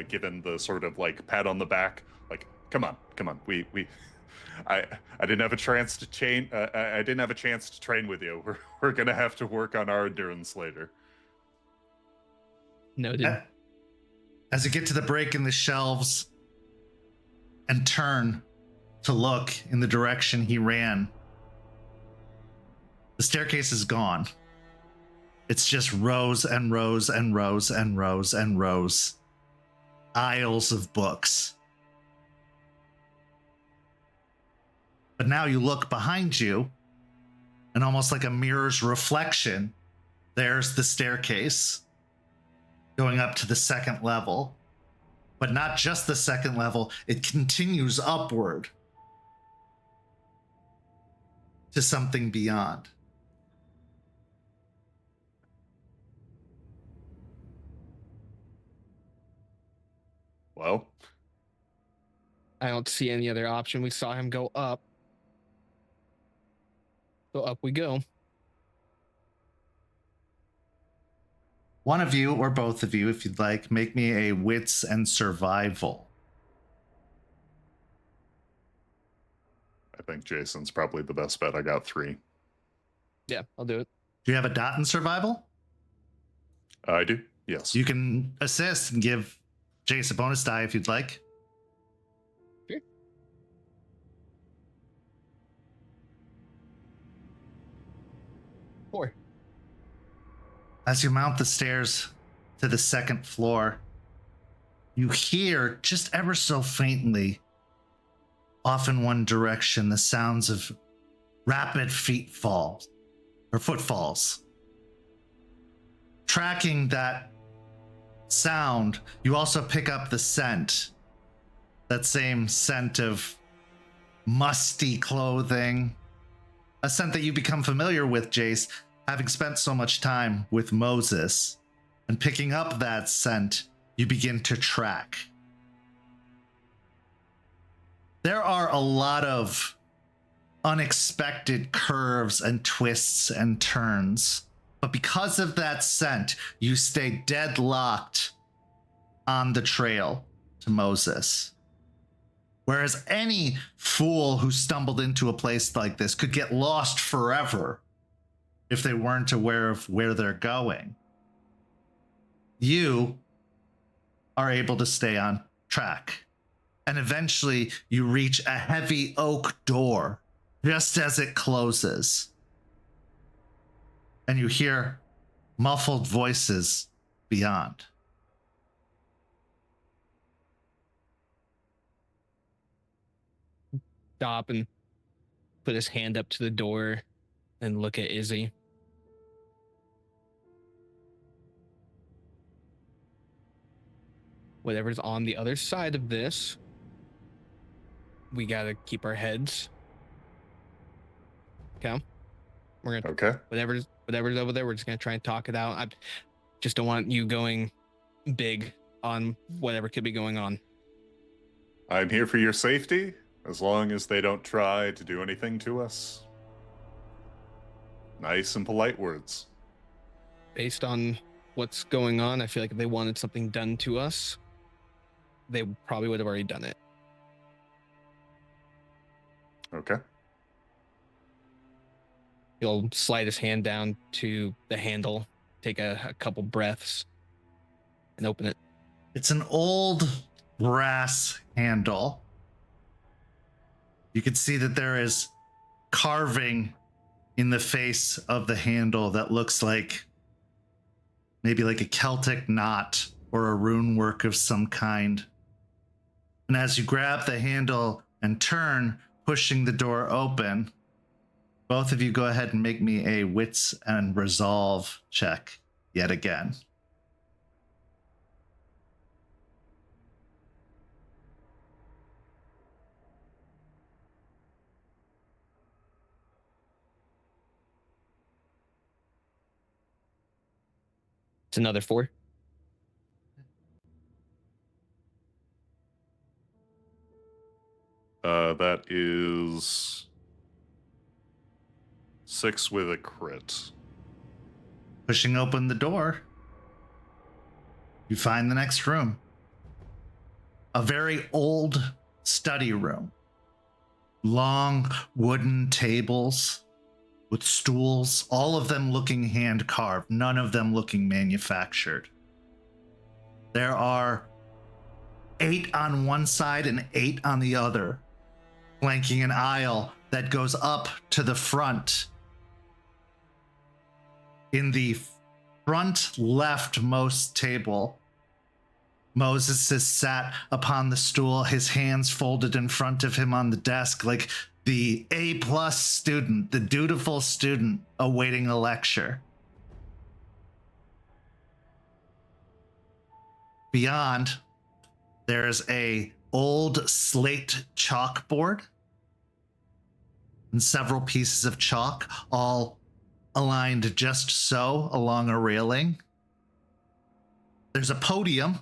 given the sort of like pat on the back, like, come on, I didn't have a chance to I didn't have a chance to train with you. We're gonna have to work on our endurance later. Noted. As you get to the break in the shelves and turn to look in the direction he ran, the staircase is gone. It's just rows and rows and rows and rows and rows. Aisles of books. But now you look behind you, and almost like a mirror's reflection, there's the staircase going up to the second level. But not just the second level, it continues upward to something beyond. Well, I don't see any other option. We saw him go up. So up we go. One of you, or both of you, if you'd like, make me a wits and survival. I think Jason's probably the best bet. I got 3. Yeah, I'll do it. Do you have a dot in survival? I do. Yes. You can assist and give Jace a bonus die if you'd like. Sure. Four. As you mount the stairs to the second floor, you hear, just ever so faintly, off in one direction, the sounds of rapid footfalls. Tracking that sound, you also pick up the scent. That same scent of musty clothing. A scent that you become familiar with, Jace, having spent so much time with Moses. And picking up that scent, you begin to track. There are a lot of unexpected curves and twists and turns. But because of that scent, you stay deadlocked on the trail to Moses. Whereas any fool who stumbled into a place like this could get lost forever if they weren't aware of where they're going. You are able to stay on track. And eventually you reach a heavy oak door just as it closes. And you hear muffled voices beyond. Stop and put his hand up to the door and look at Izzy. Whatever's on the other side of this, we gotta keep our heads. Okay? We're gonna whatever's over there, we're just gonna try and talk it out. I just don't want you going big on whatever could be going on. I'm here for your safety, as long as they don't try to do anything to us. Nice and polite words. Based on what's going on, I feel like if they wanted something done to us, they probably would have already done it. Okay. He'll slide his hand down to the handle, take a couple breaths, and open it. It's an old brass handle. You can see that there is carving in the face of the handle that looks like maybe like a Celtic knot or a rune work of some kind. And as you grab the handle and turn, pushing the door open, both of you go ahead and make me a wits and resolve check yet again. It's another 4. That is 6 with a crit. Pushing open the door, you find the next room. A very old study room. Long wooden tables with stools, all of them looking hand carved, none of them looking manufactured. There are 8 on one side and 8 on the other, flanking an aisle that goes up to the front. In the front leftmost table, Moses is sat upon the stool, his hands folded in front of him on the desk, like the A+ student, the dutiful student awaiting a lecture. Beyond, there's a old slate chalkboard and several pieces of chalk, all aligned just so along a railing. There's a podium.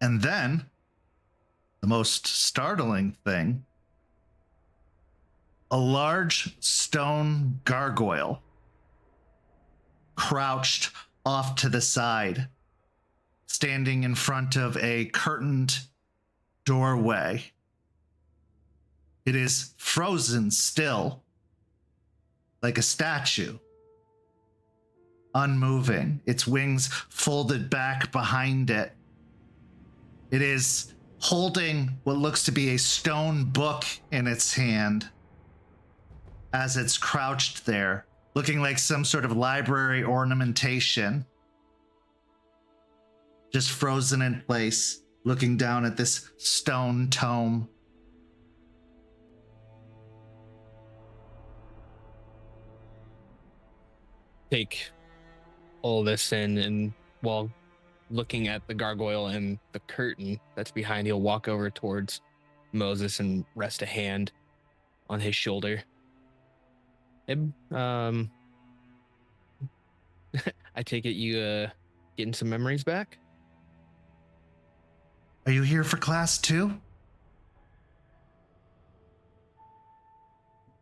And then, the most startling thing, a large stone gargoyle crouched off to the side, standing in front of a curtained doorway. It is frozen still, like a statue, unmoving, its wings folded back behind it. It is holding what looks to be a stone book in its hand as it's crouched there, looking like some sort of library ornamentation, just frozen in place, looking down at this stone tome. Take all this in, and while looking at the gargoyle and the curtain that's behind, he'll walk over towards Moses and rest a hand on his shoulder. I take it you getting some memories back? Are you here for class too?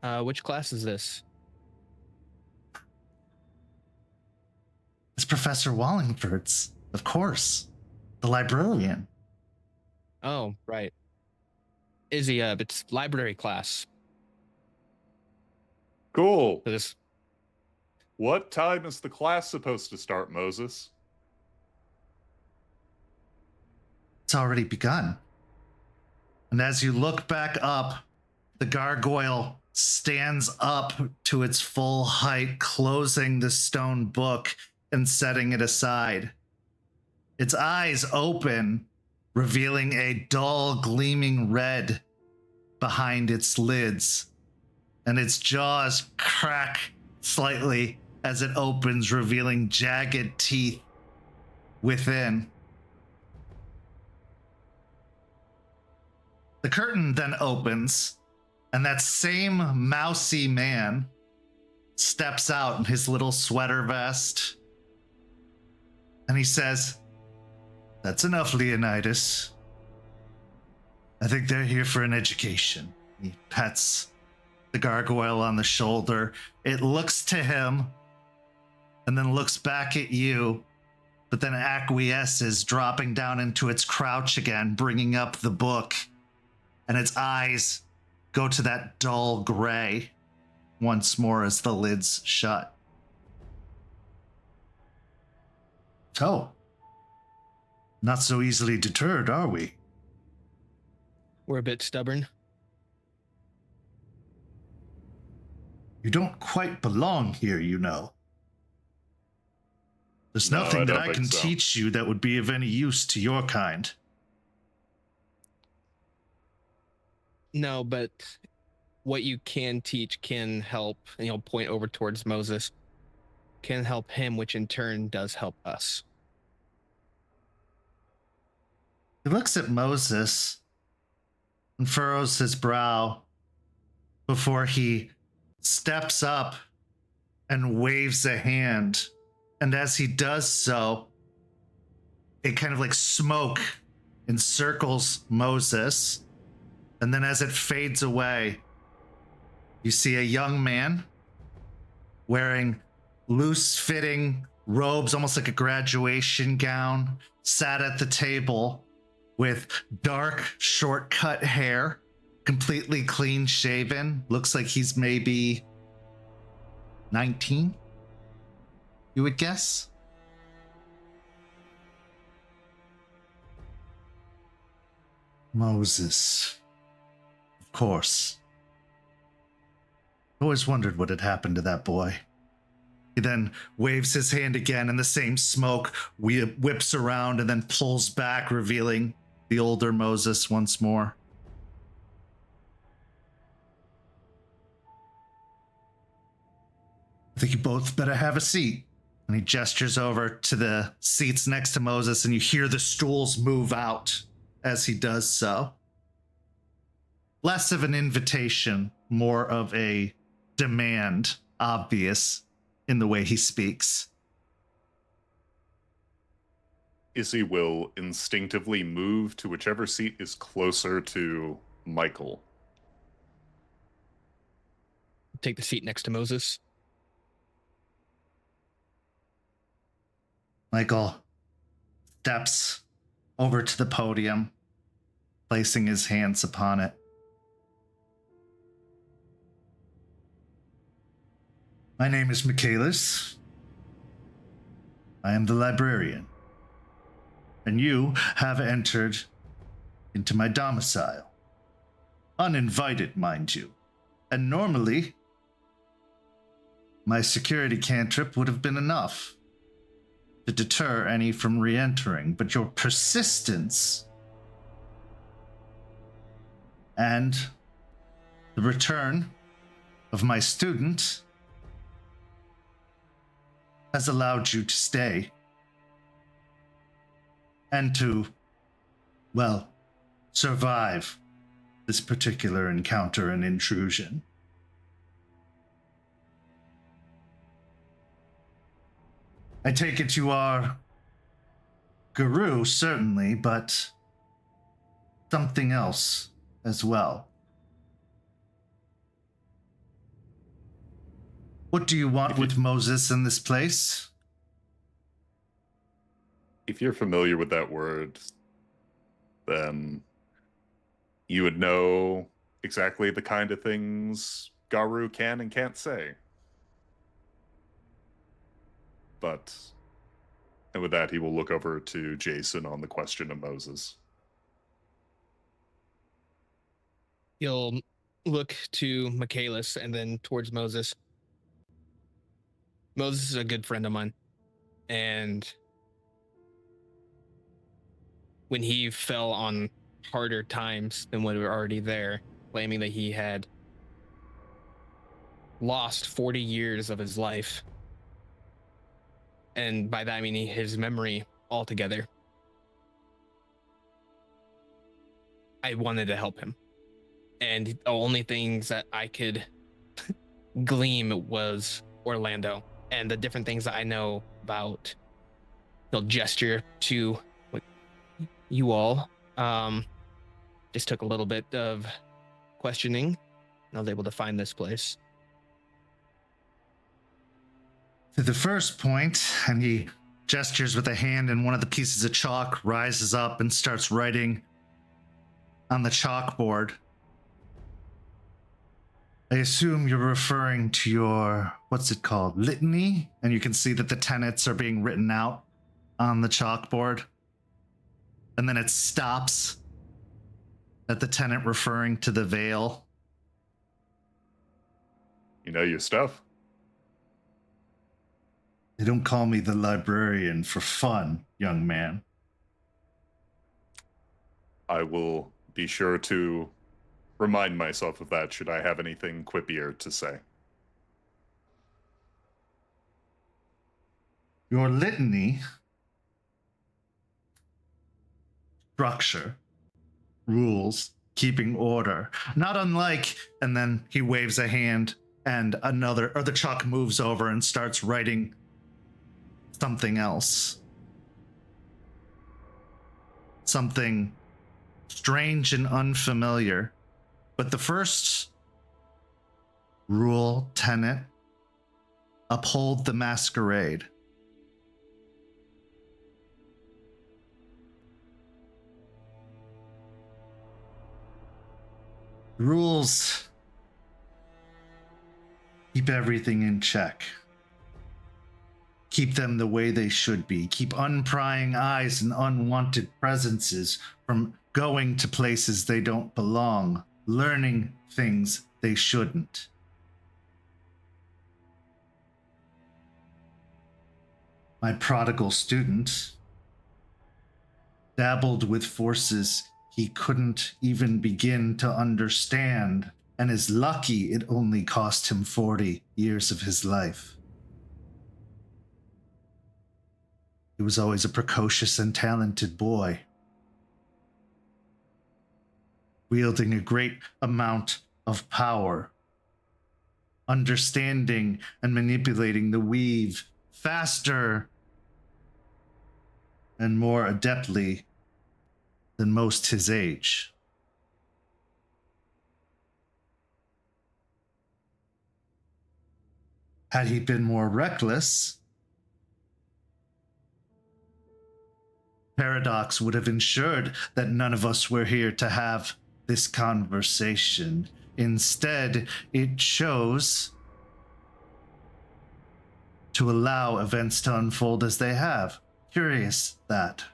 Which class is this? It's Professor Wallingford's, of course. The librarian. Oh, right. Izzy, it's library class. Cool. So this, What time is the class supposed to start, Moses? It's already begun. And as you look back up, the gargoyle stands up to its full height, closing the stone book and setting it aside. Its eyes open, revealing a dull, gleaming red behind its lids, and its jaws crack slightly as it opens, revealing jagged teeth within. The curtain then opens, and that same mousy man steps out in his little sweater vest, and he says, "That's enough, Leonidas. I think they're here for an education." He pets the gargoyle on the shoulder. It looks to him and then looks back at you, but then acquiesces, dropping down into its crouch again, bringing up the book, and its eyes go to that dull gray once more as the lids shut. So, not so easily deterred, are we? we're a bit stubborn. You don't quite belong here, you know. There's No, nothing I that don't I think can so. teach you that would be of any use to your kind. No, but what you can teach can help, and he'll point over towards Moses, can help him, which in turn does help us. He looks at Moses and furrows his brow before he steps up and waves a hand. And as he does so, it kind of like smoke encircles Moses. And then as it fades away, you see a young man wearing loose-fitting robes, almost like a graduation gown, sat at the table with dark, short-cut hair, completely clean-shaven. Looks like he's maybe 19, you would guess. Moses. Of course. Always wondered what had happened to that boy. He then waves his hand again, and the same smoke whips around and then pulls back, revealing the older Moses once more. I think you both better have a seat. And he gestures over to the seats next to Moses, and you hear the stools move out as he does so. Less of an invitation, more of a demand, obvious in the way he speaks. Izzy will instinctively move to whichever seat is closer to Michael. Take the seat next to Moses. Michael steps over to the podium, placing his hands upon it. My name is Michaelis. I am the librarian. And you have entered into my domicile. Uninvited, mind you. And normally, my security cantrip would have been enough to deter any from re-entering, but your persistence and the return of my student has allowed you to stay and to, well, survive this particular encounter and intrusion. I take it you are Guru, certainly, but something else as well. What do you want with Moses in this place? If you're familiar with that word, then you would know exactly the kind of things Garu can and can't say. But, and with that, he will look over to Jason on the question of Moses. He'll look to Michaelis and then towards Moses. Moses is a good friend of mine. And when he fell on harder times than when we were already there, claiming that he had lost 40 years of his life, and by that I mean his memory altogether, I wanted to help him. And the only things that I could glean was Orland-Oh and the different things that I know about. He'll gesture to you all. Just took a little bit of questioning, and I was able to find this place. To the first point, and he gestures with a hand, and one of the pieces of chalk rises up and starts writing on the chalkboard. I assume you're referring to your, what's it called, litany? And you can see that the tenets are being written out on the chalkboard. And then it stops at the tenet referring to the veil. You know your stuff. They don't call me the librarian for fun, young man. I will be sure to remind myself of that should I have anything quippier to say. Your litany, structure, rules, keeping order, not unlike, and then he waves a hand and the chalk moves over and starts writing something else. Something strange and unfamiliar. But the first rule, tenet, uphold the masquerade. Rules keep everything in check. Keep them the way they should be. Keep unprying eyes and unwanted presences from going to places they don't belong, learning things they shouldn't. My prodigal student dabbled with forces he couldn't even begin to understand, and is lucky it only cost him 40 years of his life. He was always a precocious and talented boy, wielding a great amount of power, understanding and manipulating the weave faster and more adeptly than most his age. Had he been more reckless, Paradox would have ensured that none of us were here to have this conversation. Instead, it chose to allow events to unfold as they have. Curious that.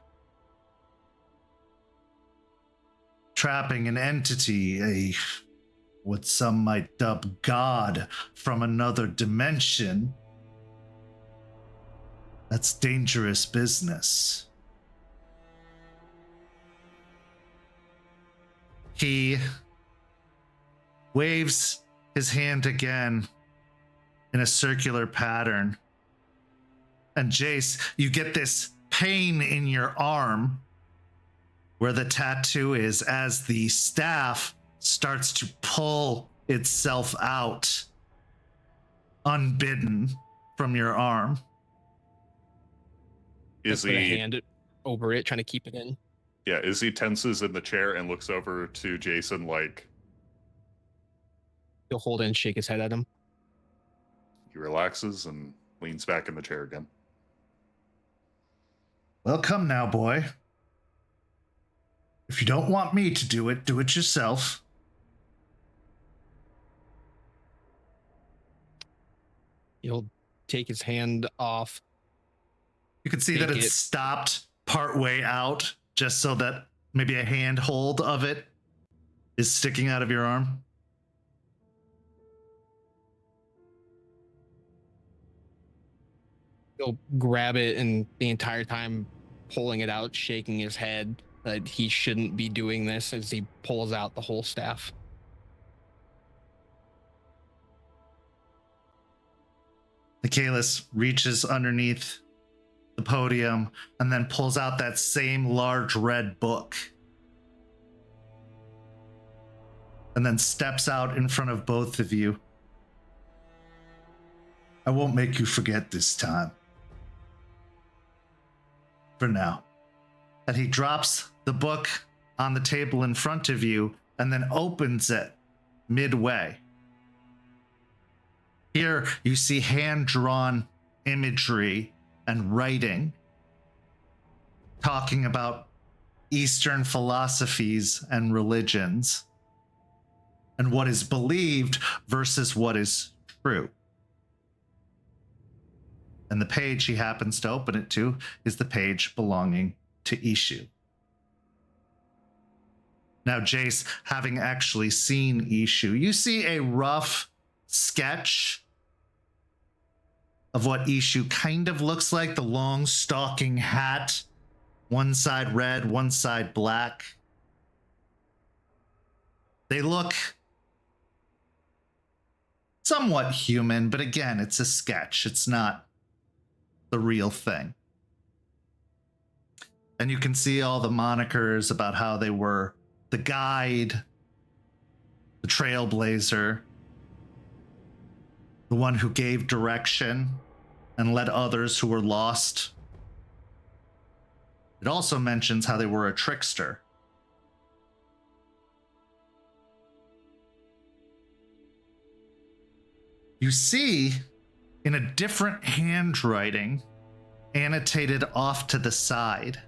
Trapping an entity, what some might dub God, from another dimension, that's dangerous business. He waves his hand again in a circular pattern. And Jace, you get this pain in your arm where the tattoo is as the staff starts to pull itself out, unbidden, from your arm. Izzy, put a hand over it, trying to keep it in. Yeah, Izzy tenses in the chair and looks over to Jason like... He'll hold it and shake his head at him. He relaxes and leans back in the chair again. Well, come now, boy. If you don't want me to do it yourself. He'll take his hand off. You can see that it's stopped partway out, just so that maybe a handhold of it is sticking out of your arm. He'll grab it, and the entire time pulling it out, shaking his head that he shouldn't be doing this as he pulls out the whole staff. Michaelis reaches underneath the podium and then pulls out that same large red book. And then steps out in front of both of you. I won't make you forget this time. For now. And he drops the book on the table in front of you and then opens it midway. Here you see hand-drawn imagery and writing talking about Eastern philosophies and religions and what is believed versus what is true. And the page he happens to open it to is the page belonging to Ishu. Now, Jace, having actually seen Ishu, you see a rough sketch of what Ishu kind of looks like, the long stalking hat, one side red, one side black. They look somewhat human, but again, it's a sketch. It's not the real thing. And you can see all the monikers about how they were the guide, the trailblazer, the one who gave direction and led others who were lost. It also mentions how they were a trickster. You see, in a different handwriting, annotated off to the side,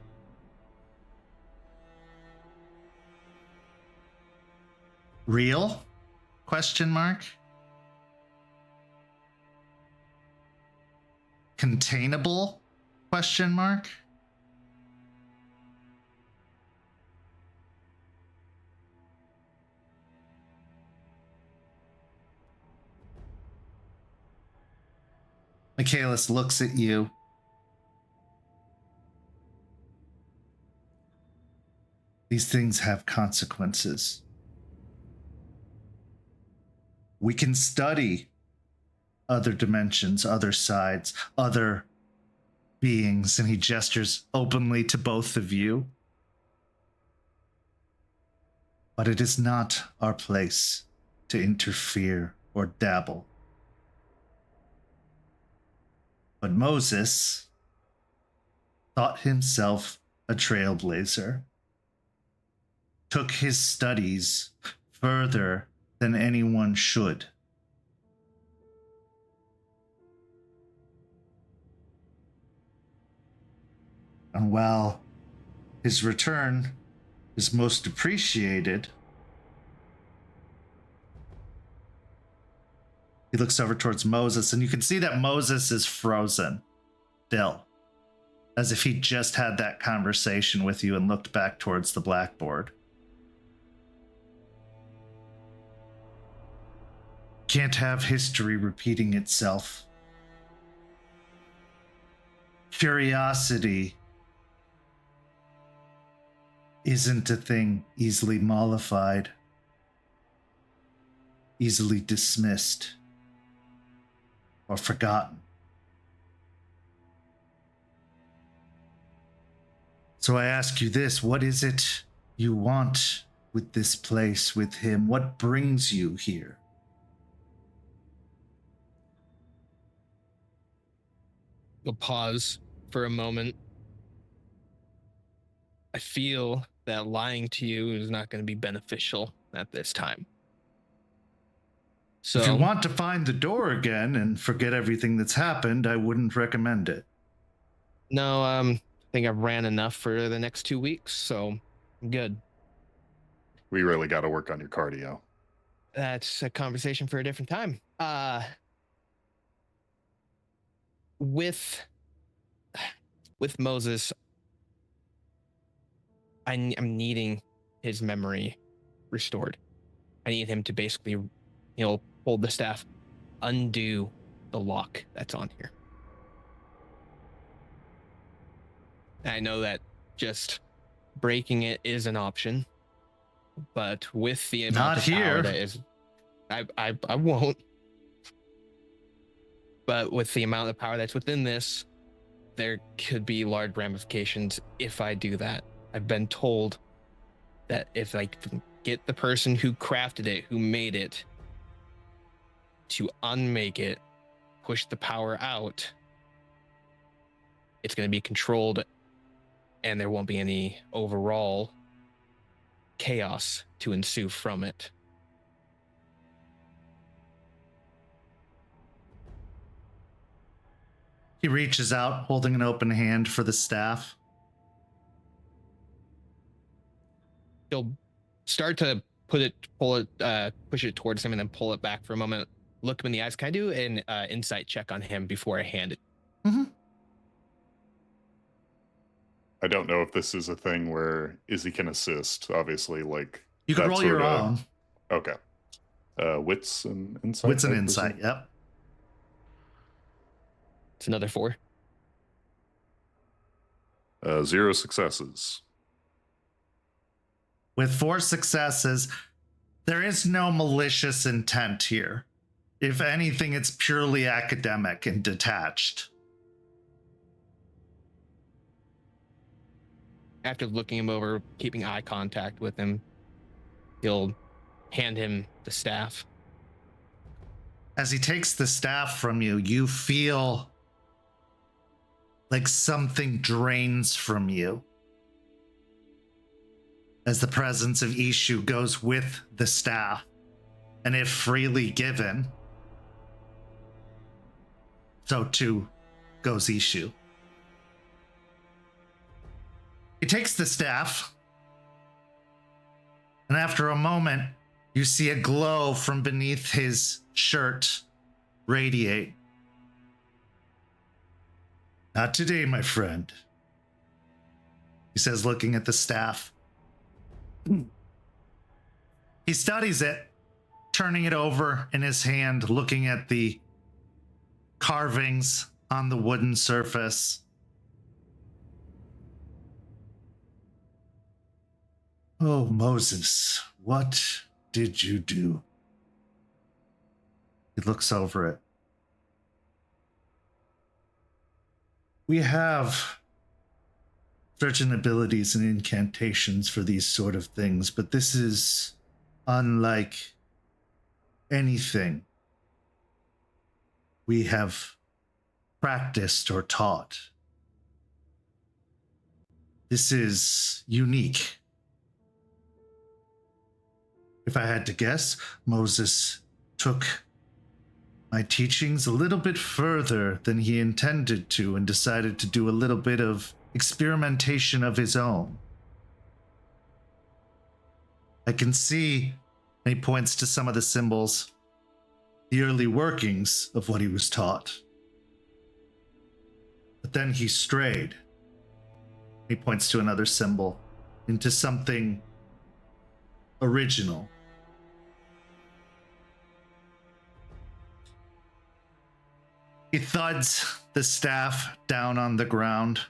real? Question mark. containable? Question mark. Michaelis looks at you. These things have consequences. We can study other dimensions, other sides, other beings, and he gestures openly to both of you. But it is not our place to interfere or dabble. But Moses thought himself a trailblazer, took his studies further than anyone should. And while his return is most appreciated, he looks over towards Moses, and you can see that Moses is frozen still, as if he just had that conversation with you and looked back towards the blackboard. Can't have history repeating itself. Curiosity isn't a thing easily mollified, easily dismissed, or forgotten. So I ask you this, what is it you want with this place, with him? What brings you here? We'll pause for a moment. I feel that lying to you is not going to be beneficial at this time. So, if you want to find the door again and forget everything that's happened, I wouldn't recommend it. No, I think I've ran enough for the next 2 weeks, so I'm good. We really got to work on your cardio. That's a conversation for a different time. With Moses, I'm needing his memory restored. I need him to basically, hold the staff, undo the lock that's on here. I know that just breaking it is an option, but with the amount of power that is, I won't. But with the amount of power that's within this, there could be large ramifications if I do that. I've been told that if I can get the person who crafted it, who made it, to unmake it, push the power out, it's going to be controlled and there won't be any overall chaos to ensue from it. He reaches out, holding an open hand for the staff. He'll start to push it towards him and then pull it back for a moment. Look him in the eyes. Can I do an insight check on him before I hand it? Mm-hmm. I don't know if this is a thing where Izzy can assist, obviously, like... You can roll your own. Okay. Wits and insight? Wits and insight, yep. It's another 4. 0 successes. With 4 successes, there is no malicious intent here. If anything, it's purely academic and detached. After looking him over, keeping eye contact with him, he'll hand him the staff. As he takes the staff from you, you feel like something drains from you. As the presence of Ishu goes with the staff, and if freely given, so too goes Ishu. He takes the staff, and after a moment, you see a glow from beneath his shirt radiate. Not today, my friend, he says, looking at the staff. He studies it, turning it over in his hand, looking at the carvings on the wooden surface. Oh, Moses, what did you do? He looks over it. We have certain abilities and incantations for these sort of things, but this is unlike anything we have practiced or taught. This is unique. If I had to guess, Moses took my teachings a little bit further than he intended to and decided to do a little bit of experimentation of his own. I can see, and he points to some of the symbols, the early workings of what he was taught. But then he strayed. He points to another symbol, into something original. He thuds the staff down on the ground.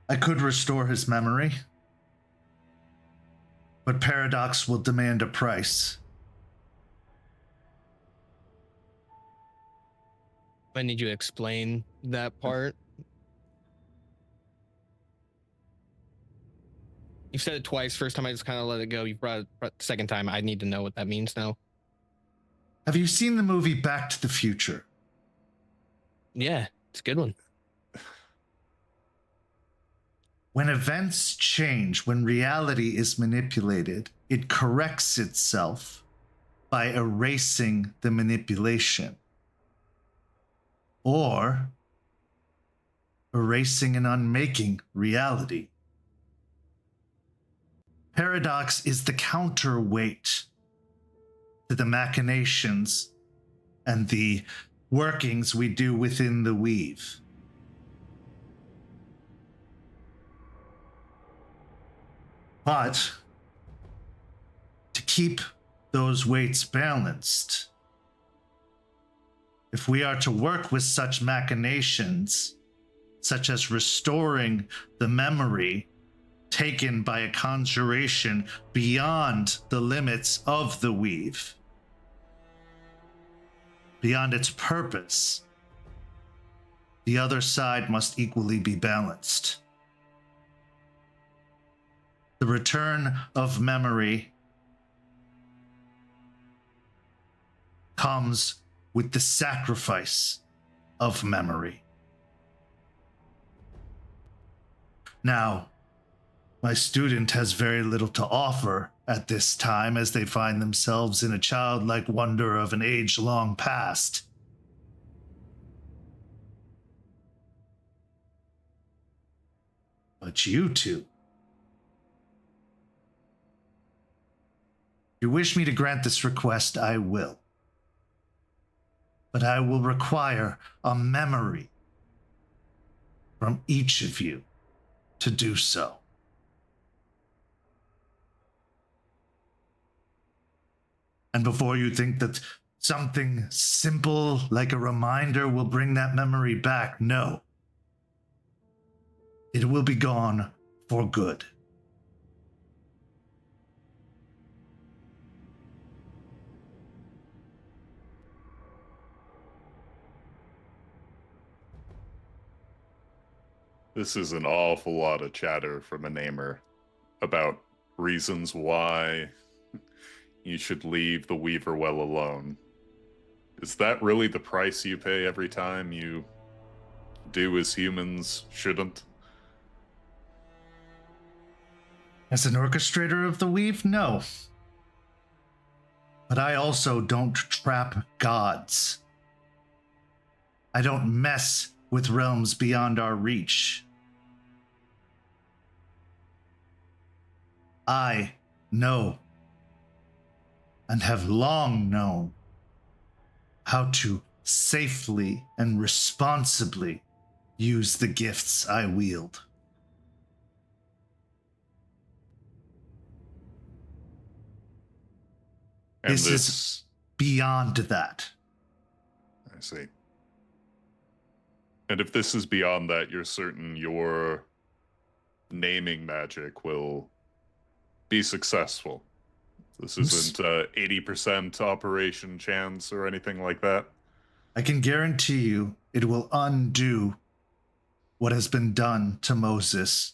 I could restore his memory, but Paradox will demand a price. I need you to explain that part. You've said it twice. First time I just kind of let it go. You brought it second time. I need to know what that means now. Have you seen the movie Back to the Future? Yeah, it's a good one. When events change, when reality is manipulated, it corrects itself by erasing the manipulation. Or erasing and unmaking reality. Paradox is the counterweight to the machinations and the workings we do within the weave. But to keep those weights balanced, if we are to work with such machinations, such as restoring the memory taken by a conjuration beyond the limits of the weave, beyond its purpose, the other side must equally be balanced. The return of memory comes with the sacrifice of memory. Now, my student has very little to offer at this time as they find themselves in a childlike wonder of an age long past. But you two, if you wish me to grant this request, I will. But I will require a memory from each of you to do so. And before you think that something simple like a reminder will bring that memory back, no. It will be gone for good. This is an awful lot of chatter from a namer about reasons why you should leave the Weaver well alone. Is that really the price you pay every time you do as humans shouldn't? As an orchestrator of the weave, no. But I also don't trap gods. I don't mess with realms beyond our reach. I know. and have long known how to safely and responsibly use the gifts I wield. And This is beyond that. I see. And if this is beyond that, you're certain your naming magic will be successful. This isn't 80% operation chance or anything like that. I can guarantee you it will undo what has been done to Moses.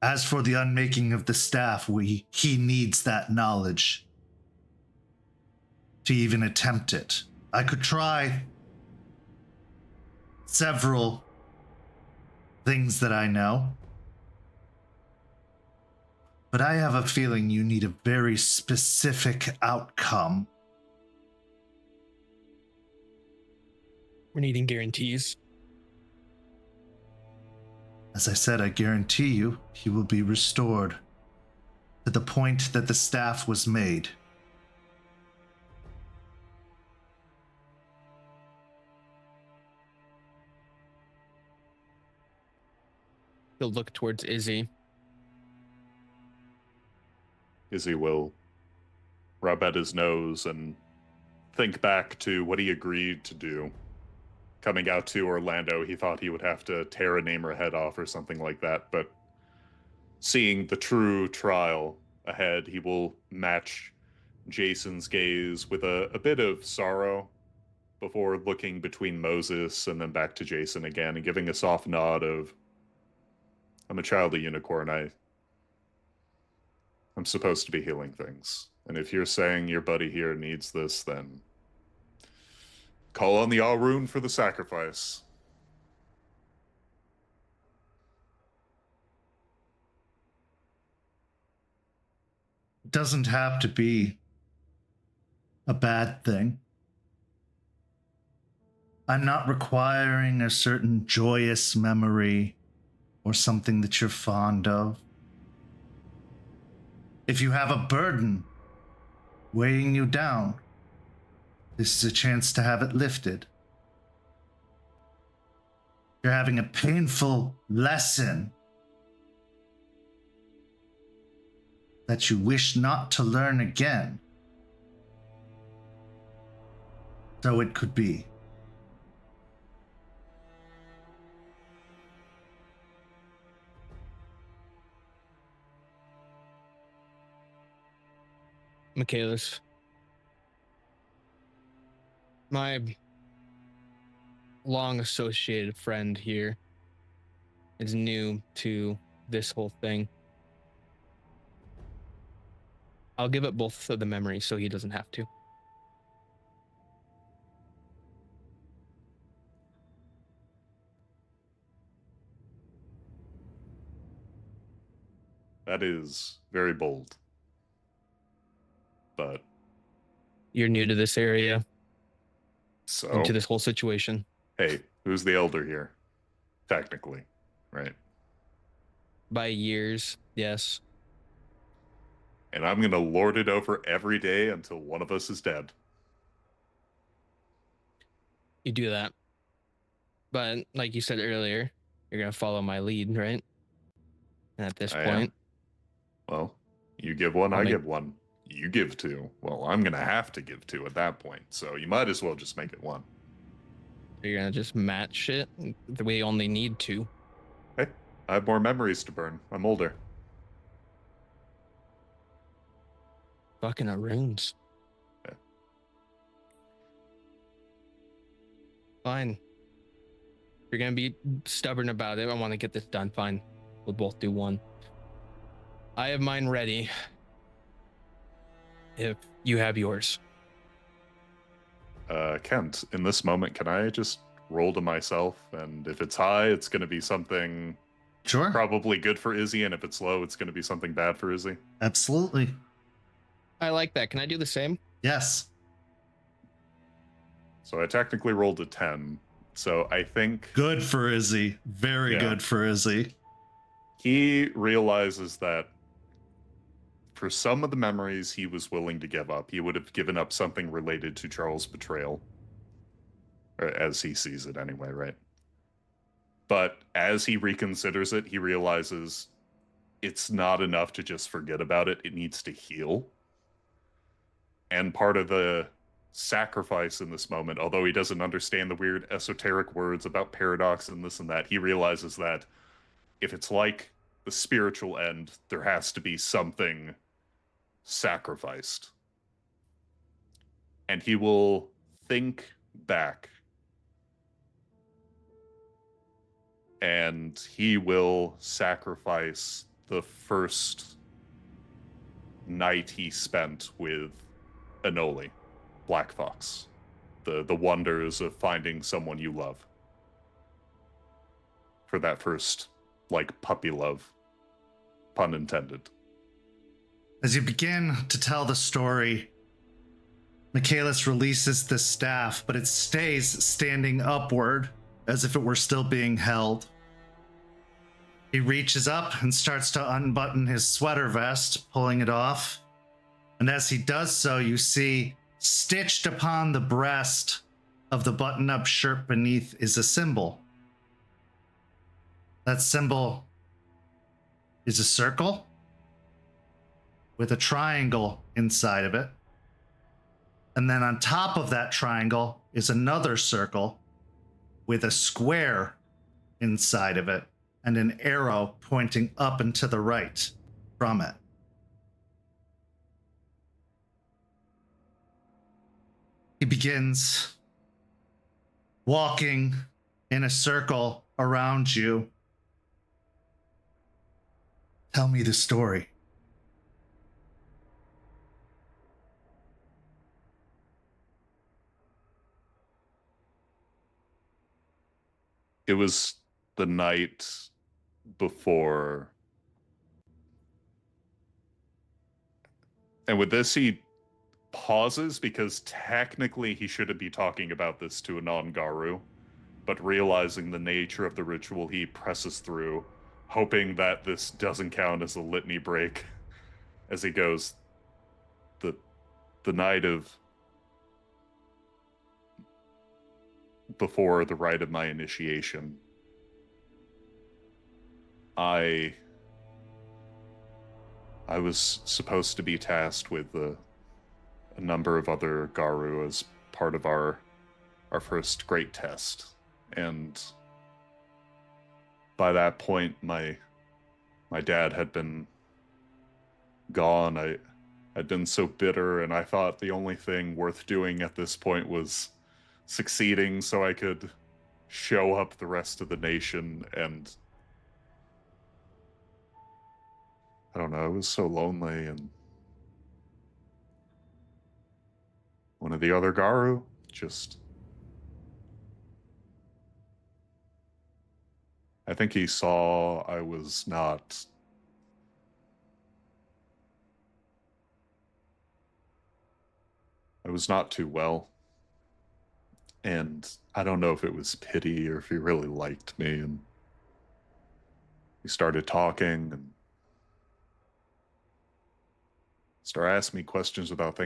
As for the unmaking of the staff, he needs that knowledge to even attempt it. I could try several things that I know, but I have a feeling you need a very specific outcome. We're needing guarantees. As I said, I guarantee you he will be restored to the point that the staff was made. He'll look towards Izzy. Izzy will rub at his nose and think back to what he agreed to do. Coming out to Orlando, he thought he would have to tear a namer head off or something like that, but seeing the true trial ahead, he will match Jason's gaze with a bit of sorrow before looking between Moses and then back to Jason again and giving a soft nod of, I'm a child of unicorn. I'm supposed to be healing things. And if you're saying your buddy here needs this, then call on the Alrune for the sacrifice. It doesn't have to be a bad thing. I'm not requiring a certain joyous memory or something that you're fond of. If you have a burden weighing you down, this is a chance to have it lifted. You're having a painful lesson that you wish not to learn again. So it could be. Michaelis. My long associated friend here is new to this whole thing. I'll give it both of the memories so he doesn't have to. That is very bold. But You're new to this area, so into this whole situation. Hey, who's the elder here? Technically, right? By years, yes. And I'm gonna lord it over every day until one of us is dead. You do that. But like you said earlier, you're going to follow my lead, right? And at this I point... am. Well, you give one, I'll I make- give one. You give two. Well, I'm gonna have to give two at that point, so you might as well just make it one. You're going to just match it the way you only need to. Hey, I have more memories to burn. I'm older. Fucking runes. Yeah. Fine. If you're going to be stubborn about it, I want to get this done. Fine. We'll both do one. I have mine ready. If you have yours. Kent, in this moment, can I just roll to myself? And if it's high, it's going to be something Sure. probably good for Izzy, and if it's low, it's going to be something bad for Izzy. Absolutely. I like that. Can I do the same? Yes. So I technically rolled a 10. So I think Good for Izzy. Very Yeah. good for Izzy. He realizes that for some of the memories he was willing to give up, he would have given up something related to Charles' betrayal, or as he sees it anyway, right? But as he reconsiders it, he realizes it's not enough to just forget about it. It needs to heal. And part of the sacrifice in this moment, although he doesn't understand the weird esoteric words about paradox and this and that, he realizes that if it's like the spiritual end, there has to be something sacrificed. And he will think back. And he will sacrifice the first night he spent with Anoli, Black Fox. The wonders of finding someone you love. For that first, like, puppy love. Pun intended. As you begin to tell the story, Michaelis releases the staff, but it stays standing upward as if it were still being held. He reaches up and starts to unbutton his sweater vest, pulling it off. And as he does so, you see stitched upon the breast of the button-up shirt beneath is a symbol. That symbol is a circle with a triangle inside of it. And then on top of that triangle is another circle with a square inside of it and an arrow pointing up and to the right from it. He begins walking in a circle around you. Tell me the story. It was the night before. And with this, he pauses because technically he shouldn't be talking about this to a non-Garu, but realizing the nature of the ritual, he presses through, hoping that this doesn't count as a litany break as he goes, the night of before the rite of my initiation, I was supposed to be tasked with a number of other Garu as part of our first great test. And by that point, my dad had been gone. I'd been so bitter, and I thought the only thing worth doing at this point was succeeding so I could show up the rest of the nation. And I don't know, I was so lonely. And one of the other Garu just, I think he saw I was not too well. And I don't know if it was pity or if he really liked me. And he started talking and started asking me questions about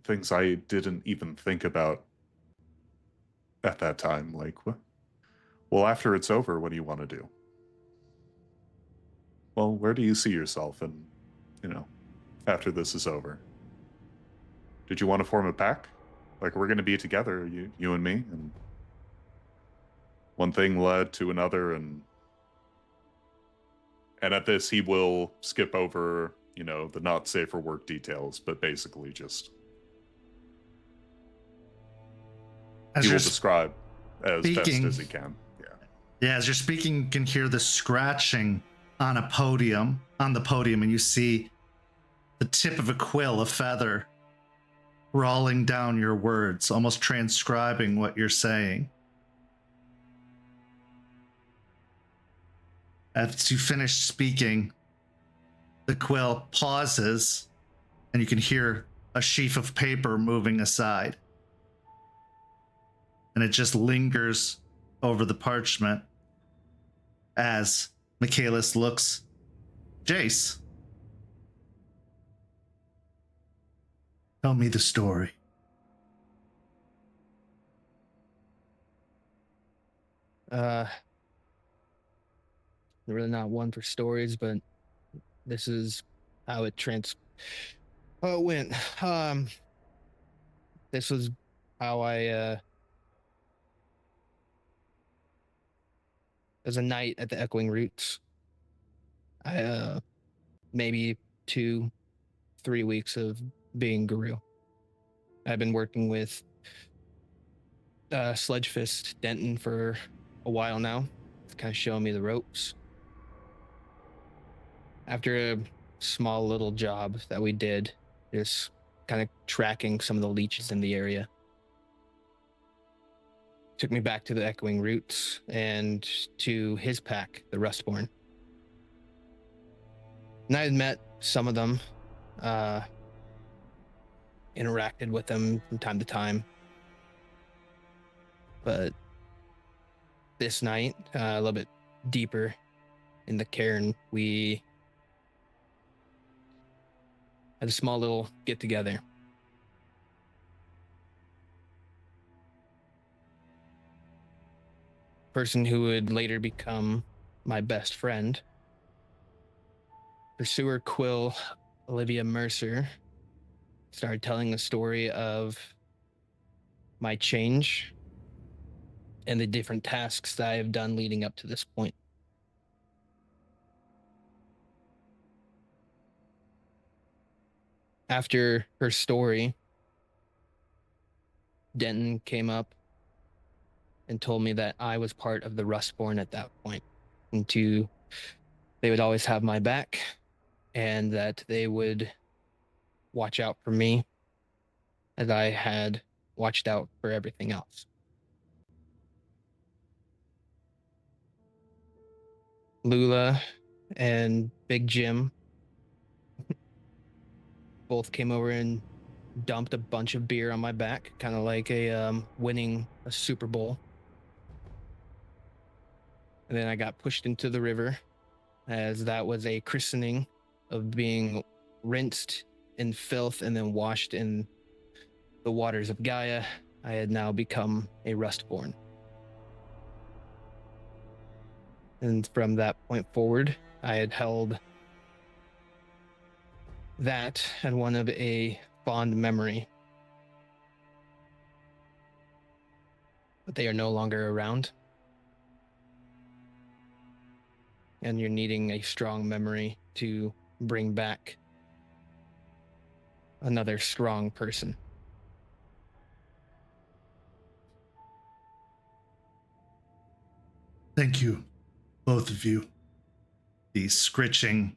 things I didn't even think about at that time. Like, well, after it's over, what do you want to do? Well, where do you see yourself and, after this is over? Did you want to form a pack? Like, we're going to be together, you and me. And one thing led to another. And at this, he will skip over, the not safe for work details, but basically just, he will describe as best as he can. Yeah, as you're speaking, you can hear the scratching on the podium, and you see the tip of a quill, a feather, crawling down your words, almost transcribing what you're saying. As you finish speaking, the quill pauses, and you can hear a sheaf of paper moving aside. And it just lingers over the parchment as Michaelis looks. Jace, tell me the story. Really not one for stories, but this is how it went. This was how I there's a night at the Echoing Roots. I maybe 2-3 weeks of being Guru. I've been working with Sledgefist Denton for a while now. It's kind of showing me the ropes. After a small little job that we did, just kind of tracking some of the leeches in the area, took me back to the Echoing Roots and to his pack, the Rustborn. And I had met some of them, interacted with them from time to time. But this night, a little bit deeper in the cairn, we had a small little get-together. Person who would later become my best friend, Pursuer Quill Olivia Mercer, started telling the story of my change and the different tasks that I have done leading up to this point. After her story, Denton came up and told me that I was part of the Rustborn at that point, and they would always have my back, and that they would watch out for me as I had watched out for everything else. Lula and Big Jim both came over and dumped a bunch of beer on my back, kind of like winning a Super Bowl. And then I got pushed into the river, as that was a christening of being rinsed in filth and then washed in the waters of Gaia. I had now become a Rustborn. And from that point forward, I had held that and one of a fond memory. But they are no longer around. And you're needing a strong memory to bring back another strong person. Thank you, both of you. The scritching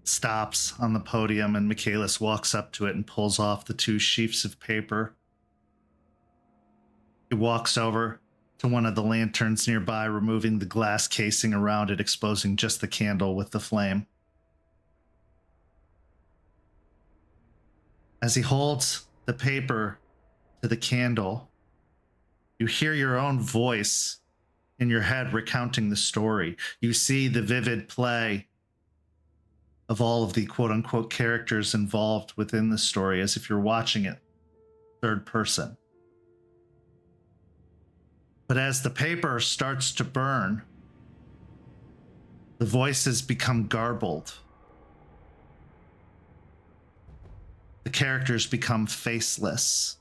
stops on the podium, and Michaelis walks up to it and pulls off the 2 sheafs of paper. He walks over to one of the lanterns nearby, removing the glass casing around it, exposing just the candle with the flame. As he holds the paper to the candle, you hear your own voice in your head recounting the story. You see the vivid play of all of the quote-unquote characters involved within the story, as if you're watching it third person. But as the paper starts to burn, the voices become garbled. The characters become faceless.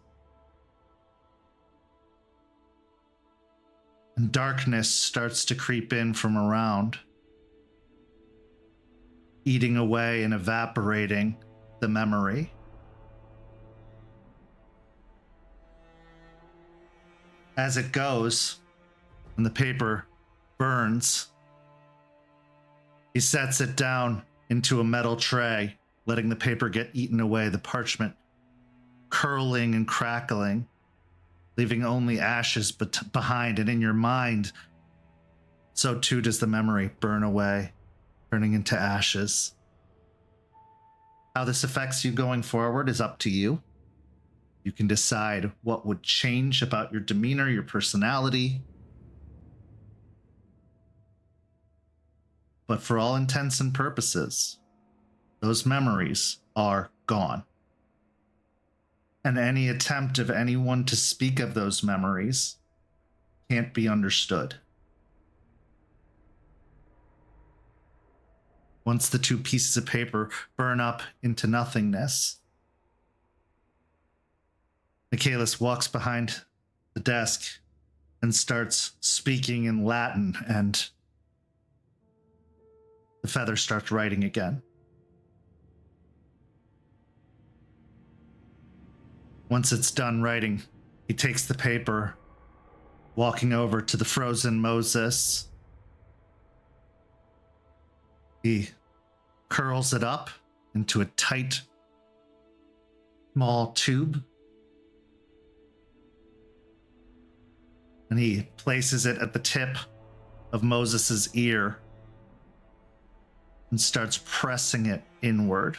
And darkness starts to creep in from around, eating away and evaporating the memory. As it goes, and the paper burns, he sets it down into a metal tray, letting the paper get eaten away, the parchment curling and crackling, leaving only ashes behind. And in your mind, so too does the memory burn away, turning into ashes. How this affects you going forward is up to you. You can decide what would change about your demeanor, your personality. but for all intents and purposes, those memories are gone. And any attempt of anyone to speak of those memories can't be understood. Once the two pieces of paper burn up into nothingness, Michaelis walks behind the desk and starts speaking in Latin, and the feather starts writing again. Once it's done writing, he takes the paper, walking over to the frozen Moses. He curls it up into a tight, small tube. And he places it at the tip of Moses's ear and starts pressing it inward.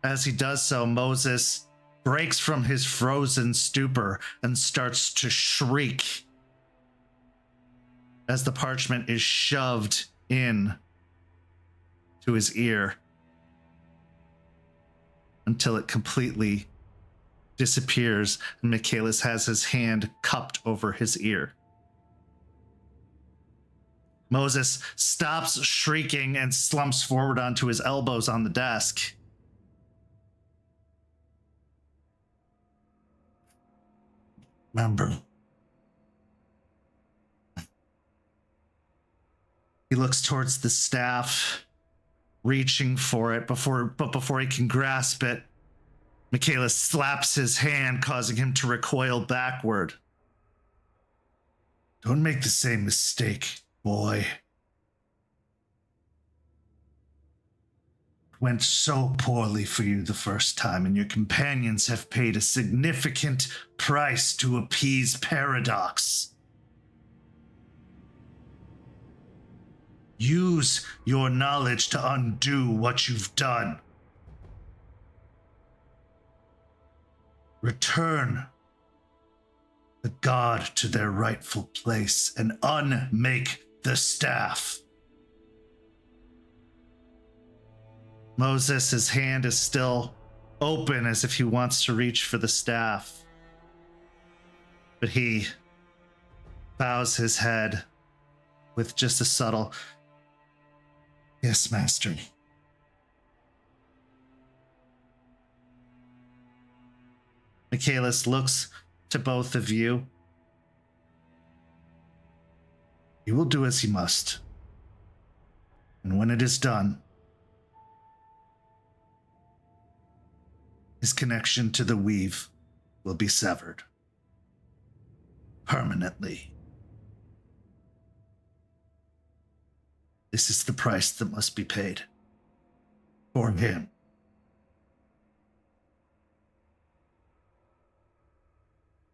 As he does so, Moses breaks from his frozen stupor and starts to shriek as the parchment is shoved in to his ear until it completely disappears and Michaelis has his hand cupped over his ear. Moses stops shrieking and slumps forward onto his elbows on the desk. Remember. He looks towards the staff, reaching for it, but before he can grasp it, Michaelis slaps his hand, causing him to recoil backward. Don't make the same mistake, boy. It went so poorly for you the first time, and your companions have paid a significant price to appease Paradox. Use your knowledge to undo what you've done. Return the god to their rightful place and unmake the staff. Moses' hand is still open as if he wants to reach for the staff. But he bows his head with just a subtle, "Yes, master." Michaelis looks to both of you. You will do as you must. And when it is done, his connection to the weave will be severed. Permanently. This is the price that must be paid. For him.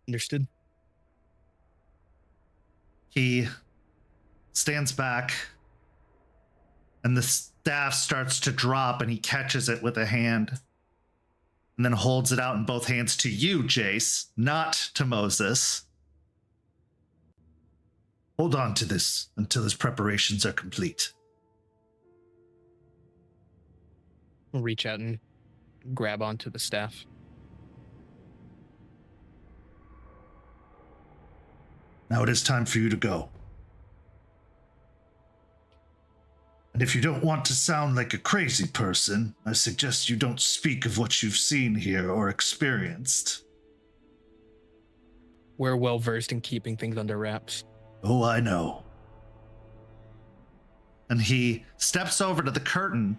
Understood. He stands back, and the staff starts to drop, and he catches it with a hand, and then holds it out in both hands to you, Jace, not to Moses. Hold on to this until his preparations are complete. I'll reach out and grab onto the staff. Now it is time for you to go. And if you don't want to sound like a crazy person, I suggest you don't speak of what you've seen here or experienced. We're well versed in keeping things under wraps. Oh, I know. And he steps over to the curtain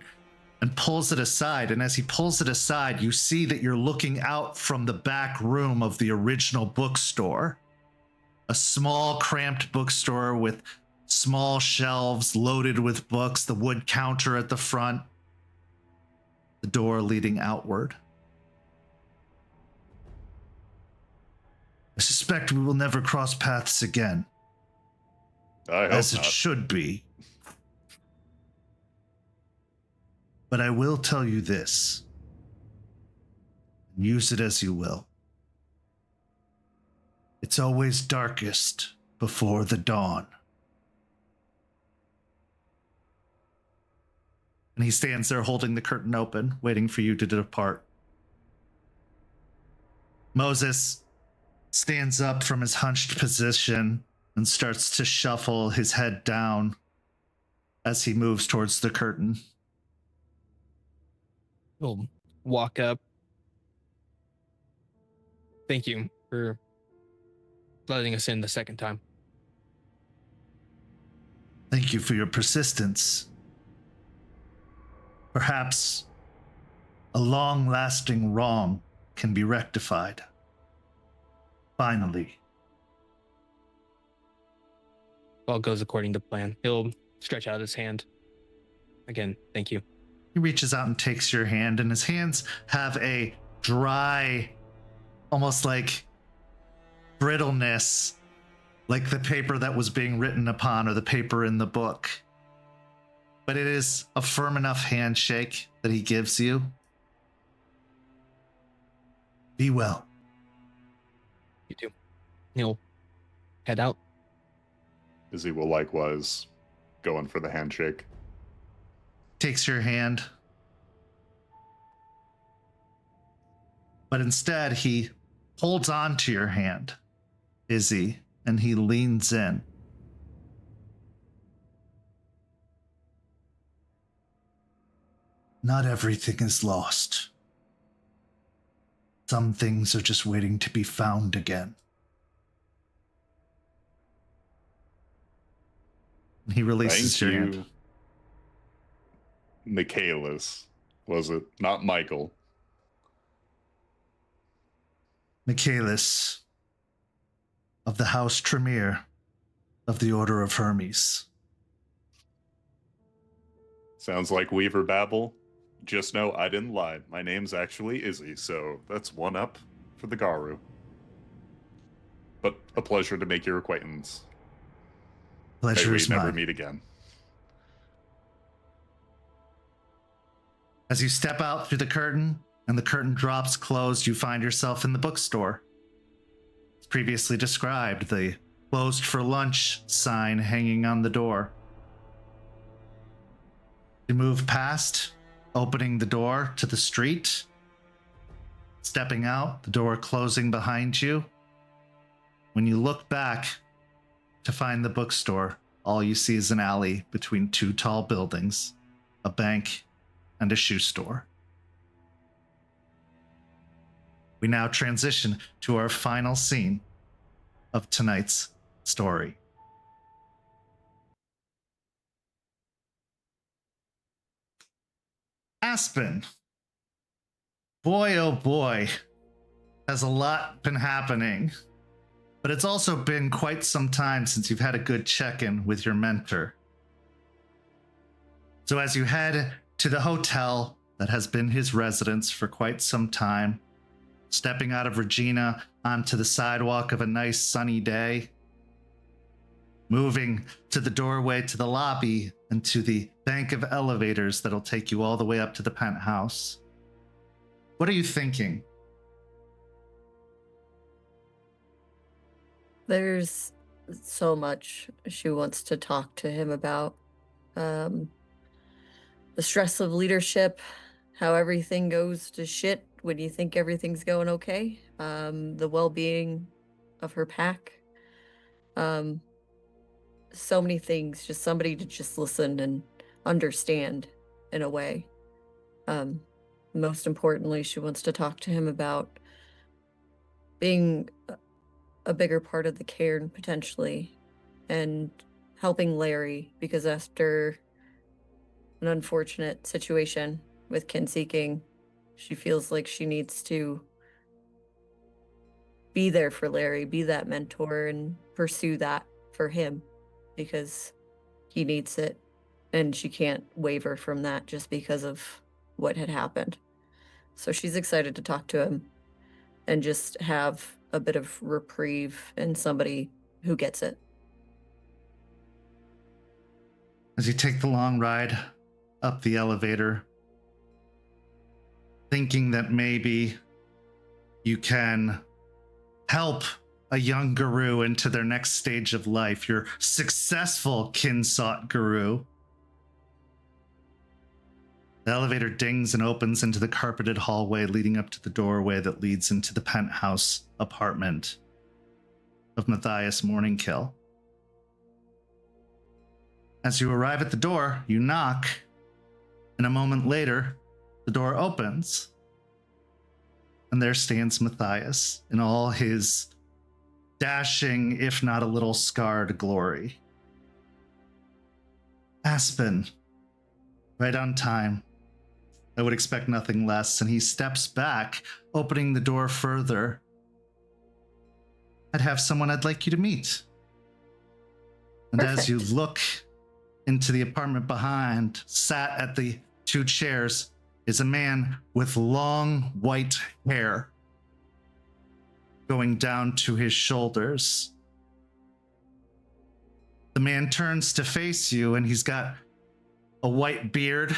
and pulls it aside. And as he pulls it aside, you see that you're looking out from the back room of the original bookstore. A small, cramped bookstore with small shelves loaded with books, the wood counter at the front, the door leading outward. I suspect we will never cross paths again. I hope as it not. should be. But I will tell you this. Use it as you will. It's always darkest before the dawn. And he stands there holding the curtain open, waiting for you to depart. Moses stands up from his hunched position and starts to shuffle his head down as he moves towards the curtain. He'll walk up. Thank you for letting us in the second time. Thank you for your persistence. Perhaps a long-lasting wrong can be rectified. Finally. All goes according to plan. He'll stretch out his hand. Again, thank you. He reaches out and takes your hand, and his hands have a dry, almost like brittleness, like the paper that was being written upon or the paper in the book. But it is a firm enough handshake that he gives you. Be well. You too. He'll head out. Izzy will likewise go in for the handshake. Takes your hand. But instead, he holds on to your hand, Izzy, and he leans in. Not everything is lost. Some things are just waiting to be found again. And he releases your hand. Michaelis, was it? Not Michael. Michaelis of the House Tremere of the Order of Hermes. Sounds like Weaver babble. Just know I didn't lie. My name's actually Izzy, so that's one up for the Garu. But a pleasure to make your acquaintance. Pleasure May is we never mine. meet again. As you step out through the curtain and the curtain drops closed, you find yourself in the bookstore. As previously described, the closed for lunch sign hanging on the door. You move past, opening the door to the street, stepping out, the door closing behind you. When you look back to find the bookstore, all you see is an alley between two tall buildings, a bank, and a shoe store. We now transition to our final scene of tonight's story. Aspen. Boy, oh boy, has a lot been happening. But it's also been quite some time since you've had a good check-in with your mentor. So as you head to the hotel that has been his residence for quite some time, stepping out of Regina onto the sidewalk of a nice sunny day, moving to the doorway to the lobby and to the bank of elevators that'll take you all the way up to the penthouse. What are you thinking? There's so much she wants to talk to him about. The stress of leadership, how everything goes to shit when you think everything's going okay. The well-being of her pack. So many things, just somebody to just listen and understand in a way. Most importantly, she wants to talk to him about being a bigger part of the cairn potentially and helping Larry, because after an unfortunate situation with kin seeking, she feels like she needs to be there for Larry, be that mentor, and pursue that for him because he needs it, and she can't waver from that just because of what had happened. So she's excited to talk to him and just have a bit of reprieve and somebody who gets it. As you take the long ride up the elevator, thinking that maybe you can help a young guru into their next stage of life, your successful kin-sought guru, The elevator dings and opens into the carpeted hallway leading up to the doorway that leads into the penthouse apartment of Matthias Morningkill. As you arrive at the door, you knock, and a moment later, the door opens, and there stands Matthias in all his dashing, if not a little scarred glory. Aspen, right on time. I would expect nothing less, and he steps back, opening the door further. I'd have someone I'd like you to meet. And as you look into the apartment behind, sat at the 2 chairs, is a man with long white hair going down to his shoulders. The man turns to face you, and he's got a white beard,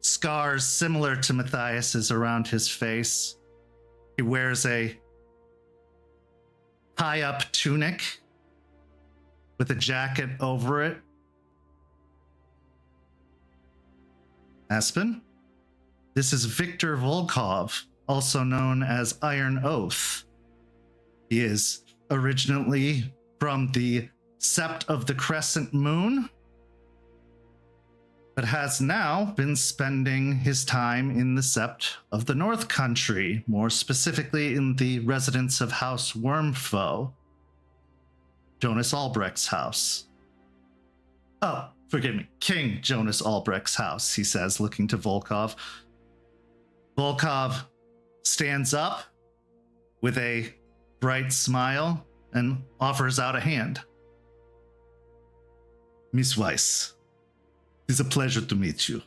scars similar to Matthias's around his face. He wears a high-up tunic with a jacket over it. Aspen, this is Victor Volkov, also known as Iron Oath. He is originally from the Sept of the Crescent Moon, but has now been spending his time in the Sept of the North Country, more specifically in the residence of House Wormfoe, Jonas Albrecht's house. Oh, forgive me, King Jonas Albrecht's house, he says, looking to Volkov. Volkov stands up with a bright smile and offers out a hand. Miss Weiss, it is a pleasure to meet you.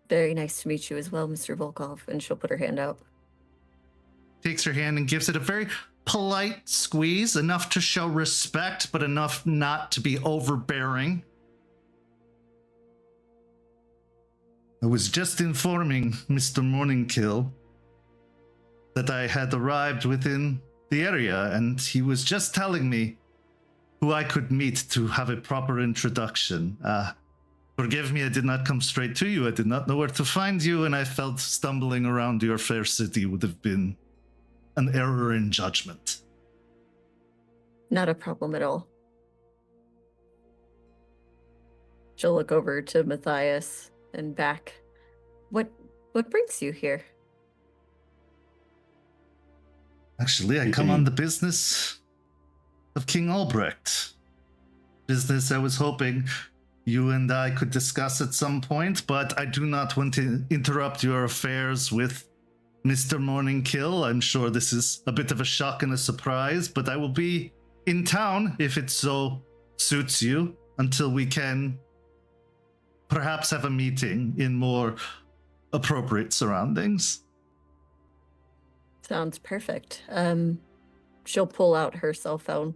Very nice to meet you as well, Mr. Volkov. And she'll put her hand out. Takes her hand and gives it a very polite squeeze, enough to show respect, but enough not to be overbearing. I was just informing Mr. Morningkill that I had arrived within the area, and he was just telling me who I could meet to have a proper introduction. Forgive me, I did not come straight to you. I did not know where to find you, and I felt stumbling around your fair city would have been an error in judgment. Not a problem at all. She'll look over to Matthias and back. What brings you here? Actually, I come on the business of King Albrecht. Business I was hoping you and I could discuss at some point, but I do not want to interrupt your affairs with Mr. Morningkill. I'm sure this is a bit of a shock and a surprise, but I will be in town if it so suits you until we can perhaps have a meeting in more appropriate surroundings. Sounds perfect. She'll pull out her cell phone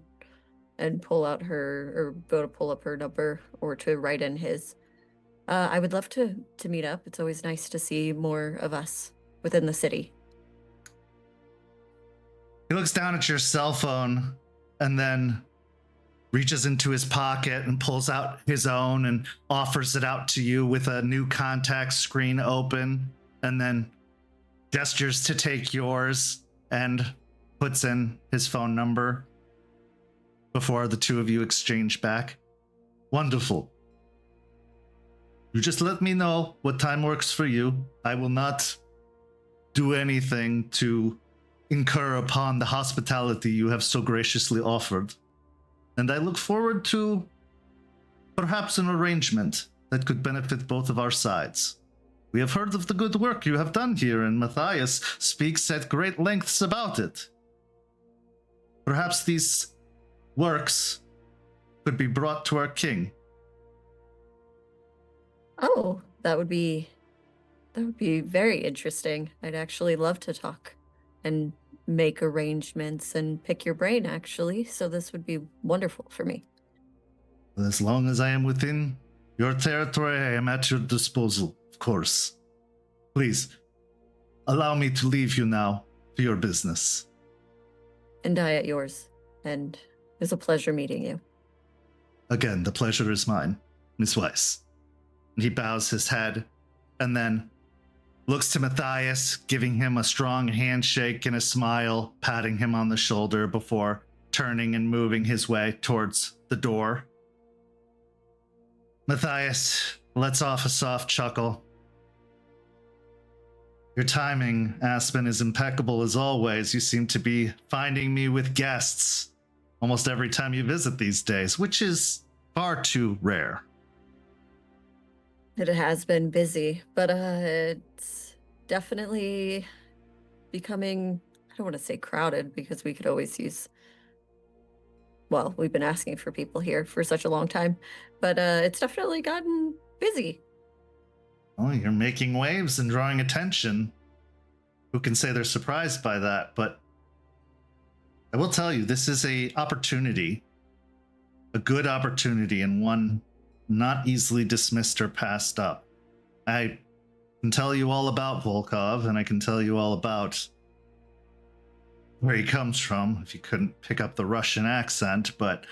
and pull out or go to pull up her number or to write in his. I would love to meet up. It's always nice to see more of us within the city. He looks down at your cell phone and then reaches into his pocket and pulls out his own and offers it out to you with a new contact screen open, and then gestures to take yours and puts in his phone number before the two of you exchange back. Wonderful. You just let me know what time works for you. I will not do anything to incur upon the hospitality you have so graciously offered. And I look forward to perhaps an arrangement that could benefit both of our sides. We have heard of the good work you have done here, and Matthias speaks at great lengths about it. Perhaps these works could be brought to our king. Oh, that would be very interesting. I'd actually love to talk and make arrangements and pick your brain, actually. So this would be wonderful for me. As long as I am within your territory, I am at your disposal, of course. Please, allow me to leave you now to your business. And I at yours. And it's a pleasure meeting you. Again, the pleasure is mine, Miss Weiss. He bows his head and then looks to Matthias, giving him a strong handshake and a smile, patting him on the shoulder before turning and moving his way towards the door. Matthias lets off a soft chuckle. Your timing, Aspen, is impeccable as always. You seem to be finding me with guests almost every time you visit these days, which is far too rare. It has been busy, but it's definitely becoming, I don't want to say crowded because we could always use, well, we've been asking for people here for such a long time, but it's definitely gotten busy. Oh, you're making waves and drawing attention. Who can say they're surprised by that? But I will tell you, this is a opportunity, a good opportunity, and one not easily dismissed or passed up. I can tell you all about Volkov, and I can tell you all about where he comes from, if you couldn't pick up the Russian accent, but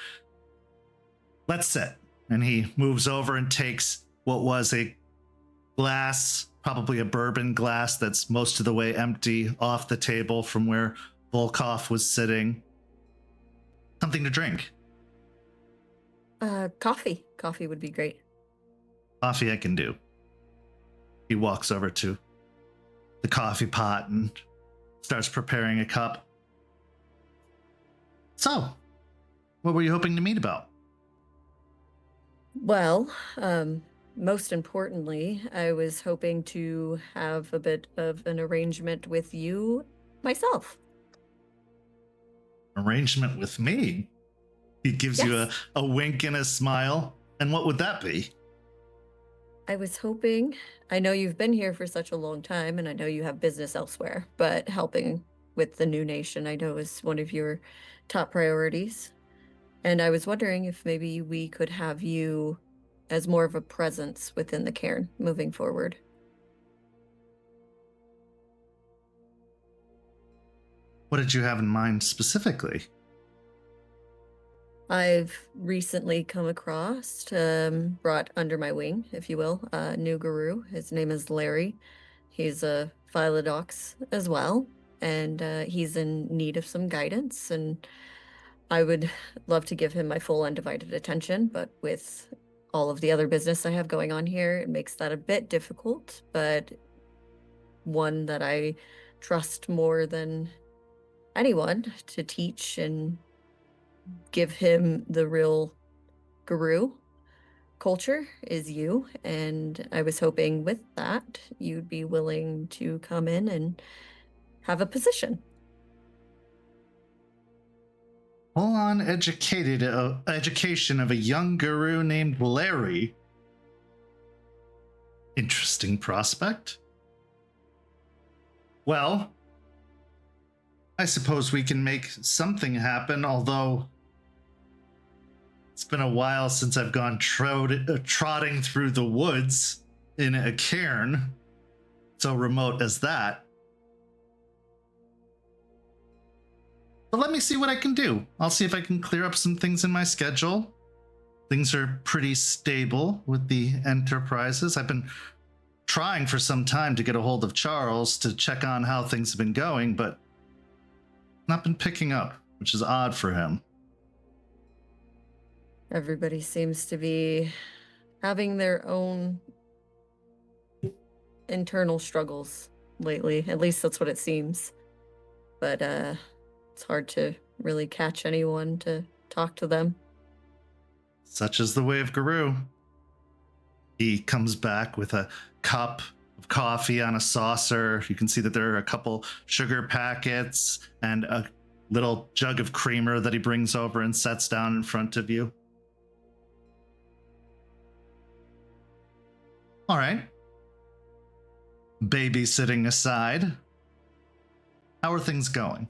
let's sit. And he moves over and takes what was a glass, probably a bourbon glass that's most of the way empty, off the table from where Volkov was sitting. Something to drink. Coffee. Coffee would be great. Coffee I can do. He walks over to the coffee pot and starts preparing a cup. So, what were you hoping to meet about? Well, most importantly, I was hoping to have a bit of an arrangement with you myself. Arrangement with me? He gives you Yes. a wink and a smile. And what would that be? I was hoping, I know you've been here for such a long time and I know you have business elsewhere, but helping with the new nation I know is one of your top priorities. And I was wondering if maybe we could have you as more of a presence within the cairn moving forward. What did you have in mind specifically? I've recently come across, brought under my wing, if you will, a new guru. His name is Larry. He's a Philodox as well, and he's in need of some guidance, and I would love to give him my full undivided attention, but with all of the other business I have going on here, it makes that a bit difficult, but one that I trust more than anyone to teach and give him the real guru culture is you. And I was hoping with that, you'd be willing to come in and have a position. Full-on education of a young guru named Larry. Interesting prospect. Well, I suppose we can make something happen, although it's been a while since I've gone trotting through the woods in a cairn, so remote as that. But let me see what I can do. I'll see if I can clear up some things in my schedule. Things are pretty stable with the enterprises. I've been trying for some time to get a hold of Charles to check on how things have been going, but not been picking up, which is odd for him. Everybody seems to be having their own internal struggles lately. At least that's what it seems. But it's hard to really catch anyone to talk to them. Such is the way of Guru. He comes back with a cup of coffee on a saucer. You can see that there are a couple sugar packets and a little jug of creamer that he brings over and sets down in front of you. All right. Babysitting aside, how are things going?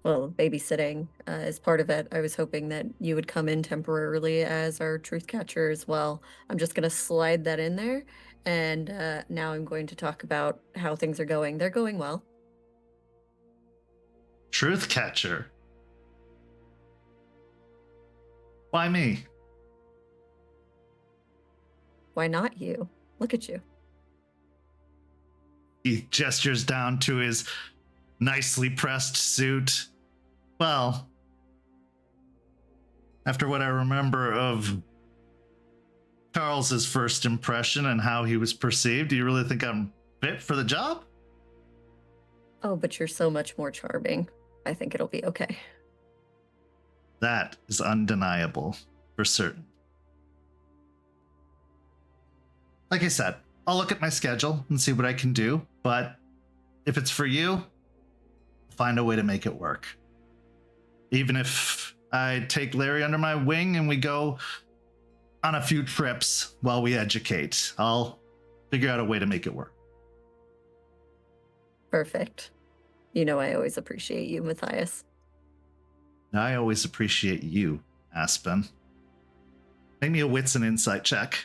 Well, babysitting is part of it. I was hoping that you would come in temporarily as our truth catcher as well. I'm just going to slide that in there. And now I'm going to talk about how things are going. They're going well. Truth catcher? Why me? Why not you? Look at you. He gestures down to his nicely pressed suit. Well, after what I remember of Charles's first impression and how he was perceived, do you really think I'm fit for the job? Oh, but you're so much more charming. I think it'll be okay. That is undeniable, for certain. Like I said, I'll look at my schedule and see what I can do, but if it's for you, I'll find a way to make it work. Even if I take Larry under my wing and we go on a few trips while we educate, I'll figure out a way to make it work. Perfect. You know I always appreciate you, Matthias. I always appreciate you, Aspen. Make me a wits and insight check.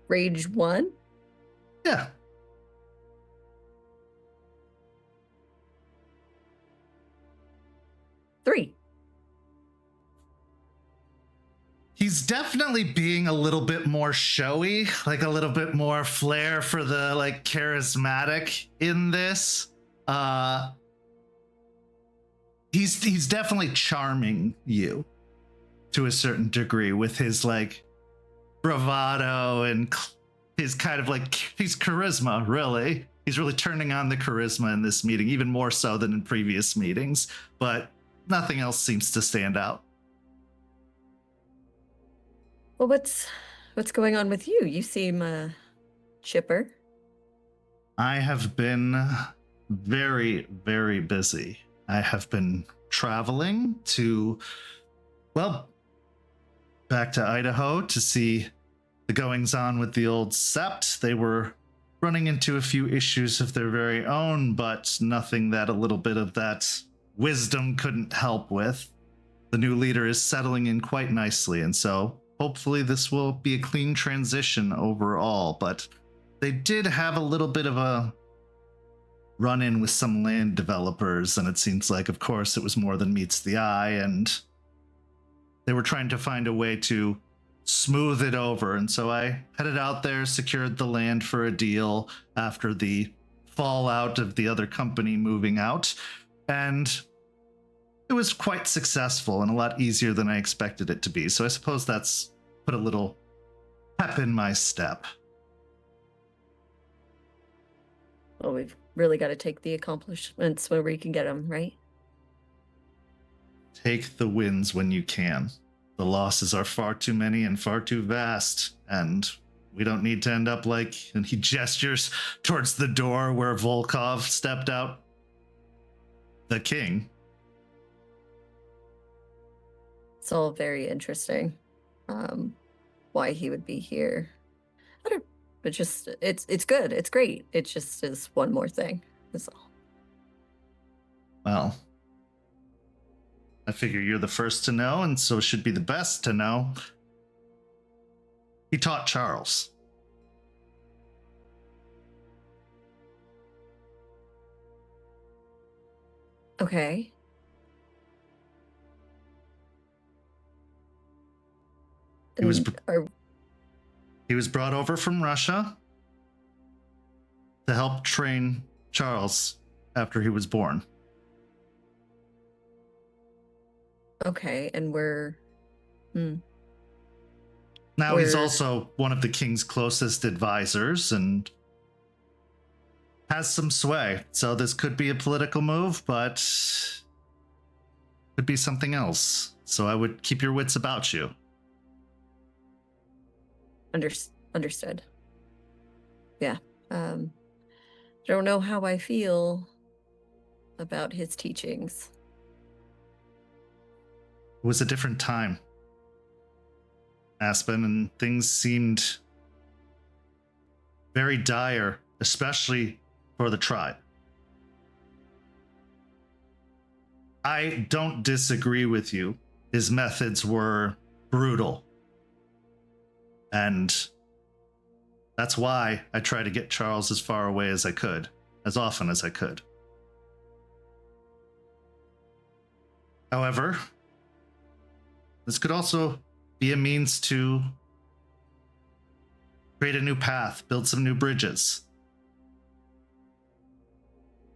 Rage 1? Yeah. Three. He's definitely being a little bit more showy, like a little bit more flair for the like charismatic in this. He's definitely charming you to a certain degree with his like bravado and his kind of like his charisma, really. He's really turning on the charisma in this meeting, even more so than in previous meetings, but nothing else seems to stand out. Well, what's going on with you? You seem chipper. I have been very, very busy. I have been traveling to, well, back to Idaho to see the goings on with the old sept. They were running into a few issues of their very own, but nothing that a little bit of that wisdom couldn't help with. The new leader is settling in quite nicely, and so hopefully this will be a clean transition overall, but they did have a little bit of a run-in with some land developers, and it seems like, of course, it was more than meets the eye, and they were trying to find a way to smooth it over, and so I headed out there, secured the land for a deal after the fallout of the other company moving out, and it was quite successful and a lot easier than I expected it to be, so I suppose that's put a little pep in my step. Well, we've really got to take the accomplishments where we can get them, right? Take the wins when you can. The losses are far too many and far too vast, and we don't need to end up like, and he gestures towards the door where Volkov stepped out, the king. It's all very interesting. Why he would be here. I don't, but just, it's good. It's great. It just is one more thing. That's all. Well, I figure you're the first to know, and so should be the best to know. He taught Charles. Okay. He was Or, He was brought over from Russia to help train Charles after he was born. okay, and we're... Now he's Where- also one of the king's closest advisors and has some sway. So this could be a political move, but could be something else. So I would keep your wits about you. Understood. Yeah. Don't know how I feel about his teachings. It was a different time, Aspen, and things seemed very dire, especially for the tribe. I don't disagree with you. His methods were brutal. And that's why I tried to get Charles as far away as I could, as often as I could. However, this could also be a means to create a new path, build some new bridges.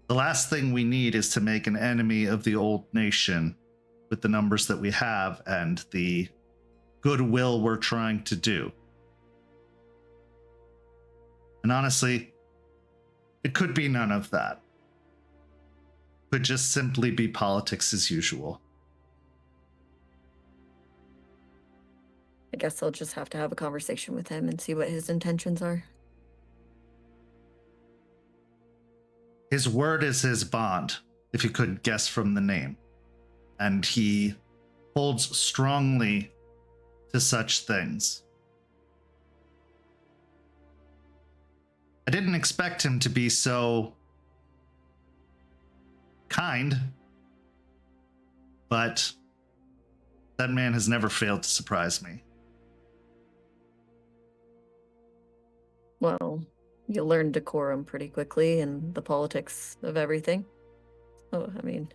The last thing we need is to make an enemy of the old nation with the numbers that we have and the goodwill we're trying to do. And honestly, it could be none of that. It could just simply be politics as usual. I guess I'll just have to have a conversation with him and see what his intentions are. His word is his bond, if you couldn't guess from the name. And he holds strongly to such things. I didn't expect him to be so kind, but that man has never failed to surprise me. Well, you learn decorum pretty quickly and the politics of everything. Oh, I mean,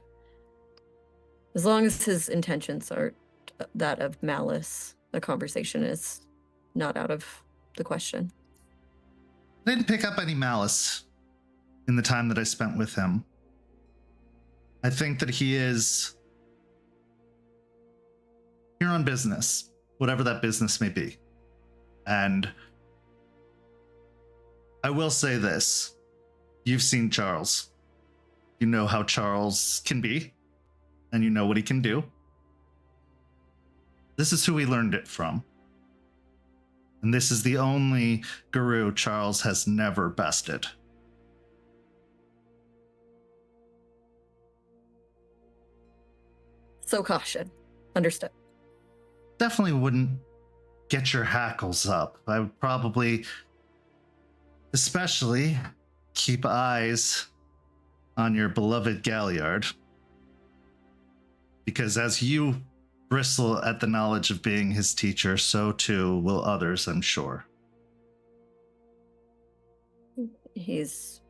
as long as his intentions are that of malice, the conversation is not out of the question. I didn't pick up any malice in the time that I spent with him. I think that he is here on business, whatever that business may be. And I will say this. You've seen Charles. You know how Charles can be, and you know what he can do. This is who we learned it from. And this is the only guru Charles has never bested. So caution. Understood. Definitely wouldn't get your hackles up. I would probably especially keep eyes on your beloved Galliard. Because as you bristle at the knowledge of being his teacher, so too will others, I'm sure. He's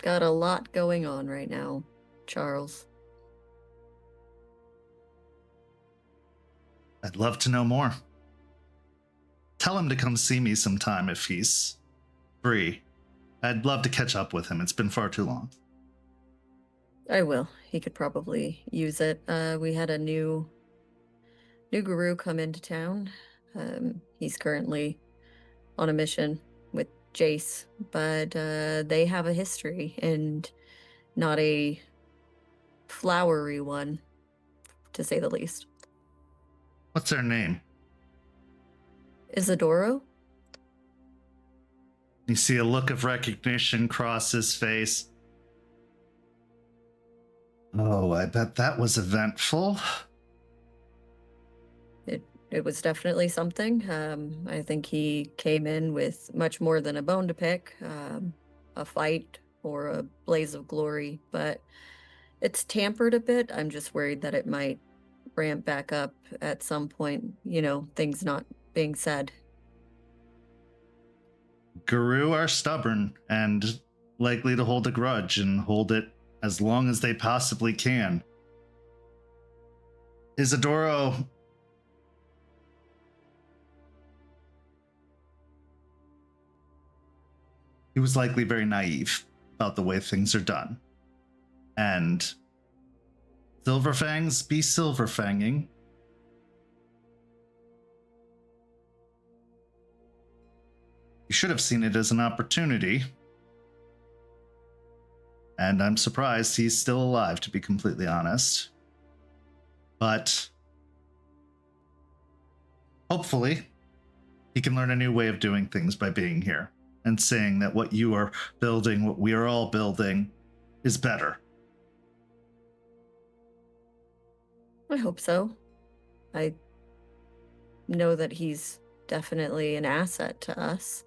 got a lot going on right now, Charles. I'd love to know more. Tell him to come see me sometime if he's free. I'd love to catch up with him. It's been far too long. I will. He could probably use it. We had a new guru come into town. He's currently on a mission with Jace, but they have a history and not a flowery one, to say the least. What's their name? Isidoro? You see a look of recognition cross his face. Oh, I bet that was eventful. It was definitely something. I think he came in with much more than a bone to pick, a fight or a blaze of glory, but it's tampered a bit. I'm just worried that it might ramp back up at some point, things not being said. Guru are stubborn and likely to hold a grudge and hold it as long as they possibly can. Isidoro, he was likely very naive about the way things are done. And Silverfangs be silverfanging. You should have seen it as an opportunity. And I'm surprised he's still alive, to be completely honest. But hopefully, he can learn a new way of doing things by being here and saying that what you are building, what we are all building, is better. I hope so. I know that he's definitely an asset to us.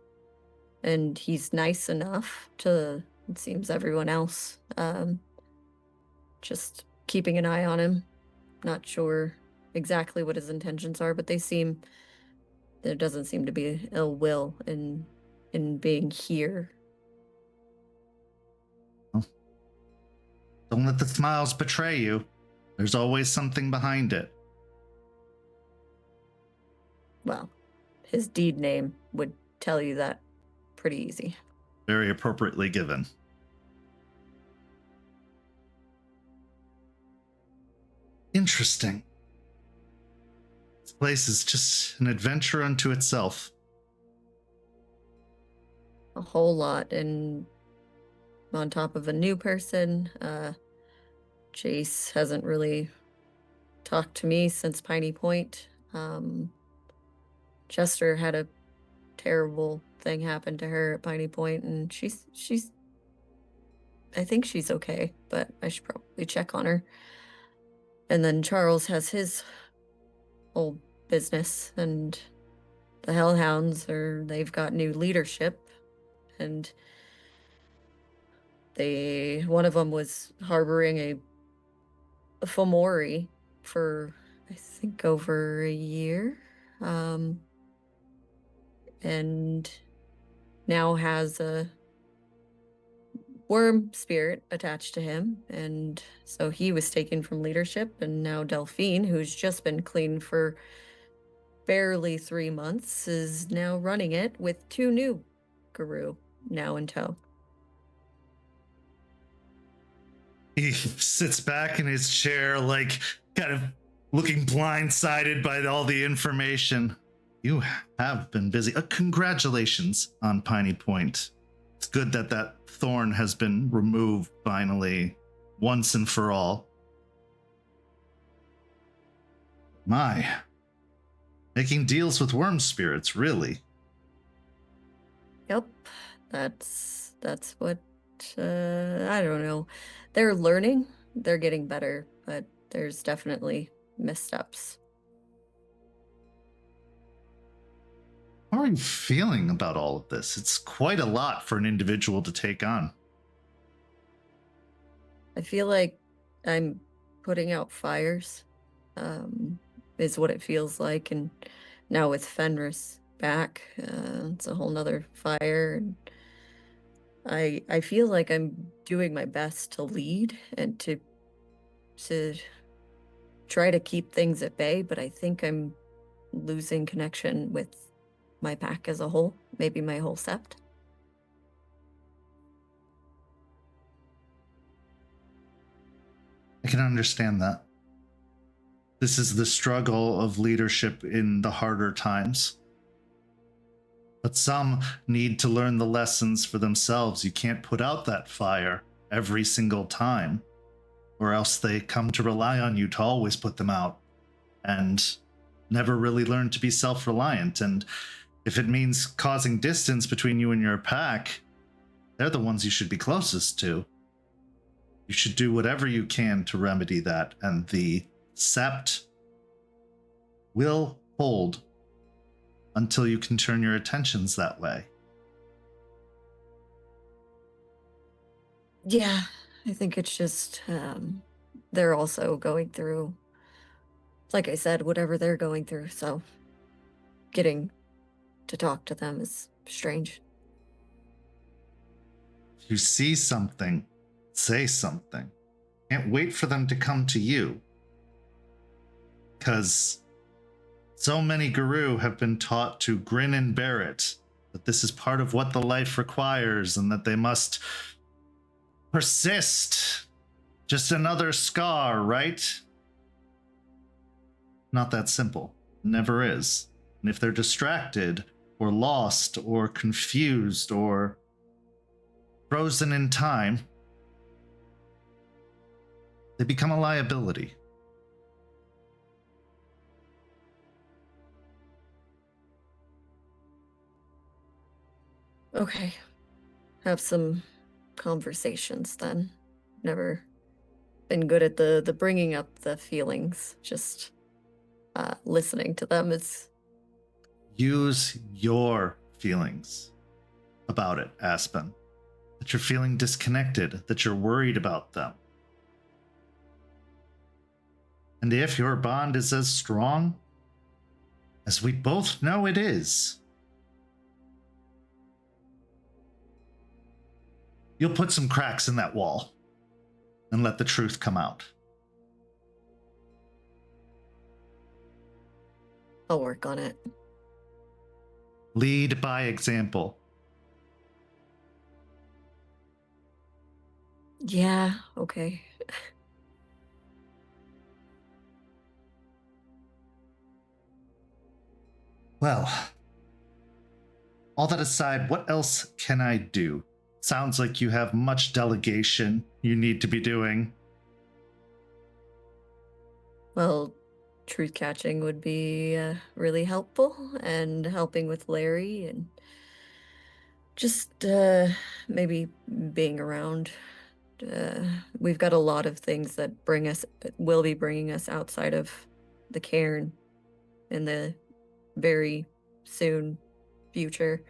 And he's nice enough to, it seems, everyone else. Just keeping an eye on him. Not sure exactly what his intentions are, but there doesn't seem to be ill will in being here. Don't let the smiles betray you. There's always something behind it. Well, his deed name would tell you that pretty easy. Very appropriately given. Interesting. This place is just an adventure unto itself. A whole lot, and on top of a new person, Jace hasn't really talked to me since Piney Point. Jester had a terrible thing happen to her at Piney Point, and she's I think she's okay, but I should probably check on her. And then Charles has his whole business, and the Hellhounds they've got new leadership, and one of them was harboring a Fomori for I think over a year, and now has a worm spirit attached to him, and so he was taken from leadership, and now Delphine, who's just been clean for barely 3 months, is now running it with 2 new guru now in tow. He sits back in his chair, like kind of looking blindsided by all the information. You have been busy. Congratulations on Piney Point. It's good that that thorn has been removed finally, once and for all. My, making deals with worm spirits, really. Yep, that's what I don't know. They're learning, they're getting better, but there's definitely missteps. How are you feeling about all of this? It's quite a lot for an individual to take on. I feel like I'm putting out fires, is what it feels like. And now with Fenris back, it's a whole nother fire. And I feel like I'm doing my best to lead and to try to keep things at bay, but I think I'm losing connection with my pack as a whole, maybe my whole sept. I can understand that. This is the struggle of leadership in the harder times. But some need to learn the lessons for themselves. You can't put out that fire every single time, or else they come to rely on you to always put them out and never really learn to be self-reliant. And if it means causing distance between you and your pack, they're the ones you should be closest to. You should do whatever you can to remedy that, and the sept will hold until you can turn your attentions that way. Yeah, I think it's just they're also going through, like I said, whatever they're going through, so getting to talk to them is strange. If you see something, say something. Can't wait for them to come to you. Because so many guru have been taught to grin and bear it, that this is part of what the life requires and that they must persist. Just another scar, right? Not that simple. Never is. And if they're distracted or lost or confused or frozen in time, they become a liability. Okay. Have some conversations then. Never been good at the bringing up the feelings. Just listening to them is... Use your feelings about it, Aspen. That you're feeling disconnected, that you're worried about them. And if your bond is as strong as we both know it is, you'll put some cracks in that wall and let the truth come out. I'll work on it. Lead by example. Yeah, okay. Well, all that aside, what else can I do? Sounds like you have much delegation you need to be doing. Well, truth catching would be really helpful, and helping with Larry, and just maybe being around. We've got a lot of things that will be bringing us outside of the cairn in the very soon future.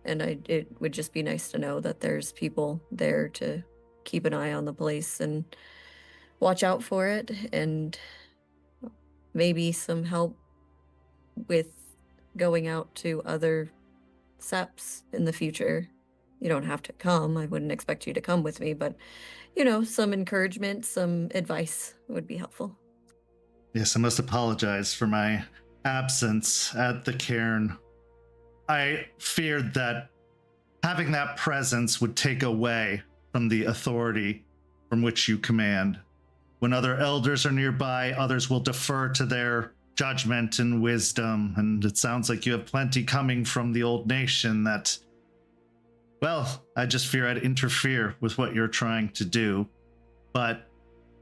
And it would just be nice to know that there's people there to keep an eye on the place and watch out for it, and maybe some help with going out to other SEPs in the future. You don't have to come. I wouldn't expect you to come with me, but, some encouragement, some advice would be helpful. Yes, I must apologize for my absence at the cairn. I feared that having that presence would take away from the authority from which you command. When other elders are nearby, others will defer to their judgment and wisdom, and it sounds like you have plenty coming from the old nation that, well, I just fear I'd interfere with what you're trying to do. But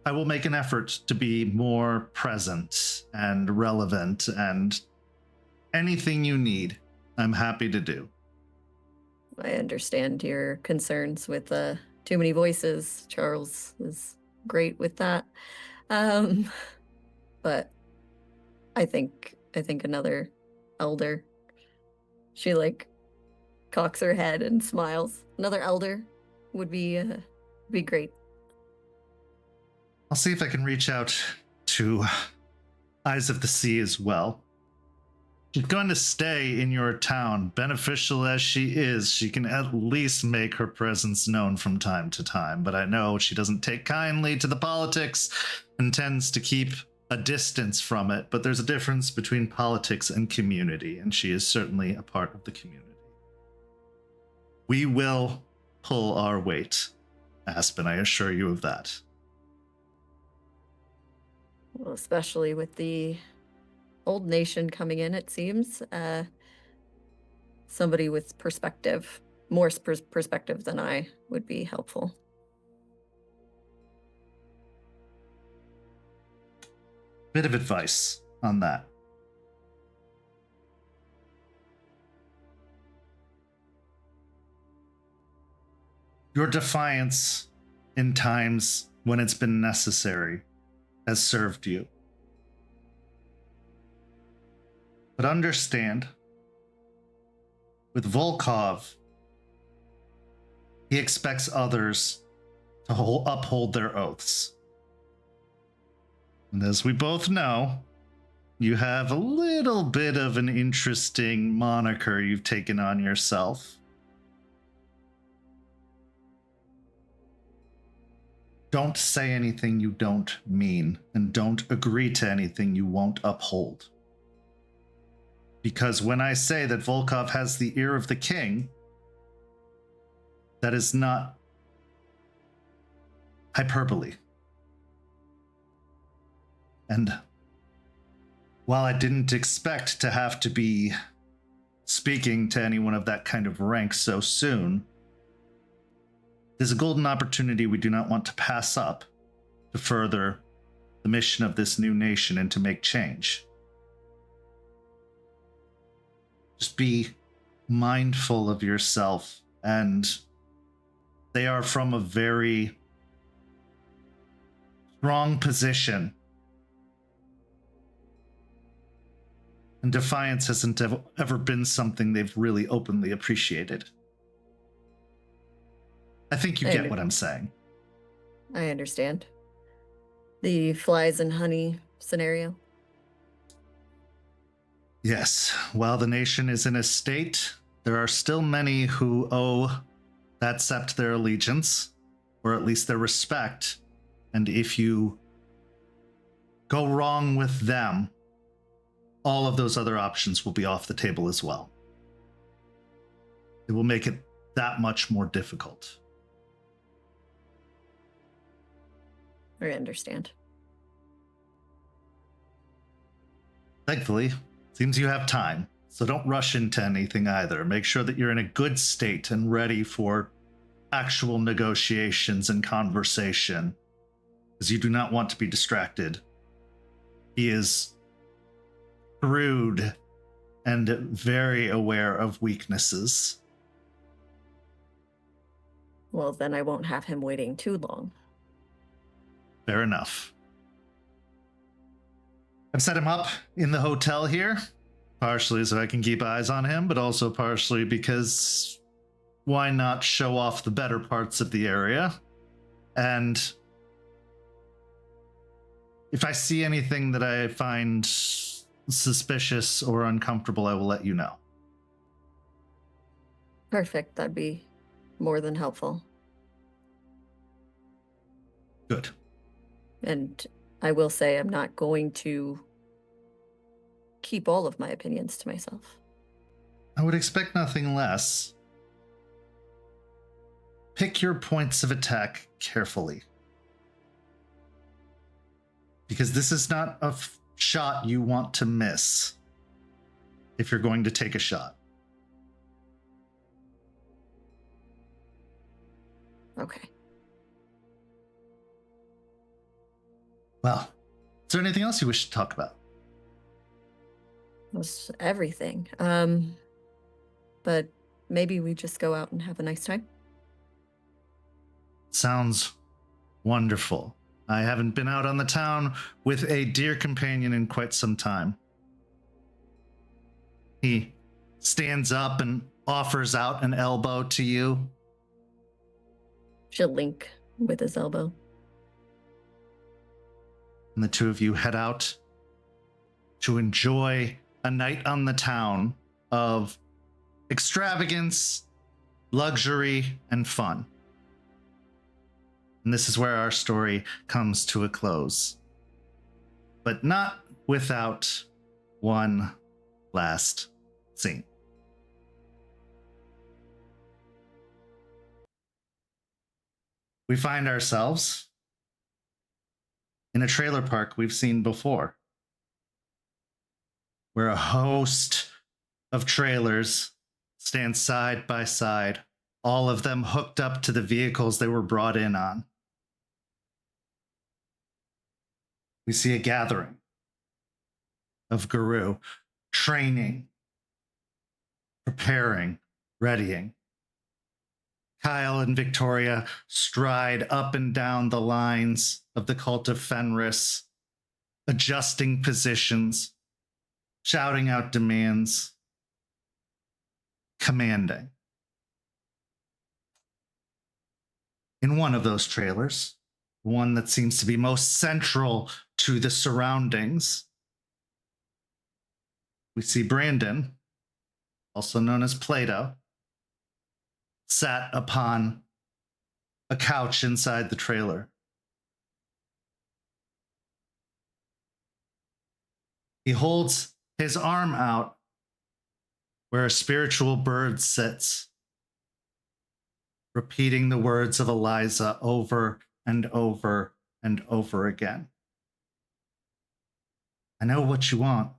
I will make an effort to be more present and relevant, and anything you need, I'm happy to do. I understand your concerns with too many voices. Charles is great with that. But I think another elder, she cocks her head and smiles. Another elder would be great. I'll see if I can reach out to Eyes of the Sea as well. She's going to stay in your town. Beneficial as she is, she can at least make her presence known from time to time. But I know she doesn't take kindly to the politics and tends to keep a distance from it. But there's a difference between politics and community, and she is certainly a part of the community. We will pull our weight, Aspen, I assure you of that. Well, especially with the old nation coming in, it seems. Somebody with perspective, more perspective than I, would be helpful. Bit of advice on that. Your defiance in times when it's been necessary has served you. But understand, with Volkov, he expects others to uphold their oaths. And as we both know, you have a little bit of an interesting moniker you've taken on yourself. Don't say anything you don't mean, and don't agree to anything you won't uphold. Because when I say that Volkov has the ear of the king, that is not hyperbole. And while I didn't expect to have to be speaking to anyone of that kind of rank so soon, there's a golden opportunity we do not want to pass up to further the mission of this new nation and to make change. Just be mindful of yourself, and they are from a very strong position. And defiance hasn't ever been something they've really openly appreciated. I think you get what I'm saying. I understand. The flies and honey scenario. Yes, while the nation is in a state, there are still many who owe that sept their allegiance, or at least their respect. And if you go wrong with them, all of those other options will be off the table as well. It will make it that much more difficult. I understand. Thankfully, seems you have time, so don't rush into anything either. Make sure that you're in a good state and ready for actual negotiations and conversation, because you do not want to be distracted. He is shrewd and very aware of weaknesses. Well, then I won't have him waiting too long. Fair enough. I've set him up in the hotel here, partially so I can keep eyes on him, but also partially because why not show off the better parts of the area? And if I see anything that I find suspicious or uncomfortable, I will let you know. Perfect. That'd be more than helpful. Good. And I will say I'm not going to keep all of my opinions to myself. I would expect nothing less. Pick your points of attack carefully. Because this is not a shot you want to miss if you're going to take a shot. Okay. Well, is there anything else you wish to talk about? That's everything. But maybe we just go out and have a nice time. Sounds wonderful. I haven't been out on the town with a dear companion in quite some time. He stands up and offers out an elbow to you. She'll link with his elbow. And the two of you head out to enjoy a night on the town of extravagance, luxury, and fun. And this is where our story comes to a close. But not without one last scene. We find ourselves in a trailer park we've seen before, where a host of trailers stand side by side, all of them hooked up to the vehicles they were brought in on. We see a gathering of Guru, training, preparing, readying. Kyle and Victoria stride up and down the lines of the cult of Fenris, adjusting positions, shouting out demands, commanding. In one of those trailers, one that seems to be most central to the surroundings, we see Brandon, also known as Plato, sat upon a couch inside the trailer. He holds his arm out where a spiritual bird sits, repeating the words of Eliza over and over and over again. I know what you want,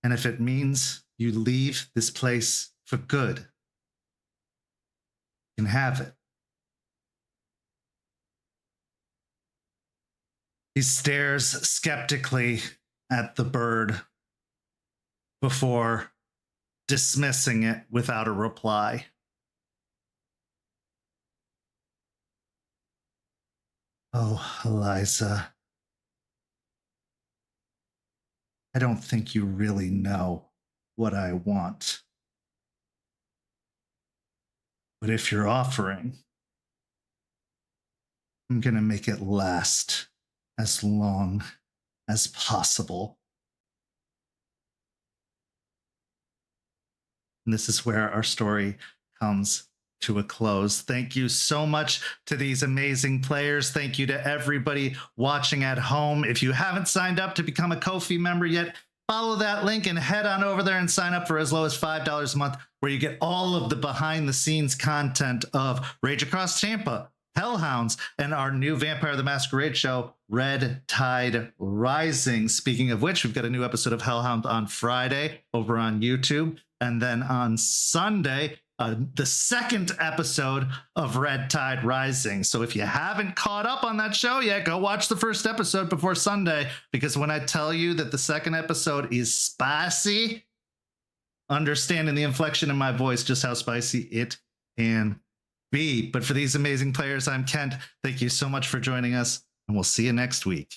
and if it means you leave this place for good, you can have it. He stares skeptically at the bird before dismissing it without a reply. Oh, Eliza, I don't think you really know what I want. But if you're offering, I'm going to make it last as long as possible. And this is where our story comes to a close. Thank you so much to these amazing players. Thank you to everybody watching at home. If you haven't signed up to become a Ko-fi member yet, follow that link and head on over there and sign up for as low as $5 a month, where you get all of the behind the scenes content of Rage Across Tampa, Hellhounds, and our new Vampire the Masquerade show, Red Tide Rising. Speaking of which, we've got a new episode of Hellhound on Friday over on YouTube. And then on Sunday, the second episode of Red Tide Rising. So if you haven't caught up on that show yet, go watch the first episode before Sunday, because when I tell you that the second episode is spicy, understand in the inflection in my voice just how spicy it can be. But for these amazing players, I'm Kent. Thank you so much for joining us, and we'll see you next week.